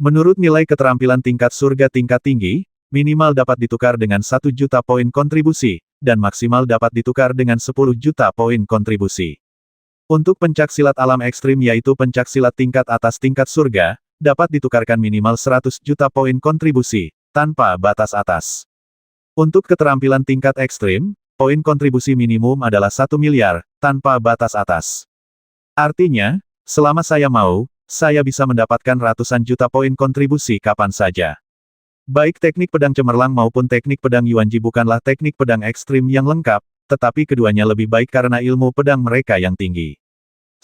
Menurut nilai keterampilan tingkat surga tingkat tinggi, minimal dapat ditukar dengan 1 juta poin kontribusi, dan maksimal dapat ditukar dengan 10 juta poin kontribusi. Untuk pencak silat alam ekstrim yaitu pencak silat tingkat atas tingkat surga, dapat ditukarkan minimal 100 juta poin kontribusi, tanpa batas atas. Untuk keterampilan tingkat ekstrim, poin kontribusi minimum adalah 1 miliar, tanpa batas atas. Artinya, selama saya mau, saya bisa mendapatkan ratusan juta poin kontribusi kapan saja. Baik teknik pedang cemerlang maupun teknik pedang Yuanji bukanlah teknik pedang ekstrim yang lengkap, tetapi keduanya lebih baik karena ilmu pedang mereka yang tinggi.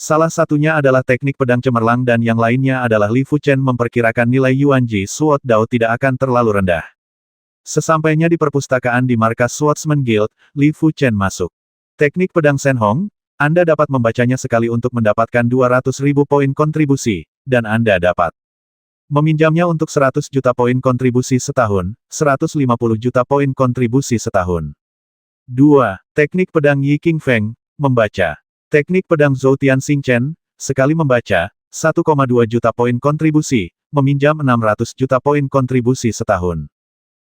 Salah satunya adalah teknik pedang cemerlang dan yang lainnya adalah Li Fuchen memperkirakan nilai Yuanji Sword Dao tidak akan terlalu rendah. Sesampainya di perpustakaan di markas Swordsman Guild, Li Fuchen masuk. Teknik pedang Shenhong, Anda dapat membacanya sekali untuk mendapatkan 200.000 poin kontribusi, dan Anda dapat meminjamnya untuk 100 juta poin kontribusi setahun, 150 juta poin kontribusi setahun. 2. Teknik pedang Yi King Feng, membaca. Teknik pedang Zhou Tian Xing Chen, sekali membaca, 1,2 juta poin kontribusi, meminjam 600 juta poin kontribusi setahun.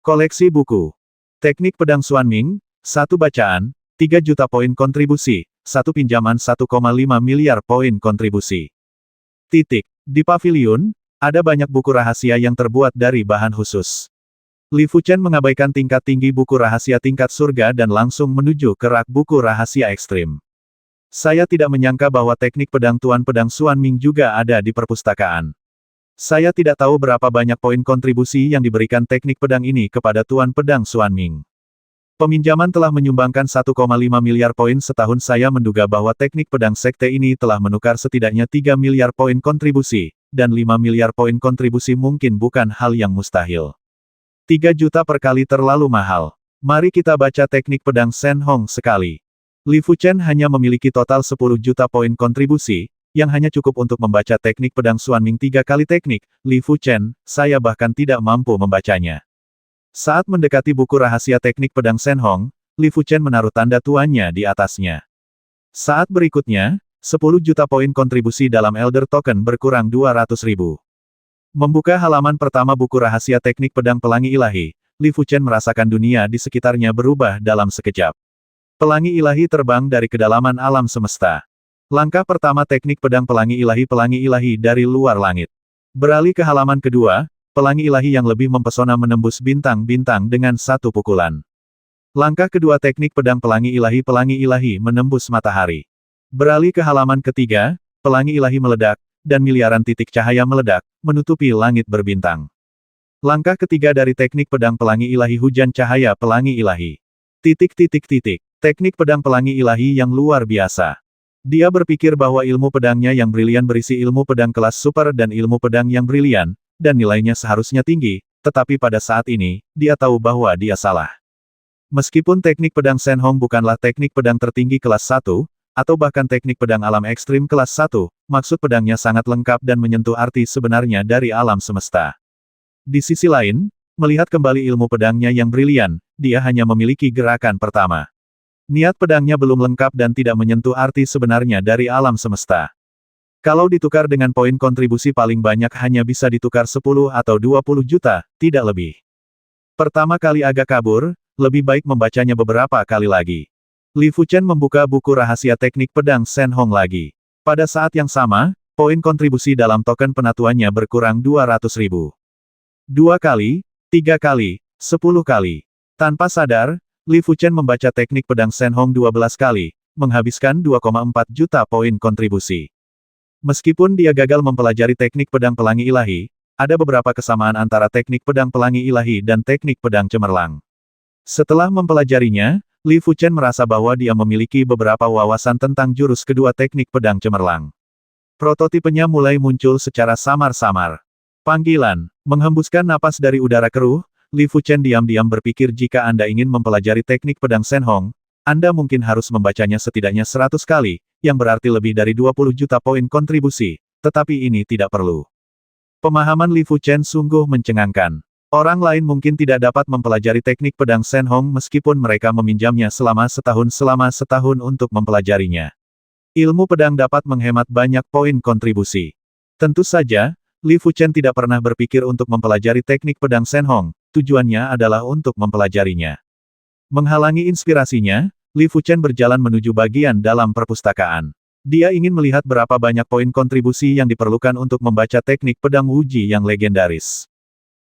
Koleksi buku. Teknik pedang Xuan Ming, 1 bacaan, 3 juta poin kontribusi, 1 pinjaman 1,5 miliar poin kontribusi. Titik. Di pavilion, ada banyak buku rahasia yang terbuat dari bahan khusus. Li Fuchen mengabaikan tingkat tinggi buku rahasia tingkat surga dan langsung menuju ke rak buku rahasia ekstrim. Saya tidak menyangka bahwa teknik pedang Tuan Pedang Xuan Ming juga ada di perpustakaan. Saya tidak tahu berapa banyak poin kontribusi yang diberikan teknik pedang ini kepada Tuan Pedang Xuan Ming. Peminjaman telah menyumbangkan 1,5 miliar poin setahun. Saya menduga bahwa teknik pedang sekte ini telah menukar setidaknya 3 miliar poin kontribusi, dan 5 miliar poin kontribusi mungkin bukan hal yang mustahil. 3 juta per kali terlalu mahal. Mari kita baca teknik pedang Shenhong sekali. Li Fuchen hanya memiliki total 10 juta poin kontribusi, yang hanya cukup untuk membaca teknik pedang Xuan Ming 3 kali teknik. Li Fuchen, saya bahkan tidak mampu membacanya. Saat mendekati buku rahasia teknik pedang Shenhong, Li Fuchen menaruh tanda tuannya di atasnya. Saat berikutnya, 10 juta poin kontribusi dalam Elder Token berkurang 200.000. Membuka halaman pertama buku rahasia teknik pedang pelangi ilahi, Li Fuchen merasakan dunia di sekitarnya berubah dalam sekejap. Pelangi ilahi terbang dari kedalaman alam semesta. Langkah pertama teknik pedang pelangi ilahi dari luar langit. Beralih ke halaman kedua, pelangi ilahi yang lebih mempesona menembus bintang-bintang dengan satu pukulan. Langkah kedua teknik pedang pelangi ilahi menembus matahari. Beralih ke halaman ketiga, pelangi ilahi meledak, dan miliaran titik cahaya meledak, menutupi langit berbintang. Langkah ketiga dari teknik pedang pelangi ilahi hujan cahaya pelangi ilahi. Teknik pedang pelangi ilahi yang luar biasa. Dia berpikir bahwa ilmu pedangnya yang brilian berisi ilmu pedang kelas super dan ilmu pedang yang brilian, dan nilainya seharusnya tinggi, tetapi pada saat ini, dia tahu bahwa dia salah. Meskipun teknik pedang Shenhong bukanlah teknik pedang tertinggi kelas 1, atau bahkan teknik pedang alam ekstrim kelas 1, maksud pedangnya sangat lengkap dan menyentuh arti sebenarnya dari alam semesta. Di sisi lain, melihat kembali ilmu pedangnya yang brilian, dia hanya memiliki gerakan pertama. Niat pedangnya belum lengkap dan tidak menyentuh arti sebenarnya dari alam semesta. Kalau ditukar dengan poin kontribusi paling banyak hanya bisa ditukar 10 atau 20 juta, tidak lebih. Pertama kali agak kabur, lebih baik membacanya beberapa kali lagi. Li Fuchen membuka buku rahasia teknik pedang Shenhong lagi. Pada saat yang sama, poin kontribusi dalam token penatuannya berkurang 200.000. 2 kali, 3 kali, 10 kali. Tanpa sadar, Li Fuchen membaca teknik pedang Shenhong 12 kali, menghabiskan 2,4 juta poin kontribusi. Meskipun dia gagal mempelajari teknik pedang pelangi ilahi, ada beberapa kesamaan antara teknik pedang pelangi ilahi dan teknik pedang cemerlang. Setelah mempelajarinya, Li Fuchen merasa bahwa dia memiliki beberapa wawasan tentang jurus kedua teknik pedang cemerlang. Prototipenya mulai muncul secara samar-samar. Panggilan, menghembuskan napas dari udara keruh, Li Fuchen diam-diam berpikir jika Anda ingin mempelajari teknik pedang Shenhong, Anda mungkin harus membacanya setidaknya 100 kali, yang berarti lebih dari 20 juta poin kontribusi, tetapi ini tidak perlu. Pemahaman Li Fuchen sungguh mencengangkan. Orang lain mungkin tidak dapat mempelajari teknik pedang Shenhong meskipun mereka meminjamnya selama setahun untuk mempelajarinya. Ilmu pedang dapat menghemat banyak poin kontribusi. Tentu saja, Li Fuchen tidak pernah berpikir untuk mempelajari teknik pedang Shenhong, tujuannya adalah untuk mempelajarinya. Menghalangi inspirasinya, Li Fuchen berjalan menuju bagian dalam perpustakaan. Dia ingin melihat berapa banyak poin kontribusi yang diperlukan untuk membaca teknik pedang Wuji yang legendaris.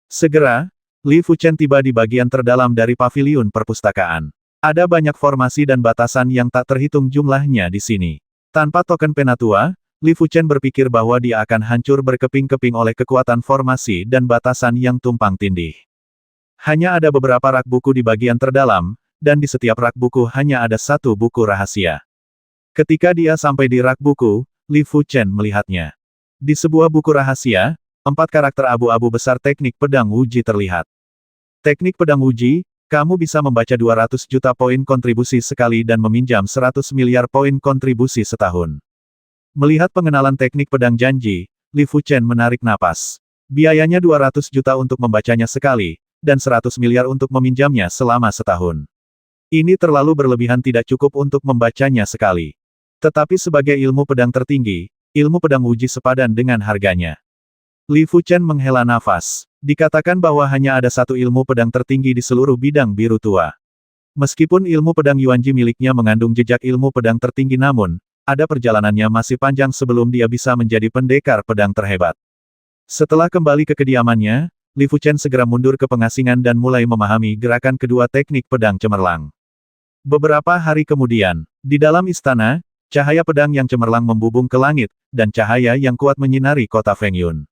Segera, Li Fuchen tiba di bagian terdalam dari paviliun perpustakaan. Ada banyak formasi dan batasan yang tak terhitung jumlahnya di sini. Tanpa token penatua, Li Fuchen berpikir bahwa dia akan hancur berkeping-keping oleh kekuatan formasi dan batasan yang tumpang tindih. Hanya ada beberapa rak buku di bagian terdalam, dan di setiap rak buku hanya ada satu buku rahasia. Ketika dia sampai di rak buku, Li Fuchen melihatnya. Di sebuah buku rahasia, 4 karakter abu-abu besar teknik pedang Wuji terlihat. Teknik pedang Wuji, kamu bisa membaca 200 juta poin kontribusi sekali dan meminjam 100 miliar poin kontribusi setahun. Melihat pengenalan teknik pedang janji, Li Fuchen menarik napas. Biayanya 200 juta untuk membacanya sekali, dan 100 miliar untuk meminjamnya selama setahun. Ini terlalu berlebihan, tidak cukup untuk membacanya sekali. Tetapi sebagai ilmu pedang tertinggi, ilmu pedang Wuji sepadan dengan harganya. Li Fuchen menghela nafas. Dikatakan bahwa hanya ada satu ilmu pedang tertinggi di seluruh bidang biru tua. Meskipun ilmu pedang Yuanji miliknya mengandung jejak ilmu pedang tertinggi, namun, ada perjalanannya masih panjang sebelum dia bisa menjadi pendekar pedang terhebat. Setelah kembali ke kediamannya, Li Fuchen segera mundur ke pengasingan dan mulai memahami gerakan kedua teknik pedang cemerlang. Beberapa hari kemudian, di dalam istana, cahaya pedang yang cemerlang membubung ke langit, dan cahaya yang kuat menyinari kota Fengyun.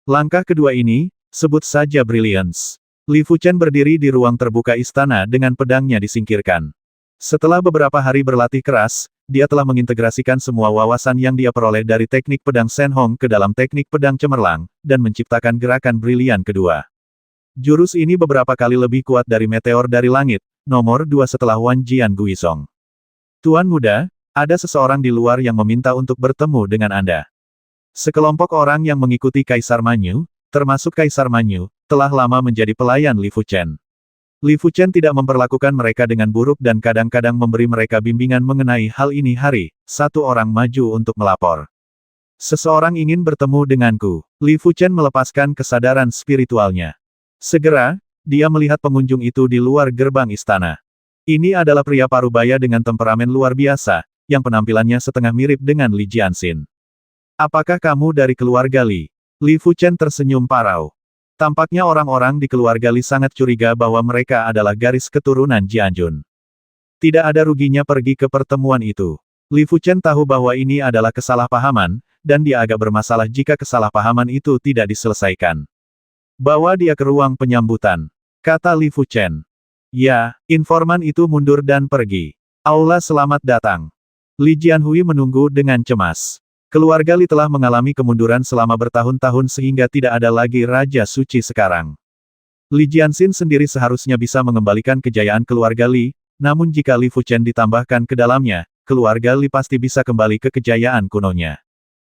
Langkah kedua ini, sebut saja Brilliance. Li Fuchen berdiri di ruang terbuka istana dengan pedangnya disingkirkan. Setelah beberapa hari berlatih keras, dia telah mengintegrasikan semua wawasan yang dia peroleh dari teknik pedang Shen Hong ke dalam teknik pedang cemerlang, dan menciptakan gerakan brilian kedua. Jurus ini beberapa kali lebih kuat dari meteor dari langit, nomor 2 setelah Wan Jian Guizong. Tuan muda, ada seseorang di luar yang meminta untuk bertemu dengan Anda. Sekelompok orang yang mengikuti Kaisar Manyu, termasuk Kaisar Manyu, telah lama menjadi pelayan Li Fuchen. Li Fuchen tidak memperlakukan mereka dengan buruk dan kadang-kadang memberi mereka bimbingan mengenai hal ini. Satu orang maju untuk melapor. Seseorang ingin bertemu denganku. Li Fuchen melepaskan kesadaran spiritualnya. Segera, dia melihat pengunjung itu di luar gerbang istana. Ini adalah pria parubaya dengan temperamen luar biasa, yang penampilannya setengah mirip dengan Li Jianxin. Apakah kamu dari keluarga Li? Li Fuchen tersenyum parau. Tampaknya orang-orang di keluarga Li sangat curiga bahwa mereka adalah garis keturunan Jianjun. Tidak ada ruginya pergi ke pertemuan itu. Li Fuchen tahu bahwa ini adalah kesalahpahaman, dan dia agak bermasalah jika kesalahpahaman itu tidak diselesaikan. Bawa dia ke ruang penyambutan, kata Li Fuchen. Ya, informan itu mundur dan pergi. Aula selamat datang. Li Jianhui menunggu dengan cemas. Keluarga Li telah mengalami kemunduran selama bertahun-tahun sehingga tidak ada lagi Raja Suci sekarang. Li Jianxin sendiri seharusnya bisa mengembalikan kejayaan keluarga Li, namun jika Li Fuchen ditambahkan ke dalamnya, keluarga Li pasti bisa kembali ke kejayaan kunonya.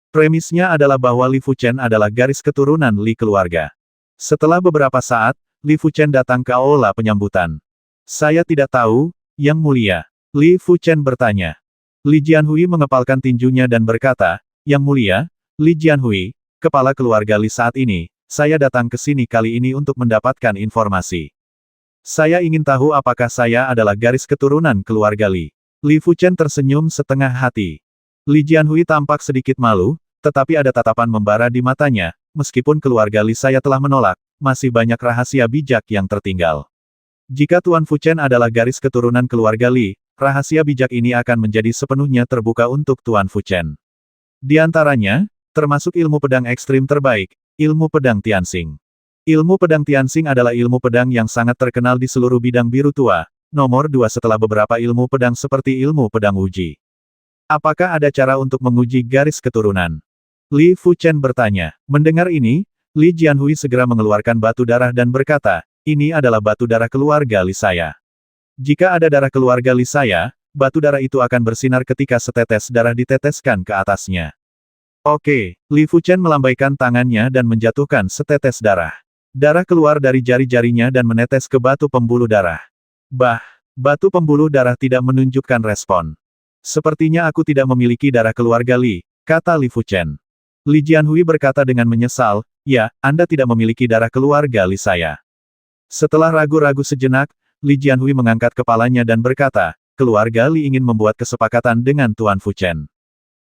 Premisnya adalah bahwa Li Fuchen adalah garis keturunan Li keluarga. Setelah beberapa saat, Li Fuchen datang ke aula penyambutan. Saya tidak tahu, Yang Mulia. Li Fuchen bertanya. Li Jianhui mengepalkan tinjunya dan berkata, Yang Mulia, Li Jianhui, kepala keluarga Li saat ini, saya datang ke sini kali ini untuk mendapatkan informasi. Saya ingin tahu apakah saya adalah garis keturunan keluarga Li. Li Fuchen tersenyum setengah hati. Li Jianhui tampak sedikit malu, tetapi ada tatapan membara di matanya, meskipun keluarga Li saya telah menolak, masih banyak rahasia bijak yang tertinggal. Jika Tuan Fuchen adalah garis keturunan keluarga Li, rahasia bijak ini akan menjadi sepenuhnya terbuka untuk Tuan Fuchen. Di antaranya, termasuk ilmu pedang ekstrim terbaik, ilmu pedang Tianxing. Ilmu pedang Tianxing adalah ilmu pedang yang sangat terkenal di seluruh bidang biru tua, nomor 2 setelah beberapa ilmu pedang seperti ilmu pedang Wuji. Apakah ada cara untuk menguji garis keturunan? Li Fuchen bertanya. Mendengar ini, Li Jianhui segera mengeluarkan batu darah dan berkata, ini adalah batu darah keluarga Li saya. Jika ada darah keluarga Li saya, batu darah itu akan bersinar ketika setetes darah diteteskan ke atasnya. Oke, Li Fuchen melambaikan tangannya dan menjatuhkan setetes darah. Darah keluar dari jari-jarinya dan menetes ke batu pembuluh darah. Batu pembuluh darah tidak menunjukkan respon. Sepertinya aku tidak memiliki darah keluarga Li, kata Li Fuchen. Li Jianhui berkata dengan menyesal, ya, Anda tidak memiliki darah keluarga Li saya. Setelah ragu-ragu sejenak, Li Jianhui mengangkat kepalanya dan berkata, keluarga Li ingin membuat kesepakatan dengan Tuan Fuchen.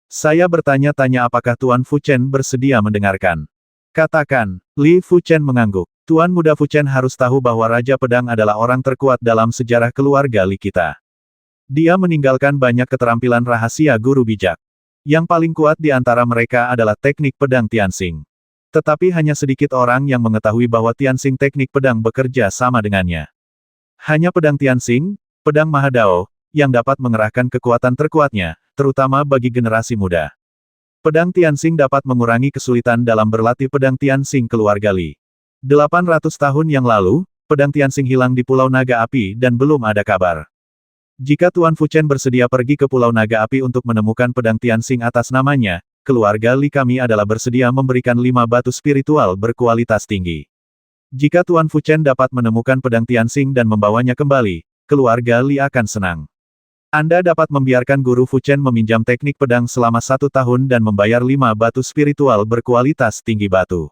Saya bertanya-tanya apakah Tuan Fuchen bersedia mendengarkan. Katakan, Li Fuchen mengangguk. Tuan Muda Fuchen harus tahu bahwa Raja Pedang adalah orang terkuat dalam sejarah keluarga Li kita. Dia meninggalkan banyak keterampilan rahasia guru bijak. Yang paling kuat di antara mereka adalah teknik pedang Tianxing. Tetapi hanya sedikit orang yang mengetahui bahwa Tianxing teknik pedang bekerja sama dengannya. Hanya pedang Tianxing, pedang Mahadao, yang dapat mengerahkan kekuatan terkuatnya, terutama bagi generasi muda. Pedang Tianxing dapat mengurangi kesulitan dalam berlatih pedang Tianxing keluarga Li. 800 tahun yang lalu, pedang Tianxing hilang di Pulau Naga Api dan belum ada kabar. Jika Tuan Fuchen bersedia pergi ke Pulau Naga Api untuk menemukan pedang Tianxing atas namanya, keluarga Li kami adalah bersedia memberikan 5 batu spiritual berkualitas tinggi. Jika Tuan Fuchen dapat menemukan pedang Tianxing dan membawanya kembali, keluarga Li akan senang. Anda dapat membiarkan Guru Fuchen meminjam teknik pedang selama 1 tahun dan membayar 5 batu spiritual berkualitas tinggi batu.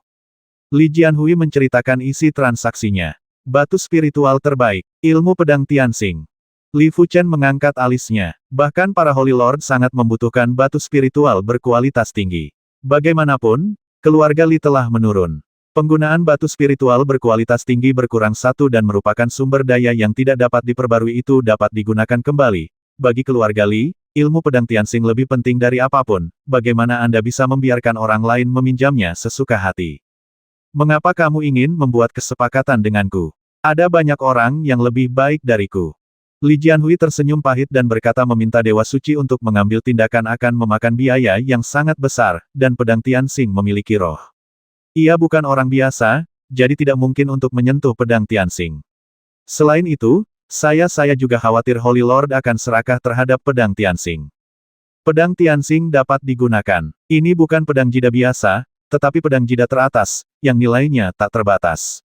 Li Jianhui menceritakan isi transaksinya. Batu spiritual terbaik, ilmu pedang Tianxing. Li Fuchen mengangkat alisnya. Bahkan para Holy Lord sangat membutuhkan batu spiritual berkualitas tinggi. Bagaimanapun, keluarga Li telah menurun. Penggunaan batu spiritual berkualitas tinggi berkurang 1 dan merupakan sumber daya yang tidak dapat diperbarui itu dapat digunakan kembali. Bagi keluarga Li, ilmu pedang Tianxing lebih penting dari apapun. Bagaimana Anda bisa membiarkan orang lain meminjamnya sesuka hati? Mengapa kamu ingin membuat kesepakatan denganku? Ada banyak orang yang lebih baik dariku. Li Jianhui tersenyum pahit dan berkata meminta Dewa Suci untuk mengambil tindakan akan memakan biaya yang sangat besar, dan pedang Tianxing memiliki roh. Ia bukan orang biasa, jadi tidak mungkin untuk menyentuh pedang Tianxing. Selain itu, saya juga khawatir Holy Lord akan serakah terhadap pedang Tianxing. Pedang Tianxing dapat digunakan. Ini bukan pedang jida biasa, tetapi pedang jida teratas, yang nilainya tak terbatas.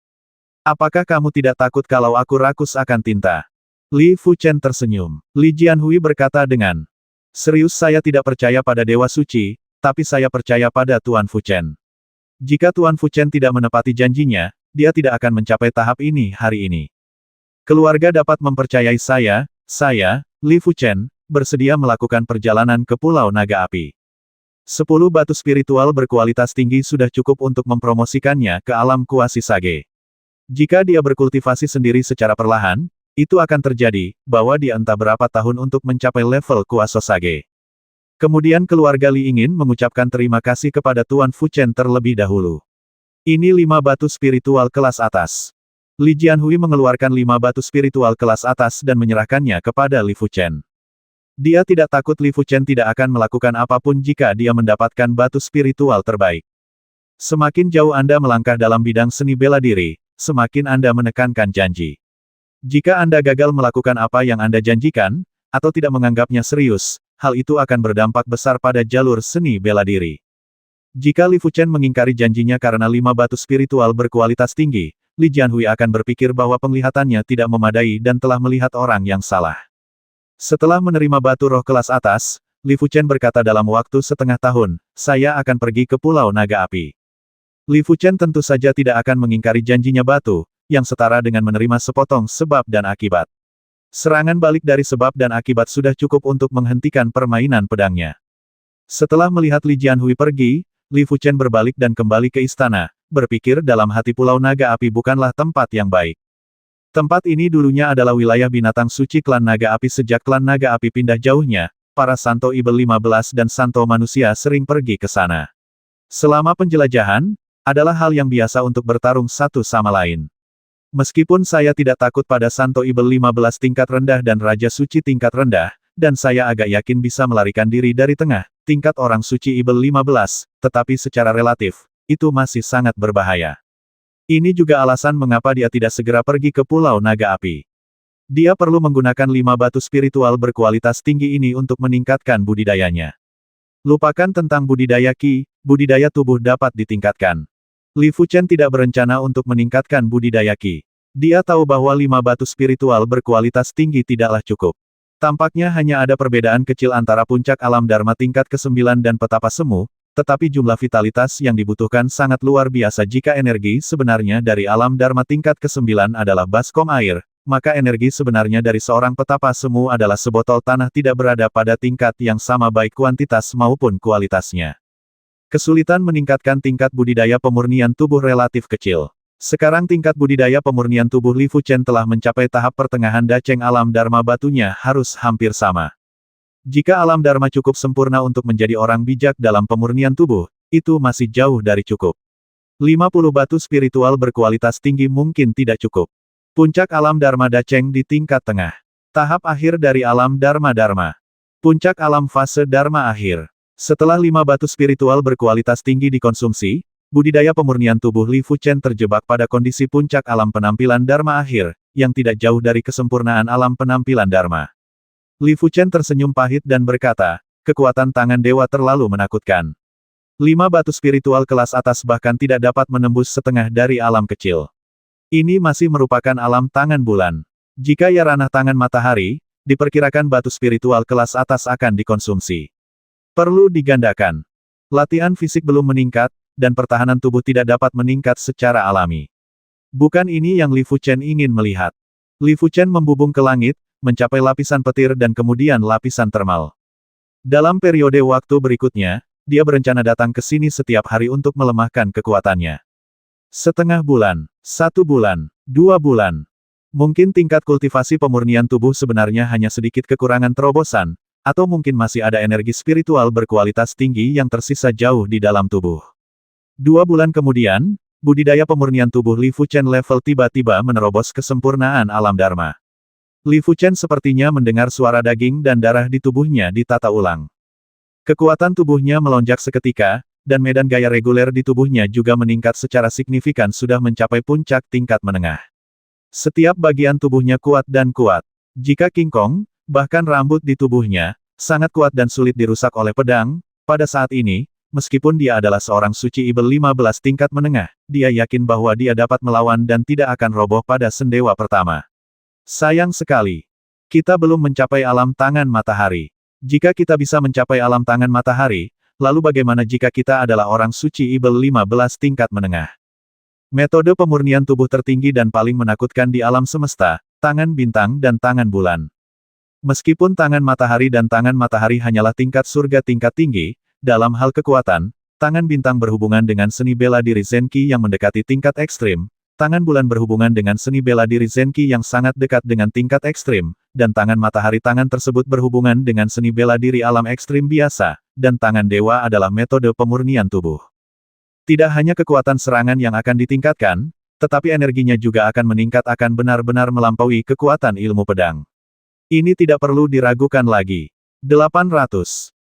Apakah kamu tidak takut kalau aku rakus akan tinta? Li Fuchen tersenyum. Li Jianhui berkata dengan serius, saya tidak percaya pada Dewa Suci, tapi saya percaya pada Tuan Fuchen. Jika Tuan Fuchen tidak menepati janjinya, dia tidak akan mencapai tahap ini hari ini. Keluarga dapat mempercayai saya, Li Fuchen, bersedia melakukan perjalanan ke Pulau Naga Api. 10 batu spiritual berkualitas tinggi sudah cukup untuk mempromosikannya ke alam Kuasi Sage. Jika dia berkultivasi sendiri secara perlahan, itu akan terjadi, bahwa dia entah berapa tahun untuk mencapai level Kuasa Sage. Kemudian keluarga Li ingin mengucapkan terima kasih kepada Tuan Fuchen terlebih dahulu. Ini 5 batu spiritual kelas atas. Li Jianhui mengeluarkan 5 batu spiritual kelas atas dan menyerahkannya kepada Li Fuchen. Dia tidak takut Li Fuchen tidak akan melakukan apapun jika dia mendapatkan batu spiritual terbaik. Semakin jauh Anda melangkah dalam bidang seni bela diri, semakin Anda menekankan janji. Jika Anda gagal melakukan apa yang Anda janjikan, atau tidak menganggapnya serius, hal itu akan berdampak besar pada jalur seni bela diri. Jika Li Fuchen mengingkari janjinya karena 5 batu spiritual berkualitas tinggi, Li Jianhui akan berpikir bahwa penglihatannya tidak memadai dan telah melihat orang yang salah. Setelah menerima batu roh kelas atas, Li Fuchen berkata dalam waktu setengah tahun, saya akan pergi ke Pulau Naga Api. Li Fuchen tentu saja tidak akan mengingkari janjinya batu, yang setara dengan menerima sepotong sebab dan akibat. Serangan balik dari sebab dan akibat sudah cukup untuk menghentikan permainan pedangnya. Setelah melihat Li Jianhui pergi, Li Fuchen berbalik dan kembali ke istana, berpikir dalam hati Pulau Naga Api bukanlah tempat yang baik. Tempat ini dulunya adalah wilayah binatang suci klan Naga Api. Sejak klan Naga Api pindah jauhnya, para Santo Ibel 15 dan Santo manusia sering pergi ke sana. Selama penjelajahan, adalah hal yang biasa untuk bertarung satu sama lain. Meskipun saya tidak takut pada Santo Ibel 15 tingkat rendah dan Raja Suci tingkat rendah, dan saya agak yakin bisa melarikan diri dari tengah tingkat orang suci Ibel 15, tetapi secara relatif, itu masih sangat berbahaya. Ini juga alasan mengapa dia tidak segera pergi ke Pulau Naga Api. Dia perlu menggunakan 5 batu spiritual berkualitas tinggi ini untuk meningkatkan budidayanya. Lupakan tentang budidaya Qi, budidaya tubuh dapat ditingkatkan. Li Fuchen tidak berencana untuk meningkatkan budidaya Qi. Dia tahu bahwa 5 batu spiritual berkualitas tinggi tidaklah cukup. Tampaknya hanya ada perbedaan kecil antara puncak alam Dharma tingkat ke-9 dan petapa semu, tetapi jumlah vitalitas yang dibutuhkan sangat luar biasa. Jika energi sebenarnya dari alam Dharma tingkat ke-9 adalah baskom air, maka energi sebenarnya dari seorang petapa semu adalah sebotol tanah tidak berada pada tingkat yang sama baik kuantitas maupun kualitasnya. Kesulitan meningkatkan tingkat budidaya pemurnian tubuh relatif kecil. Sekarang tingkat budidaya pemurnian tubuh Li Fuchen telah mencapai tahap pertengahan daceng alam Dharma batunya harus hampir sama. Jika alam Dharma cukup sempurna untuk menjadi orang bijak dalam pemurnian tubuh, itu masih jauh dari cukup. 50 batu spiritual berkualitas tinggi mungkin tidak cukup. Puncak alam Dharma Daceng di tingkat tengah. Tahap akhir dari alam Dharma. Puncak alam fase Dharma akhir. Setelah 5 batu spiritual berkualitas tinggi dikonsumsi, budidaya pemurnian tubuh Li Fuchen terjebak pada kondisi puncak alam penampilan Dharma akhir, yang tidak jauh dari kesempurnaan alam penampilan Dharma. Li Fuchen tersenyum pahit dan berkata, kekuatan tangan dewa terlalu menakutkan. 5 batu spiritual kelas atas bahkan tidak dapat menembus setengah dari alam kecil. Ini masih merupakan alam tangan bulan. Jika ia ranah tangan matahari, diperkirakan batu spiritual kelas atas akan dikonsumsi. Perlu digandakan. Latihan fisik belum meningkat, dan pertahanan tubuh tidak dapat meningkat secara alami. Bukan ini yang Li Fuchen ingin melihat. Li Fuchen membubung ke langit, mencapai lapisan petir dan kemudian lapisan termal. Dalam periode waktu berikutnya, dia berencana datang ke sini setiap hari untuk melemahkan kekuatannya. Setengah bulan, 1 bulan, 2 bulan. Mungkin tingkat kultivasi pemurnian tubuh sebenarnya hanya sedikit kekurangan terobosan, atau mungkin masih ada energi spiritual berkualitas tinggi yang tersisa jauh di dalam tubuh. 2 bulan kemudian, budidaya pemurnian tubuh Li Fuchen level tiba-tiba menerobos kesempurnaan alam Dharma. Li Fuchen sepertinya mendengar suara daging dan darah di tubuhnya ditata ulang. Kekuatan tubuhnya melonjak seketika, dan medan gaya reguler di tubuhnya juga meningkat secara signifikan sudah mencapai puncak tingkat menengah. Setiap bagian tubuhnya kuat dan kuat. Jika King Kong, bahkan rambut di tubuhnya, sangat kuat dan sulit dirusak oleh pedang, pada saat ini, meskipun dia adalah seorang suci Ibel 15 tingkat menengah, dia yakin bahwa dia dapat melawan dan tidak akan roboh pada sendewa pertama. Sayang sekali. Kita belum mencapai alam tangan matahari. Jika kita bisa mencapai alam tangan matahari, lalu bagaimana jika kita adalah orang suci Ibel 15 tingkat menengah? Metode pemurnian tubuh tertinggi dan paling menakutkan di alam semesta, tangan bintang dan tangan bulan. Meskipun tangan matahari dan tangan matahari hanyalah tingkat surga tingkat tinggi, dalam hal kekuatan, tangan bintang berhubungan dengan seni bela diri Zenki yang mendekati tingkat ekstrim, tangan bulan berhubungan dengan seni bela diri Zenki yang sangat dekat dengan tingkat ekstrim, dan tangan matahari tangan tersebut berhubungan dengan seni bela diri alam ekstrim biasa, dan tangan dewa adalah metode pemurnian tubuh. Tidak hanya kekuatan serangan yang akan ditingkatkan, tetapi energinya juga akan meningkat akan benar-benar melampaui kekuatan ilmu pedang. Ini tidak perlu diragukan lagi. 800.